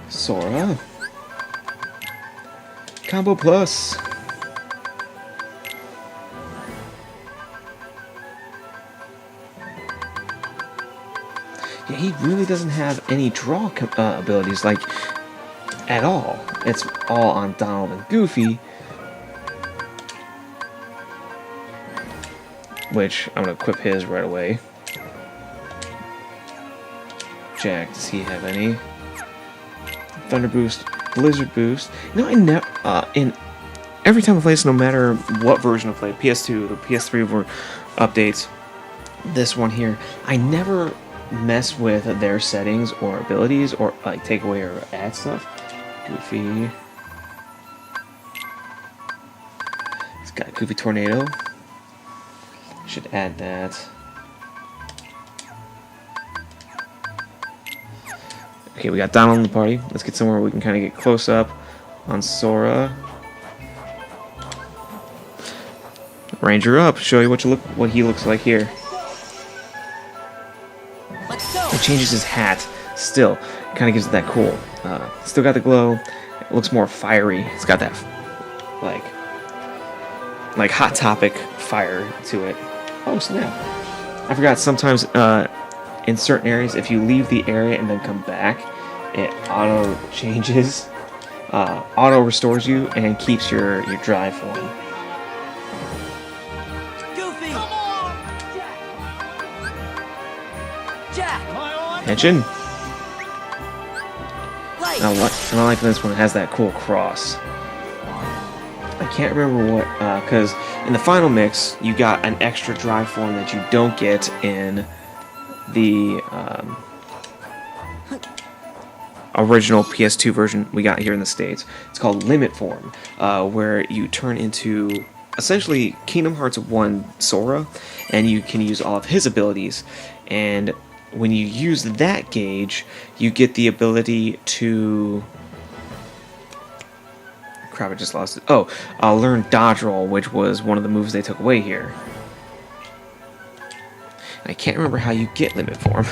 Sora. Combo Plus. Yeah, he really doesn't have any draw abilities, like, at all. It's all on Donald and Goofy. Which, I'm gonna equip his right away. Jack, does he have any? Thunder Boost, Blizzard Boost. You know, I never, every time I play this, no matter what version I play, PS2, the PS3 were updates, this one here, I never mess with their settings or abilities or like take away or add stuff. Goofy. It's got Goofy Tornado. Should add that. Okay, we got Donald in the party. Let's get somewhere where we can kind of get close up on Sora. Ranger up. Show you what he looks like here. He changes his hat. Still, kind of gives it that cool. Still got the glow. It looks more fiery. It's got that like Hot Topic fire to it. Oh snap! I forgot. Sometimes in certain areas, if you leave the area and then come back, it auto changes, auto restores you, and keeps your drive form. Goofy! Come on! Jack! Attention! And I like this one. It has that cool cross. I can't remember what, because in the final mix, you got an extra drive form that you don't get in the original PS2 version we got here in the States. It's called Limit Form, where you turn into essentially Kingdom Hearts 1 Sora, and you can use all of his abilities. And when you use that gauge, you get the ability to... Crap, I just lost it. Oh, I'll learn Dodge Roll, which was one of the moves they took away here. I can't remember how you get Limit Form.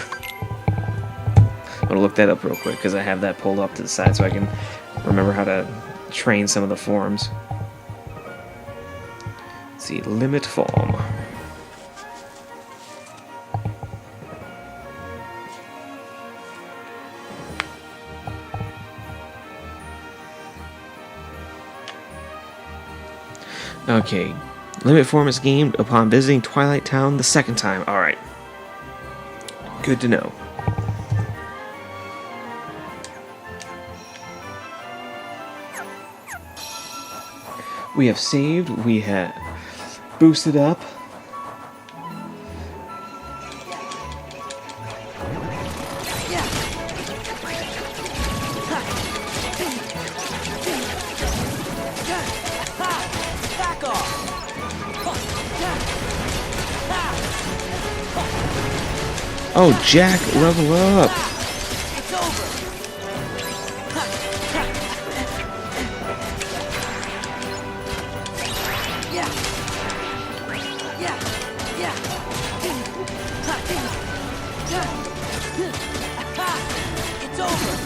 I'm gonna look that up real quick because I have that pulled up to the side so I can remember how to train some of the forms. Let's see, Limit Form. Okay, Limit Form is gained upon visiting Twilight Town the second time. Alright. Good to know. We have saved, we have boosted up. Oh, Jack, level up! It's over. It's over.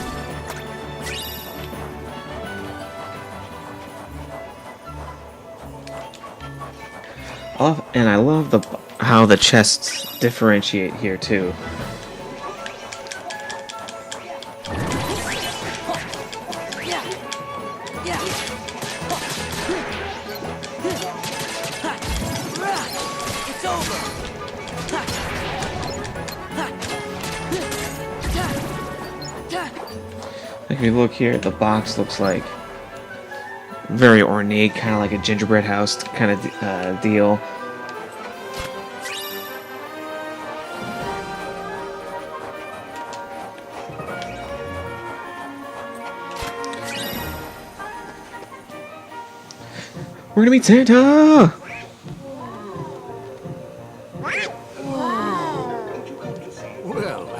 And I love how the chests differentiate here too. It's over. If you look here, the box looks like very ornate, kind of like a gingerbread house kind of deal. We're gonna meet Santa!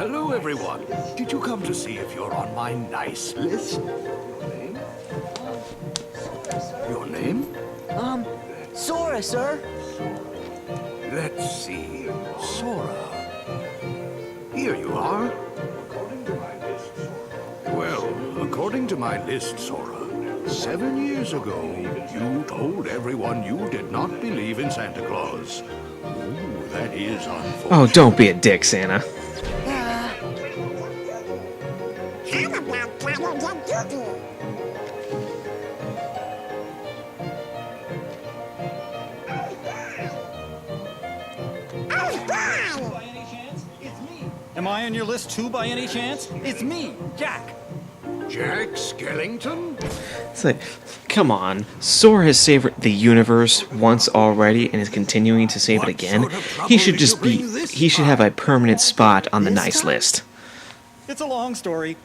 Hello, everyone. Did you come to see if you're on my nice list? Your name? Sora, sir. Let's see. Sora. Here you are. Well, according to my list, Sora, 7 years ago, you told everyone you did not believe in Santa Claus. Ooh, that is unfortunate. Oh, don't be a dick, Santa. Am I on your list too, by any chance? It's me, Jack. Jack Skellington? It's like, come on. Sora has saved the universe once already and is continuing to save it again. He should just be. He should have a permanent spot on the nice list. It's a long story.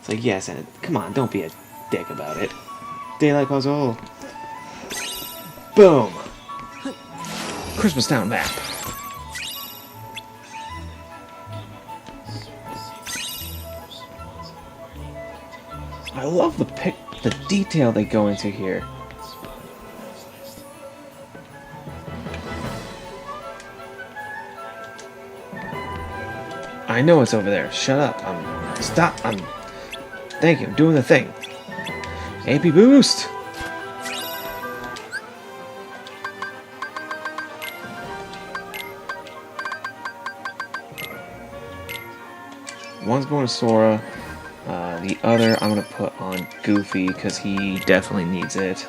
It's like, yeah, Santa, come on, don't be a dick about it. Daylight puzzle. Boom. Christmas Town map. I love the detail they go into here. I know it's over there. Shut up. Stop. Thank you. I'm doing the thing. AP boost. One's going to Sora. The other I'm going to put on Goofy because he definitely needs it.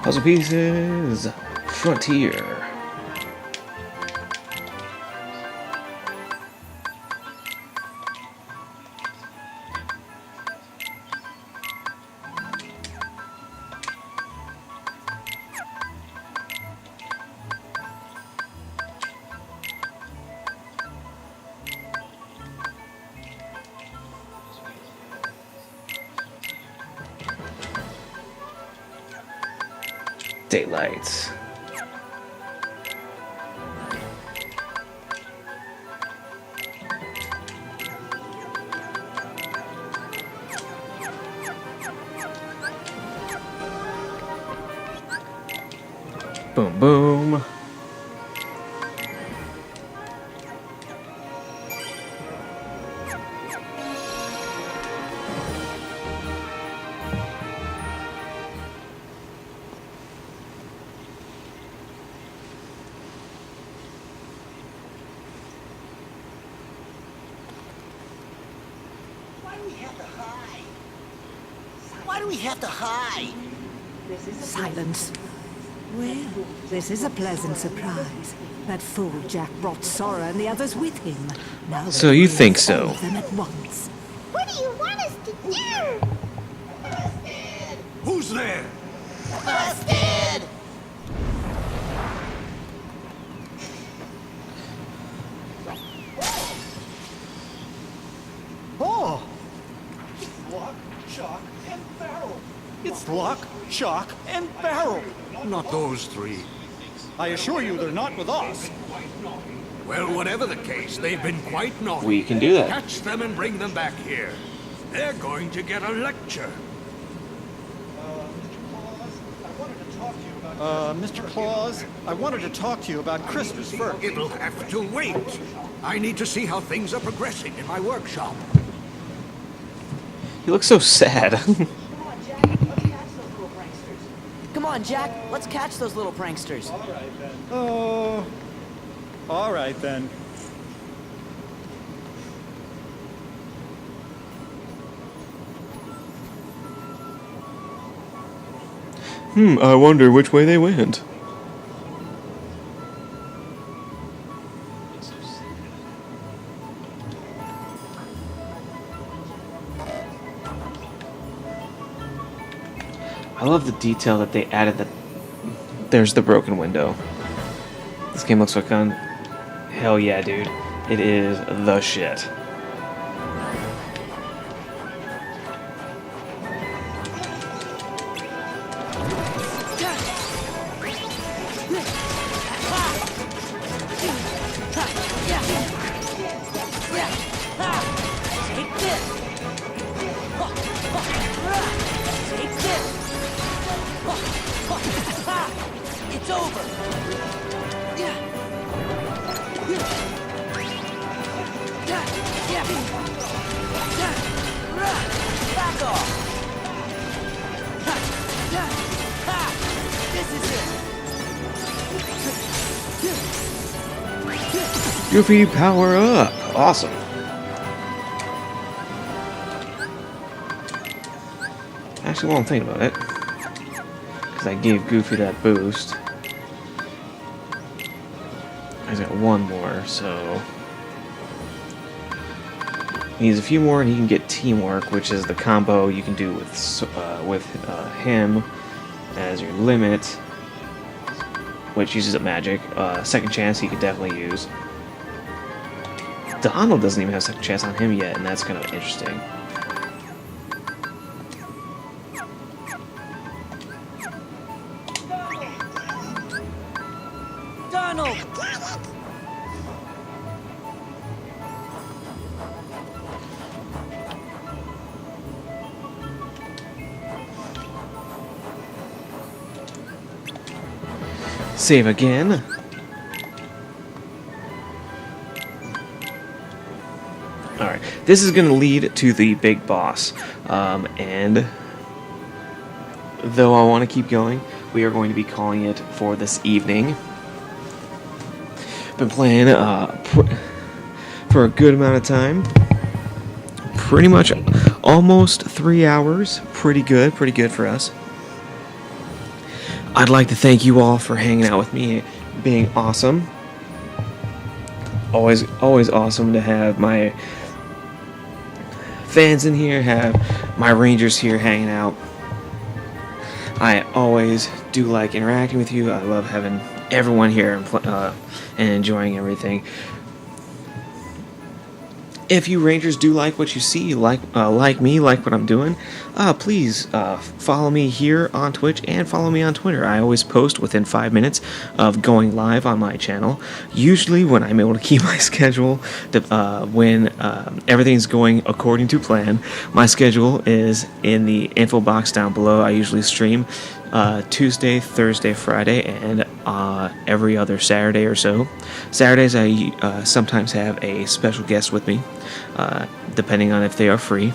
Puzzle pieces. Frontier. Daylight. Boom, boom. Why do we have to hide? Silence. Well, this is a pleasant surprise. That fool Jack brought Sora and the others with him. Now So you think so? all of them at once. What do you want us to do? Who's there? Busted! Oh! Lock, shock, and barrel. It's lock, shock, and barrel. Not those three. I assure you they're not with us. Well, whatever the case, they've been quite naughty. We can do that. Catch them and bring them back here. They're going to get a lecture. Mr. Claus, I wanted to talk to you about Christmas first. It'll have to wait. I need to see how things are progressing in my workshop. He looks so sad. Come on, Jack. Let's catch those little pranksters. Oh, all right then. I wonder which way they went. I love the detail that they added that there's the broken window. This game looks like fun. Hell yeah, dude. It is the shit. Take this. Take this. It's over. Back off. This is it. Goofy, power up! Awesome. Actually, while I'm thinking about it, because I gave Goofy that boost, I got one more, so he needs a few more, and he can get teamwork, which is the combo you can do with him as your limit, which uses up magic. Second chance he could definitely use. Donald doesn't even have second chance on him yet, and that's kind of interesting. Donald! Save again. Alright, this is going to lead to the big boss. And though I want to keep going, we are going to be calling it for this evening. Been playing for a good amount of time. Pretty much almost 3 hours. Pretty good for us. I'd like to thank you all for hanging out with me, being awesome. Always awesome to have my fans in here, have my Rangers here hanging out. I always do like interacting with you. I love having everyone here and enjoying everything. If you Rangers do like what you see, like me, like what I'm doing, please follow me here on Twitch and follow me on Twitter. I always post within 5 minutes of going live on my channel. Usually when I'm able to keep my schedule, when everything's going according to plan. My schedule is in the info box down below. I usually stream Tuesday, Thursday, Friday, and every other Saturday or so. Saturdays I sometimes have a special guest with me, depending on if they are free.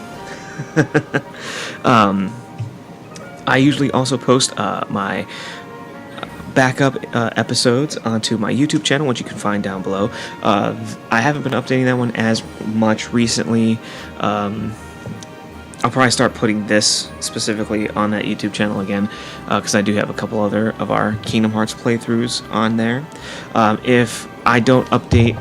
I usually also post my backup episodes onto my YouTube channel, which you can find down below. I haven't been updating that one as much recently. I'll probably start putting this specifically on that YouTube channel again, because I do have a couple other of our Kingdom Hearts playthroughs on there. If I don't update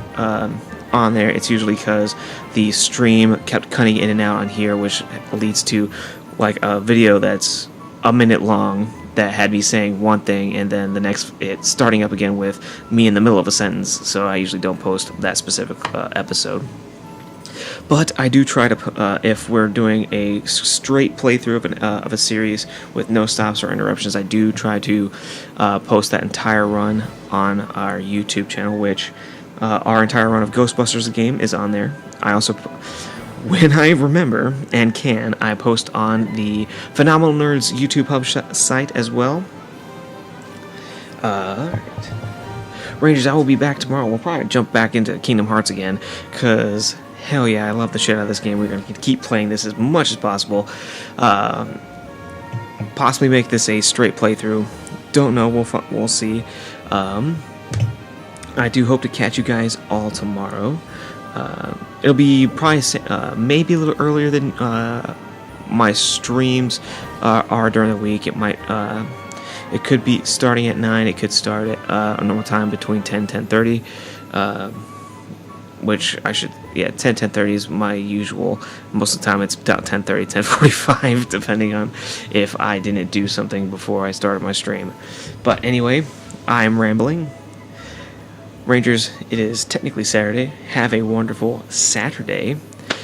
on there, it's usually because the stream kept cutting in and out on here, which leads to like a video that's a minute long that had me saying one thing and then the next it's starting up again with me in the middle of a sentence, so I usually don't post that specific episode. But I do try to, if we're doing a straight playthrough of a series with no stops or interruptions, I do try to post that entire run on our YouTube channel, which our entire run of Ghostbusters the game is on there. I also, when I remember and can, I post on the Phenomenal Nerds YouTube hub site as well. Alright. Rangers, I will be back tomorrow. We'll probably jump back into Kingdom Hearts again, because hell yeah, I love the shit out of this game. We're going to keep playing this as much as possible. Possibly make this a straight playthrough. Don't know. We'll see. I do hope to catch you guys all tomorrow. It'll be probably maybe a little earlier than my streams are during the week. It might. It could be starting at 9. It could start at a normal time between 10:30. Which I should, 10:30 is my usual. Most of the time it's about 10:30, 10:45, depending on if I didn't do something before I started my stream. But anyway, I'm rambling. Rangers, it is technically Saturday. Have a wonderful Saturday.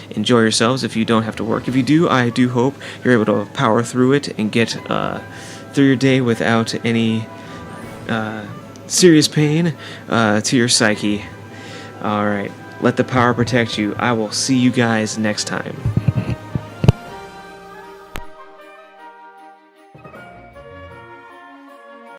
Enjoy yourselves if you don't have to work. If you do, I do hope you're able to power through it and get through your day without any serious pain to your psyche. Alright. Let the power protect you. I will see you guys next time.